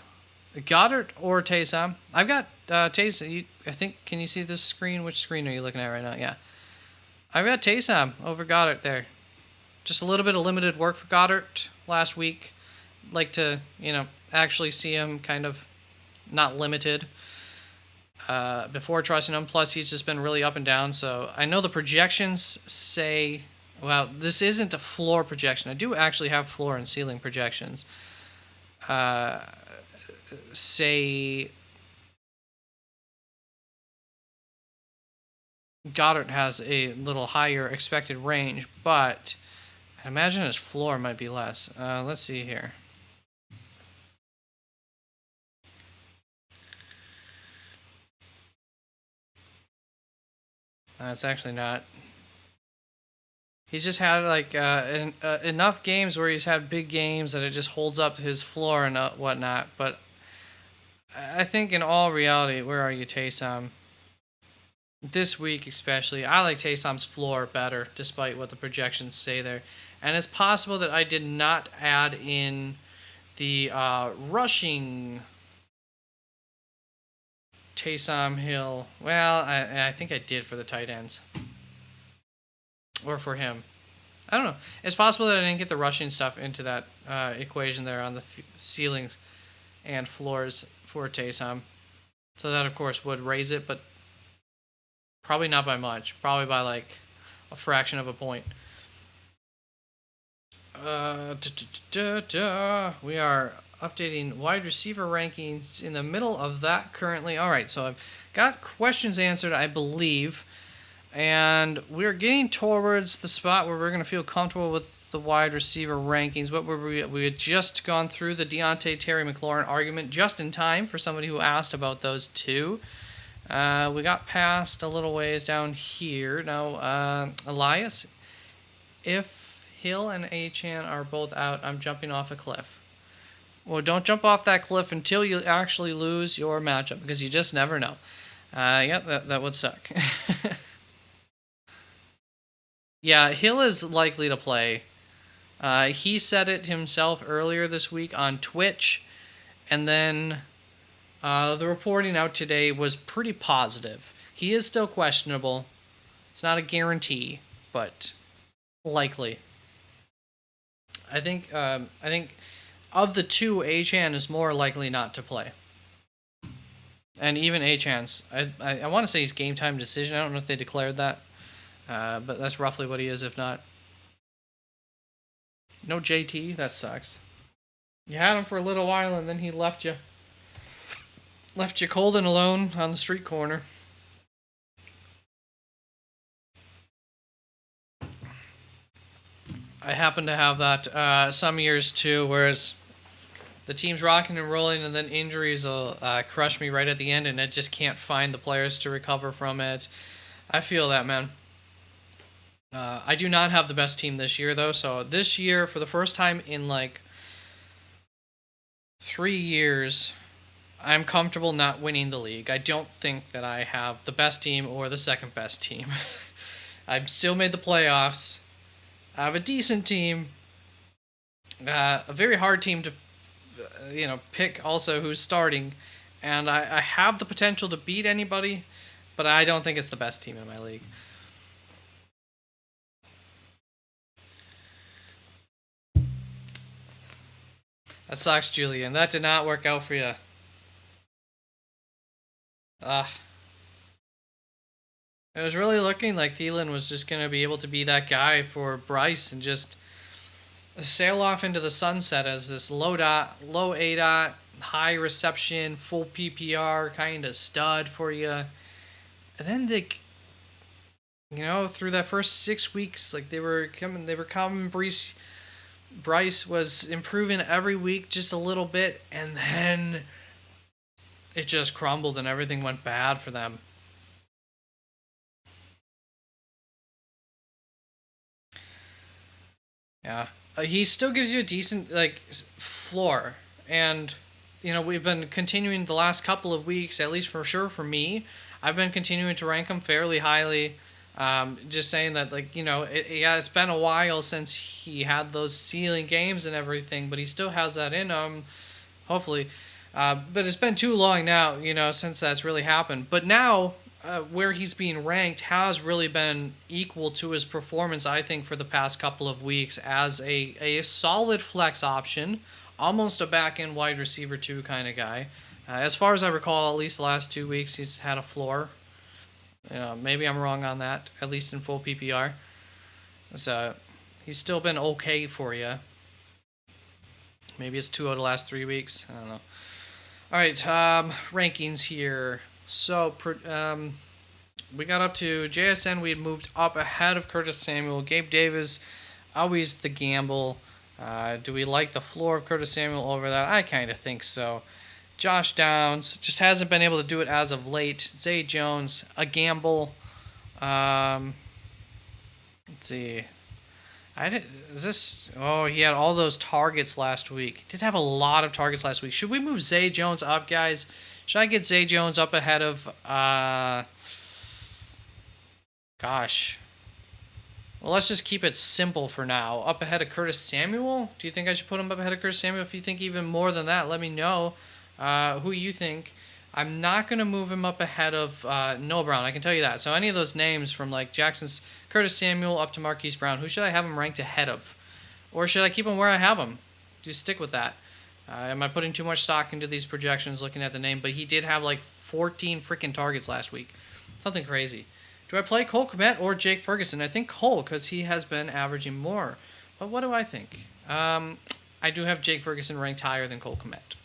Goddard or Taysom? I've got Taysom. I think, can you see this screen? Which screen are you looking at right now? Yeah. I've got Taysom over Goddard there. Just a little bit of limited work for Goddard last week. Like to, actually see him kind of not limited before trusting him. Plus, he's just been really up and down. So I know the projections say, well, this isn't a floor projection. I do actually have floor and ceiling projections. Say Goddard has a little higher expected range, but I imagine his floor might be less. Let's see here. It's actually not. He's just had like enough games where he's had big games that it just holds up his floor and whatnot. But I think in all reality, where are you, Taysom? This week especially, I like Taysom's floor better, despite what the projections say there. And it's possible that I did not add in the rushing Taysom Hill. Well, I think I did for the tight ends. Or for him. I don't know. It's possible that I didn't get the rushing stuff into that equation there on the ceilings and floors for Taysom. So that, of course, would raise it, but probably not by much. Probably by like a fraction of a point. We are updating wide receiver rankings in the middle of that currently. All right, so I've got questions answered, I believe. And we're getting towards the spot where we're going to feel comfortable with the wide receiver rankings. We had just gone through the Deontay Terry McLaurin argument just in time for somebody who asked about those two. We got past a little ways down here. Now, Elias, if Hill and Achane are both out, I'm jumping off a cliff. Well, don't jump off that cliff until you actually lose your matchup, because you just never know. That would suck. Yeah, Hill is likely to play. He said it himself earlier this week on Twitch, and then the reporting out today was pretty positive. He is still questionable. It's not a guarantee, but likely. I think of the two, Achane is more likely not to play. And even Achane's, I want to say he's game time decision. I don't know if they declared that. But that's roughly what he is, if not. No JT, that sucks. You had him for a little while and then he left you. Left you cold and alone on the street corner. I happen to have that some years too, whereas the team's rocking and rolling and then injuries will crush me right at the end and I just can't find the players to recover from it. I feel that, man. I do not have the best team this year, though. So this year, for the first time in like 3 years, I'm comfortable not winning the league. I don't think that I have the best team or the second best team. I've still made the playoffs. I have a decent team. A very hard team to, pick also who's starting. And I have the potential to beat anybody, but I don't think it's the best team in my league. That sucks, Julian. That did not work out for you. It was really looking like Thielen was just going to be able to be that guy for Bryce and just sail off into the sunset as this low ADOT, high reception, full PPR kind of stud for you. And then through that first 6 weeks, like they were coming. Bryce was improving every week just a little bit, and then it just crumbled and everything went bad for them. Yeah. He still gives you a decent floor, and we've been continuing the last couple of weeks, at least for sure for me. I've been continuing to rank him fairly highly. Just saying that, it's been a while since he had those ceiling games and everything, but he still has that in him, hopefully. But it's been too long now, since that's really happened. But now, where he's being ranked has really been equal to his performance, I think, for the past couple of weeks as a solid flex option, almost a back-end wide receiver 2 kind of guy. As far as I recall, at least the last 2 weeks, he's had a floor. Maybe I'm wrong on that, at least in full PPR. So he's still been okay for you. Maybe it's 2 out of the last 3 weeks. I don't know. All right, rankings here. So we got up to JSN. We had moved up ahead of Curtis Samuel. Gabe Davis, always the gamble. Do we like the floor of Curtis Samuel over that? I kind of think so. Josh Downs just hasn't been able to do it as of late. Zay Jones, a gamble. Let's see. He had all those targets last week. He did have a lot of targets last week. Should we move Zay Jones up, guys? Should I get Zay Jones up ahead of gosh. Well, let's just keep it simple for now. Up ahead of Curtis Samuel? Do you think I should put him up ahead of Curtis Samuel? If you think even more than that, let me know who you think. I'm not going to move him up ahead of Noah Brown. I can tell you that. So any of those names from like Jackson's Curtis Samuel up to Marquise Brown, who should I have him ranked ahead of? Or should I keep him where I have him? Just stick with that. Am I putting too much stock into these projections looking at the name? But he did have like 14 freaking targets last week. Something crazy. Do I play Cole Kmet or Jake Ferguson? I think Cole, because he has been averaging more. But what do I think? I do have Jake Ferguson ranked higher than Cole Kmet.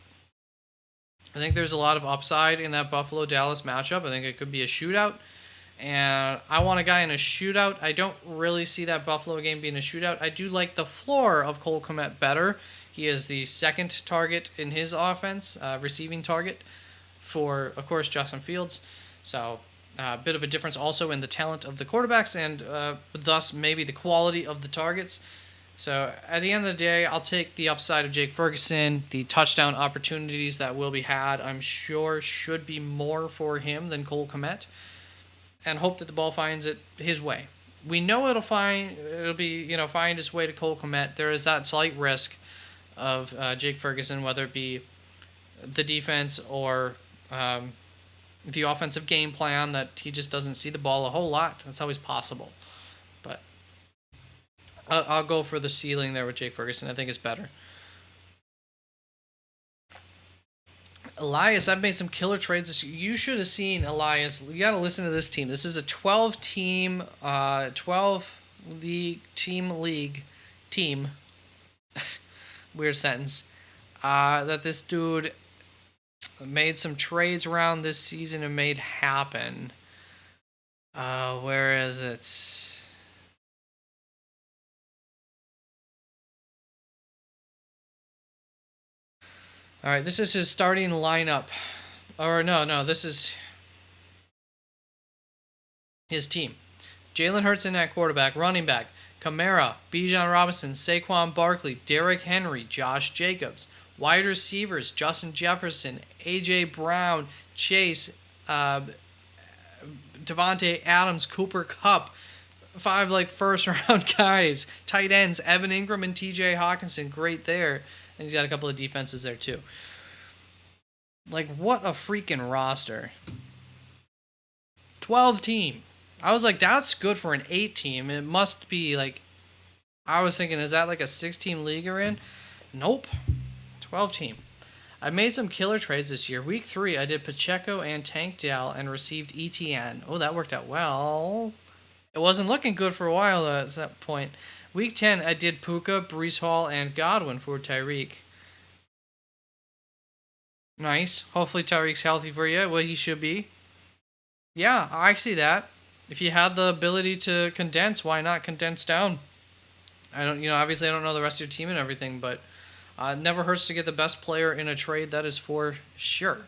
I think there's a lot of upside in that Buffalo-Dallas matchup. I think it could be a shootout. And I want a guy in a shootout. I don't really see that Buffalo game being a shootout. I do like the floor of Cole Kmet better. He is the second target in his offense, receiving target for, of course, Justin Fields. So a bit of a difference also in the talent of the quarterbacks and thus maybe the quality of the targets. So at the end of the day, I'll take the upside of Jake Ferguson. The touchdown opportunities that will be had, I'm sure, should be more for him than Cole Kmet, and hope that the ball finds it his way. We know it'll find its way to Cole Kmet. There is that slight risk of Jake Ferguson, whether it be the defense or the offensive game plan, that he just doesn't see the ball a whole lot. That's always possible. But I'll go for the ceiling there with Jake Ferguson. I think it's better. Elias, I've made some killer trades this year. You should have seen Elias. You got to listen to this team. This is a 12-team team. Weird sentence. That this dude made some trades around this season and made happen. Where is it? All right, this is his starting lineup. Or no, this is his team. Jalen Hurts in at quarterback, running back, Kamara, Bijan Robinson, Saquon Barkley, Derrick Henry, Josh Jacobs. Wide receivers, Justin Jefferson, A.J. Brown, Chase, Devontae Adams, Cooper Kupp. 5 first-round guys. Tight ends, Evan Ingram and T.J. Hawkinson. Great there. And he's got a couple of defenses there, too. What a freaking roster. 12 team. I was like, that's good for an 8 team. It must be, I was thinking, is that a 6-team league you're in? Nope. 12 team. I made some killer trades this year. Week 3, I did Pacheco and Tank Dell and received ETN. Oh, that worked out well. It wasn't looking good for a while at that point. Week 10, I did Puka, Breece Hall, and Godwin for Tyreek. Nice. Hopefully Tyreek's healthy for you. Well, he should be. Yeah, I see that. If you had the ability to condense, why not condense down? Obviously I don't know the rest of your team and everything, but it never hurts to get the best player in a trade, that is for sure.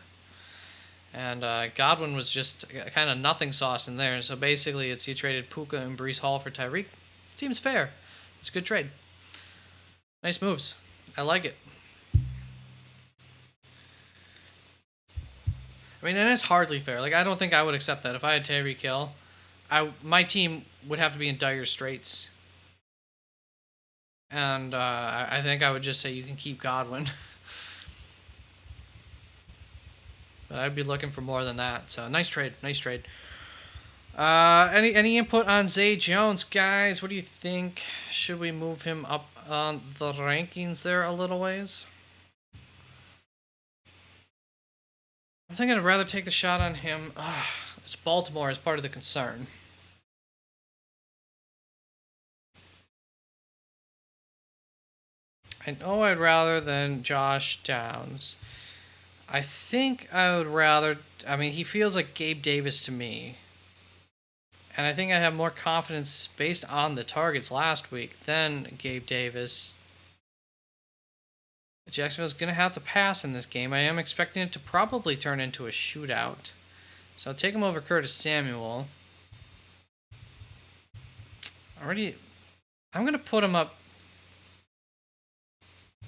And Godwin was just kind of nothing sauce in there. So basically, you traded Puka and Breece Hall for Tyreek. Seems fair. It's a good trade. Nice moves. I like it. I mean, and it's hardly fair. I don't think I would accept that. If I had Tyreek Hill, my team would have to be in dire straits. And I think I would just say you can keep Godwin. But I'd be looking for more than that. So nice trade. Any input on Zay Jones, guys? What do you think? Should we move him up on the rankings there a little ways? I'm thinking I'd rather take the shot on him. It's Baltimore as part of the concern. I know I'd rather than Josh Downs. I think I would rather... he feels like Gabe Davis to me. And I think I have more confidence based on the targets last week than Gabe Davis. Jacksonville's going to have to pass in this game. I am expecting it to probably turn into a shootout. So I'll take him over Curtis Samuel. I'm going to put him up.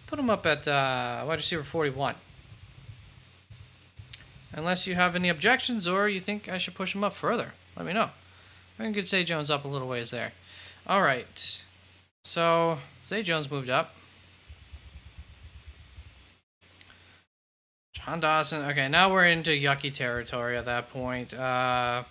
Put him up at wide receiver 41. Unless you have any objections or you think I should push him up further. Let me know. I can get Zay Jones up a little ways there. All right. So Zay Jones moved up. John Dawson. Okay, now we're into yucky territory at that point. Yeah,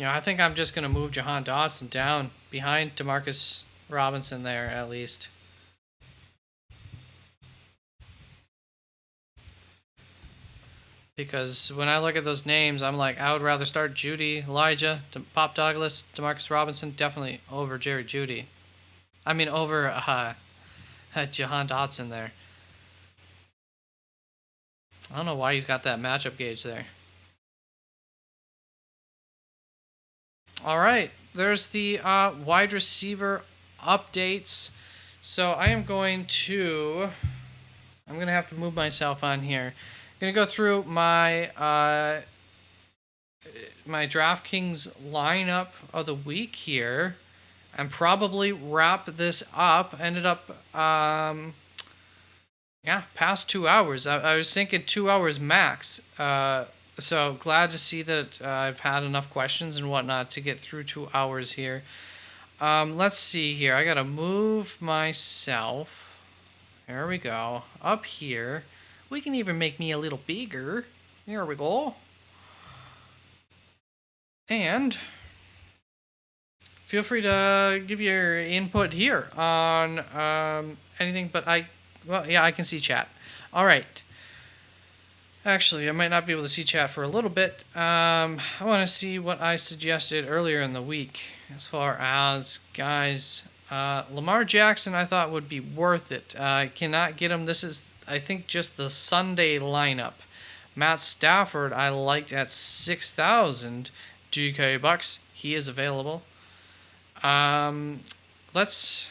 I think I'm just going to move Jahan Dawson down behind Demarcus Robinson there, at least. Because when I look at those names, I'm like, I would rather start Judy, Elijah, Pop Douglas, Demarcus Robinson, definitely over Jerry Judy. I mean, over Jahan Dotson there. I don't know why he's got that matchup gauge there. All right, there's the wide receiver updates. So I am going to have to move myself on here. I'm going to go through my my DraftKings lineup of the week here and probably wrap this up. Ended up, past 2 hours. I was thinking 2 hours max. So glad to see that I've had enough questions and whatnot to get through 2 hours here. Let's see here. I got to move myself. There we go. Up here. We can even make me a little bigger. There we go. And feel free to give your input here on anything, but I can see chat. All right. Actually, I might not be able to see chat for a little bit. I want to see what I suggested earlier in the week as far as, guys, Lamar Jackson I thought would be worth it. I cannot get him. This is, I think, just the Sunday lineup. Matt Stafford I liked at 6,000 GK bucks. He is available. Let's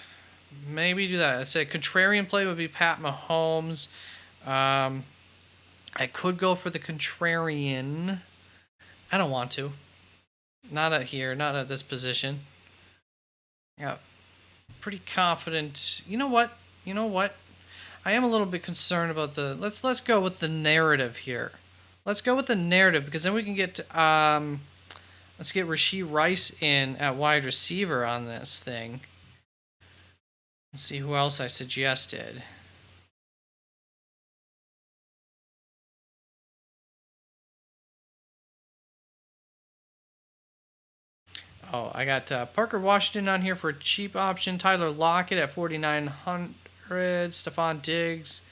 maybe do that. I'd say contrarian play would be Pat Mahomes. I could go for the contrarian. I don't want to. Not at here. Not at this position. Yeah, pretty confident. You know what? I am a little bit concerned about the. Let's go with the narrative here. Let's go with the narrative because then we can get. Let's get Rashee Rice in at wide receiver on this thing. Let's see who else I suggested. Oh, I got Parker Washington on here for a cheap option. Tyler Lockett at 4,900. Stephon Diggs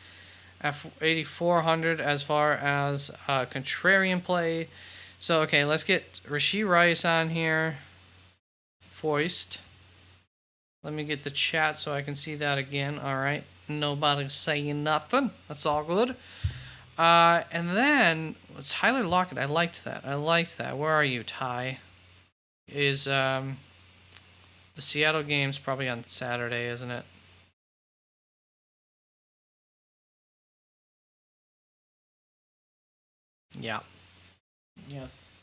at 8,400 as far as contrarian play. So, okay, let's get Rashee Rice on here. Foist. Let me get the chat so I can see that again. All right. Nobody's saying nothing. That's all good. And then Tyler Lockett. I liked that. Where are you, Ty? Is the Seattle game's probably on Saturday, isn't it? Yeah,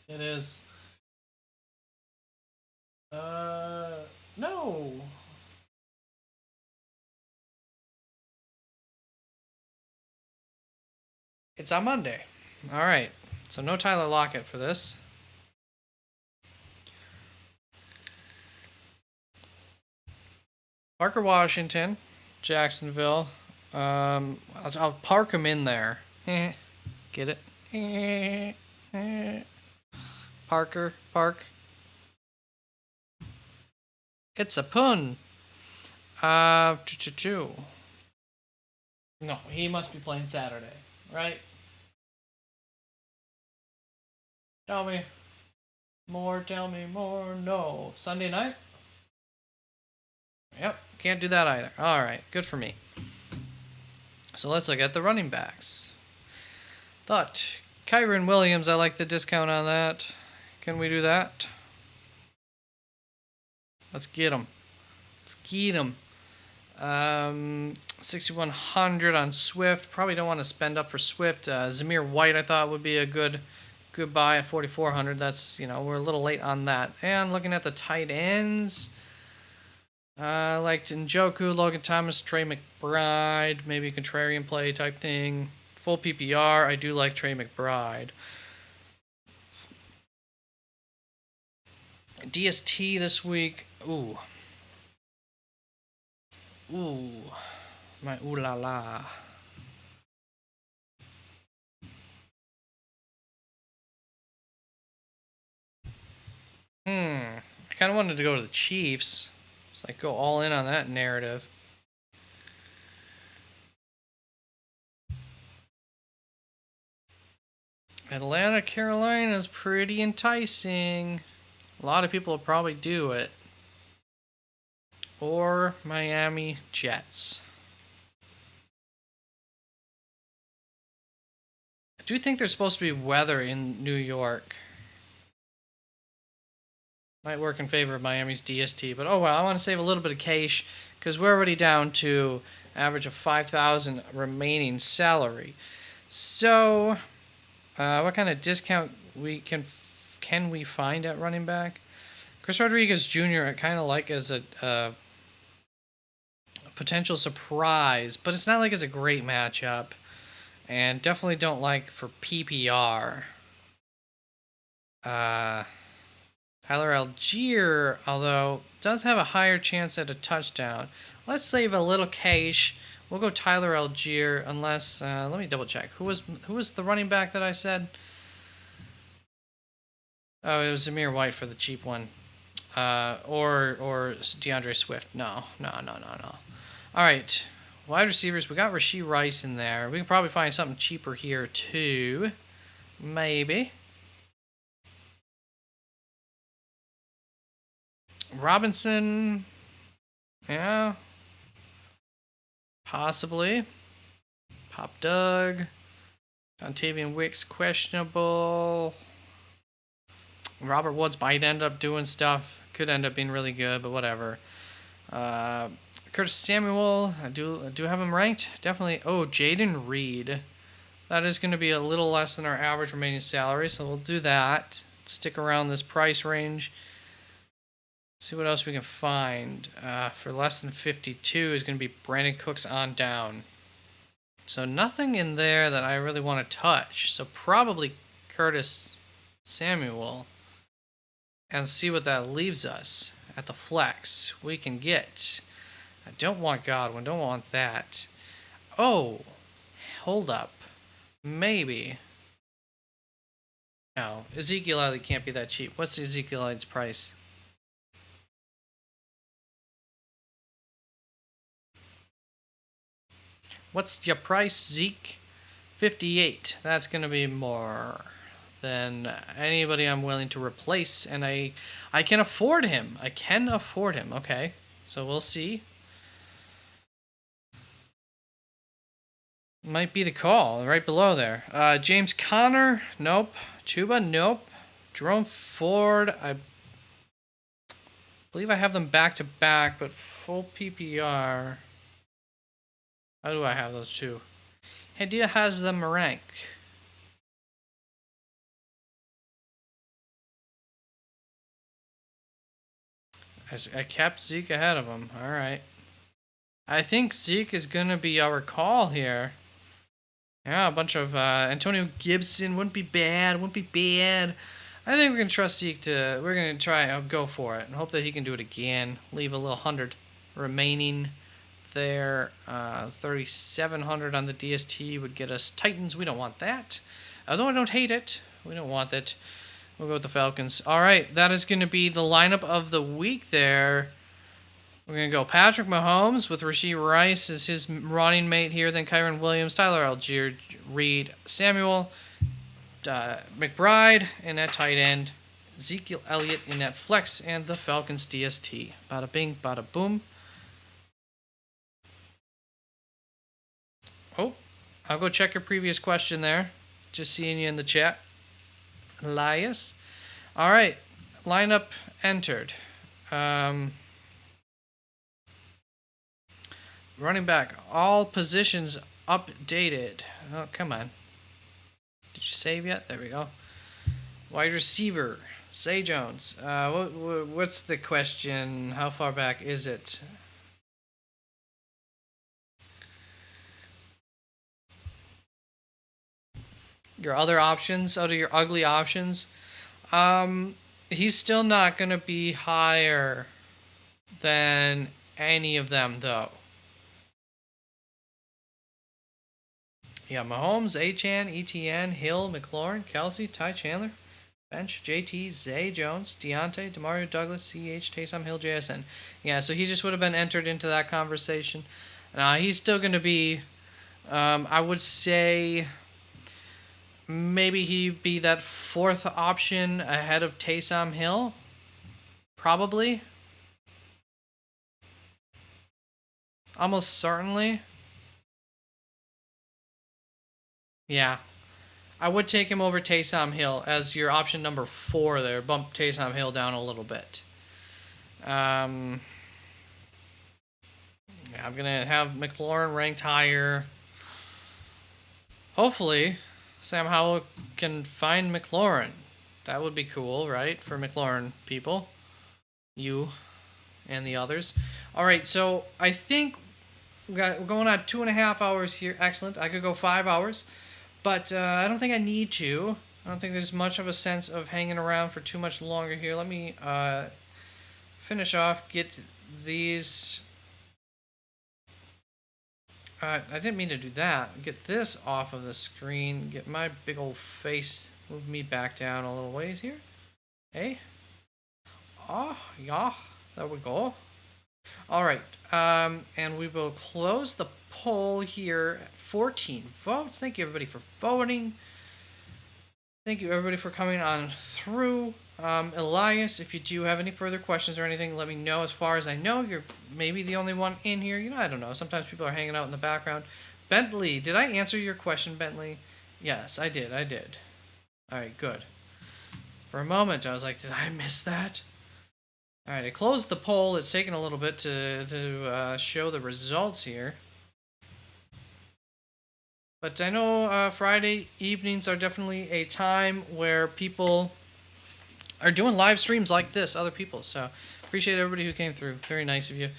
it is. No. It's on Monday. All right. So no Tyler Lockett for this. Parker Washington, Jacksonville. I'll park him in there. Get it? Park. It's a pun. No, he must be playing Saturday, right? Tell me more. No. Sunday night? Yep, can't do that either. All right, good for me. So let's look at the running backs. Thought Kyren Williams, I like the discount on that. Can we do that? Let's get him. Let's get him. 6,100 on Swift. Probably don't want to spend up for Swift. Zamir White, I thought would be a good buy at 4,400. That's, we're a little late on that. And looking at the tight ends, I liked Njoku, Logan Thomas, Trey McBride, maybe a contrarian play type thing. Full PPR, I do like Trey McBride. DST this week. Ooh, my ooh la la. I kind of wanted to go to the Chiefs. So I go all in on that narrative. Atlanta, Carolina is pretty enticing. A lot of people will probably do it. Or Miami Jets. I do think there's supposed to be weather in New York. Might work in favor of Miami's DST, but oh well, I want to save a little bit of cash because we're already down to average of 5,000 remaining salary. So, what kind of discount can we find at running back? Chris Rodriguez Jr. I kind of like as a potential surprise, but it's not like it's a great matchup, and definitely don't like for PPR. Tyler Algier, although, does have a higher chance at a touchdown. Let's save a little cash. We'll go Tyler Algier, unless let me double check. Who was the running back that I said? Oh, it was Zamir White for the cheap one. Or DeAndre Swift. No. All right, wide receivers. We got Rashee Rice in there. We can probably find something cheaper here too. Maybe. Robinson, yeah, possibly. Pop Doug, Dontavian Wicks questionable. Robert Woods might end up doing stuff. Could end up being really good, but whatever. Curtis Samuel, I do have him ranked. Definitely. Oh, Jaden Reed. That is going to be a little less than our average remaining salary, so we'll do that. Stick around this price range. See what else we can find. For less than 52 is going to be Brandon Cooks on down. So nothing in there that I really want to touch. So probably Curtis Samuel. And see what that leaves us at the flex. We can get. I don't want Godwin. Don't want that. Oh, hold up. Maybe. No, Ezekiel Elliott can't be that cheap. What's Ezekiel Elliott's price? What's your price, Zeke? 58. That's going to be more than anybody I'm willing to replace, and I can afford him. I can afford him. Okay, so we'll see. Might be the call right below there. James Conner, nope. Chuba, nope. Jerome Ford, I believe I have them back to back, but full PPR. How do I have those two? Hadia has them ranked. I kept Zeke ahead of him. All right. I think Zeke is going to be our call here. Yeah, a bunch of Antonio Gibson wouldn't be bad. I think we're going to trust Zeke we're going to try go for it and hope that he can do it again. Leave a little 100 remaining there. 3,700 on the DST would get us Titans. We don't want that. Although I don't hate it. We don't want that. We'll go with the Falcons. All right, that is going to be the lineup of the week there. We're going to go Patrick Mahomes with Rashee Rice as his running mate here, then Kyren Williams, Tyler Algier, Reed, Samuel, McBride in that tight end, Ezekiel Elliott in that flex, and the Falcons DST. Bada bing, bada boom. Oh, I'll go check your previous question there. Just seeing you in the chat. Elias. All right. Lineup entered. Running back. All positions updated. Oh, come on. Did you save yet? There we go. Wide receiver. Zay Jones. What's the question? How far back is it? Your other options, out of your ugly options, he's still not going to be higher than any of them, though. You got Mahomes, Achane, Etienne, Hill, McLaurin, Kelsey, Ty Chandler, bench, JT, Zay Jones, Deontay, Demario Douglas, CH, Taysom Hill, JSN. Yeah, so he just would have been entered into that conversation. He's still going to be, I would say, maybe he'd be that fourth option ahead of Taysom Hill. Probably. Almost certainly. Yeah. I would take him over Taysom Hill as your option number 4 there. Bump Taysom Hill down a little bit. Yeah, I'm going to have McLaurin ranked higher. Hopefully, Sam Howell can find McLaurin. That would be cool, right? For McLaurin people. You and the others. All right, so I think we're going on 2.5 hours here. Excellent. I could go 5 hours. But I don't think I need to. I don't think there's much of a sense of hanging around for too much longer here. Let me finish off, get these... I didn't mean to do that. Get this off of the screen. Get my big old face. Move me back down a little ways here. Hey. Oh, yeah. There we go. All right. And we will close the poll here at 14 votes. Thank you, everybody, for voting. Thank you, everybody, for coming on through. Elias, if you do have any further questions or anything, let me know. As far as I know, you're maybe the only one in here. You know, I don't know. Sometimes people are hanging out in the background. Bentley, did I answer your question, Bentley? Yes, I did. All right, good. For a moment, I was like, did I miss that? All right, I closed the poll. It's taken a little bit to show the results here. But I know Friday evenings are definitely a time where people are doing live streams like this, other people. So appreciate everybody who came through. Very nice of you.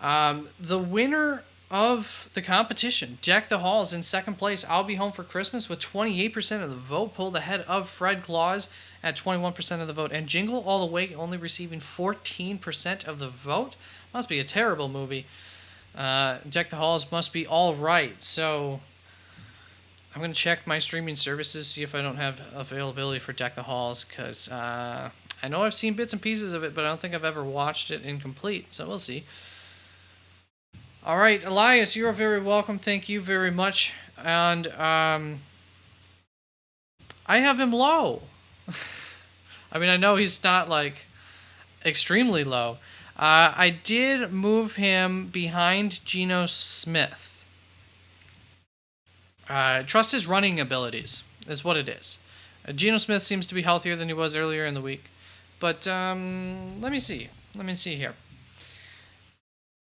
The winner of the competition, Deck the Halls, in second place. I'll Be Home for Christmas with 28% of the vote, pulled ahead of Fred Claus at 21% of the vote, and Jingle All the Way only receiving 14% of the vote. Must be a terrible movie. Deck the Halls must be all right. So I'm going to check my streaming services, see if I don't have availability for Deck the Halls, because I know I've seen bits and pieces of it, but I don't think I've ever watched it incomplete, so we'll see. All right, Elias, you're very welcome. Thank you very much. And I have him low. I mean, I know he's not, like, extremely low. I did move him behind Geno Smith. Trust his running abilities is what it is. Geno Smith seems to be healthier than he was earlier in the week. But let me see. Let me see here.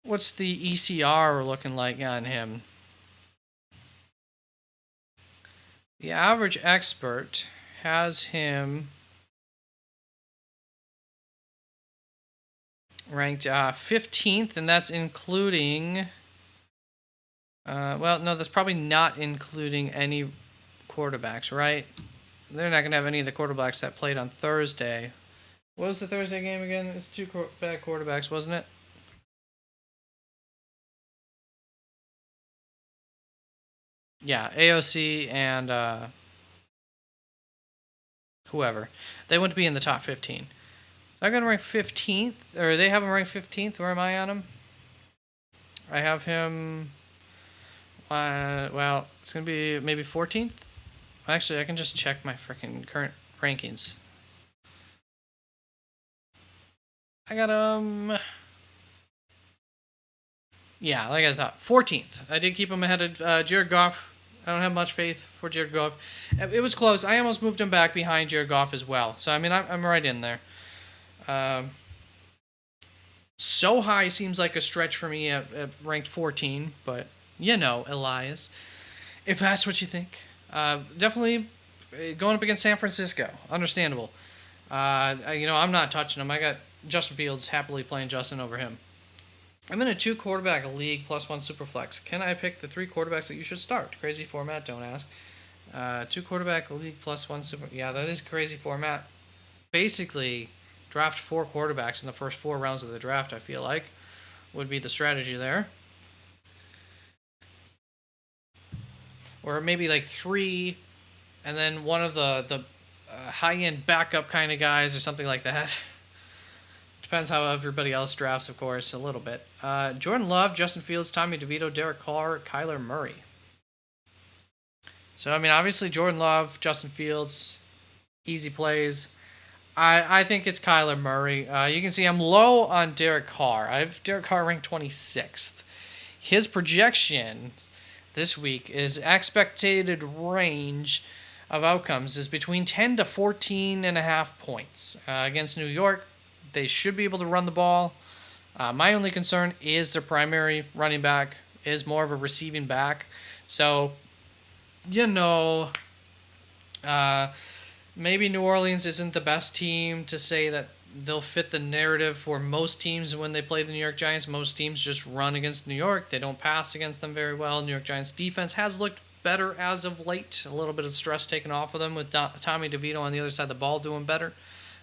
What's the ECR looking like on him? The average expert has him ranked 15th, and that's including... well, no, that's probably not including any quarterbacks, right? They're not going to have any of the quarterbacks that played on Thursday. What was the Thursday game again? It's 2 bad quarterbacks, wasn't it? Yeah, AOC and whoever. They wouldn't be in the top 15. So I'm going to rank 15th, or they have him ranked 15th. Where am I on him? I have him... well, it's going to be maybe 14th. Actually, I can just check my freaking current rankings. I got Yeah, like I thought. 14th. I did keep him ahead of Jared Goff. I don't have much faith for Jared Goff. It was close. I almost moved him back behind Jared Goff as well. So, I mean, I'm right in there. So high seems like a stretch for me at ranked 14, but Elias, if that's what you think. Definitely going up against San Francisco. Understandable. I'm not touching him. I got Justin Fields happily playing Justin over him. I'm in a 2-quarterback league plus 1 superflex. Can I pick the 3 quarterbacks that you should start? Crazy format, don't ask. 2-quarterback league plus 1 super. Yeah, that is crazy format. Basically, draft 4 quarterbacks in the first 4 rounds of the draft, I feel like, would be the strategy there. Or maybe like 3, and then one of the high-end backup kind of guys or something like that. Depends how everybody else drafts, of course, a little bit. Jordan Love, Justin Fields, Tommy DeVito, Derek Carr, Kyler Murray. So, I mean, obviously Jordan Love, Justin Fields, easy plays. I think it's Kyler Murray. You can see I'm low on Derek Carr. I have Derek Carr ranked 26th. His projection this week is expected range of outcomes is between 10 to 14.5 points. Against New York, they should be able to run the ball. My only concern is their primary running back is more of a receiving back. So, maybe New Orleans isn't the best team to say that they'll fit the narrative for most teams when they play the New York Giants. Most teams just run against New York. They don't pass against them very well. New York Giants defense has looked better as of late. A little bit of stress taken off of them with Tommy DeVito on the other side of the ball doing better.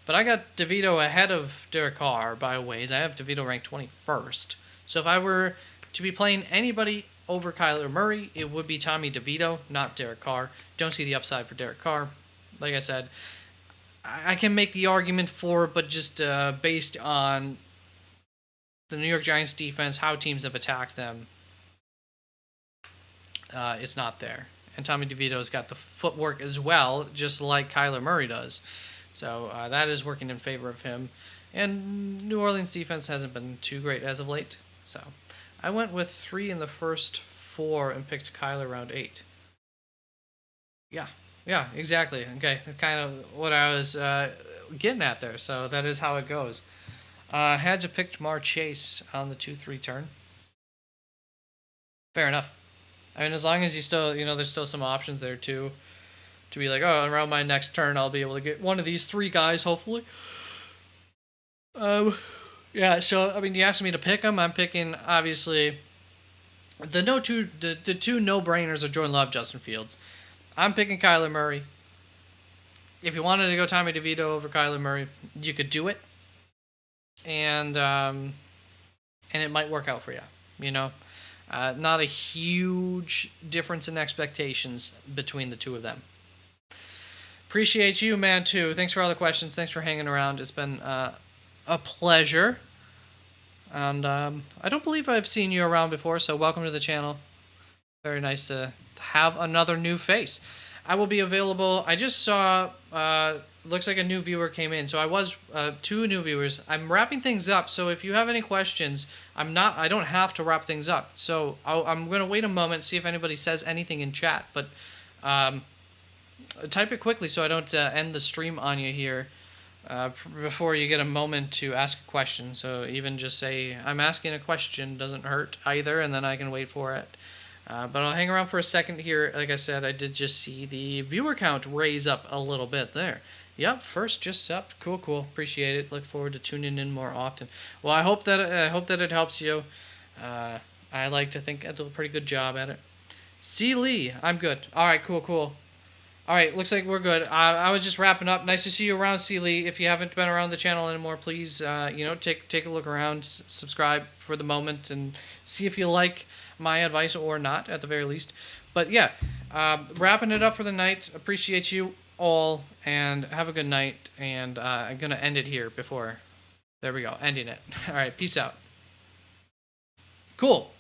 But I got DeVito ahead of Derek Carr by a ways. I have DeVito ranked 21st. So if I were to be playing anybody over Kyler Murray, it would be Tommy DeVito, not Derek Carr. Don't see the upside for Derek Carr. Like I said, I can make the argument for it, but just based on the New York Giants defense, how teams have attacked them, it's not there. And Tommy DeVito's got the footwork as well, just like Kyler Murray does. So that is working in favor of him. And New Orleans defense hasn't been too great as of late. So I went with 3 in the first 4 and picked Kyler round 8. Yeah, exactly. Okay, that's kind of what I was getting at there. So that is how it goes. Had to pick Ja'Marr Chase on the 2-3 turn. Fair enough. I mean, as long as you still, there's still some options there too. To be like, oh, around my next turn, I'll be able to get one of these 3 guys, hopefully. Yeah, so, I mean, you asked me to pick them. I'm picking, obviously, the 2 no-brainers are Jordan Love, Justin Fields. I'm picking Kyler Murray. If you wanted to go Tommy DeVito over Kyler Murray, you could do it. And it might work out for you, Not a huge difference in expectations between the 2 of them. Appreciate you, man, too. Thanks for all the questions. Thanks for hanging around. It's been a pleasure. And I don't believe I've seen you around before, so welcome to the channel. Very nice to have another new face. I will be available. I just saw, looks like a new viewer came in. So I was 2 new viewers. I'm wrapping things up. So if you have any questions, I don't have to wrap things up. So I'm going to wait a moment, see if anybody says anything in chat. But type it quickly so I don't end the stream on you here before you get a moment to ask a question. So even just say, I'm asking a question, doesn't hurt either, and then I can wait for it. But I'll hang around for a second here. Like I said, I did just see the viewer count raise up a little bit there. Yep, first just up. Cool. Appreciate it. Look forward to tuning in more often. Well, I hope that it helps you. I like to think I do a pretty good job at it. C. Lee, I'm good. All right, cool. All right, looks like we're good. I was just wrapping up. Nice to see you around, C. Lee. If you haven't been around the channel anymore, please, take a look around, subscribe for the moment, and see if you like my advice or not, at the very least. But yeah, wrapping it up for the night. Appreciate you all, and have a good night. And I'm gonna end it here before. There we go, ending it. All right, peace out. Cool.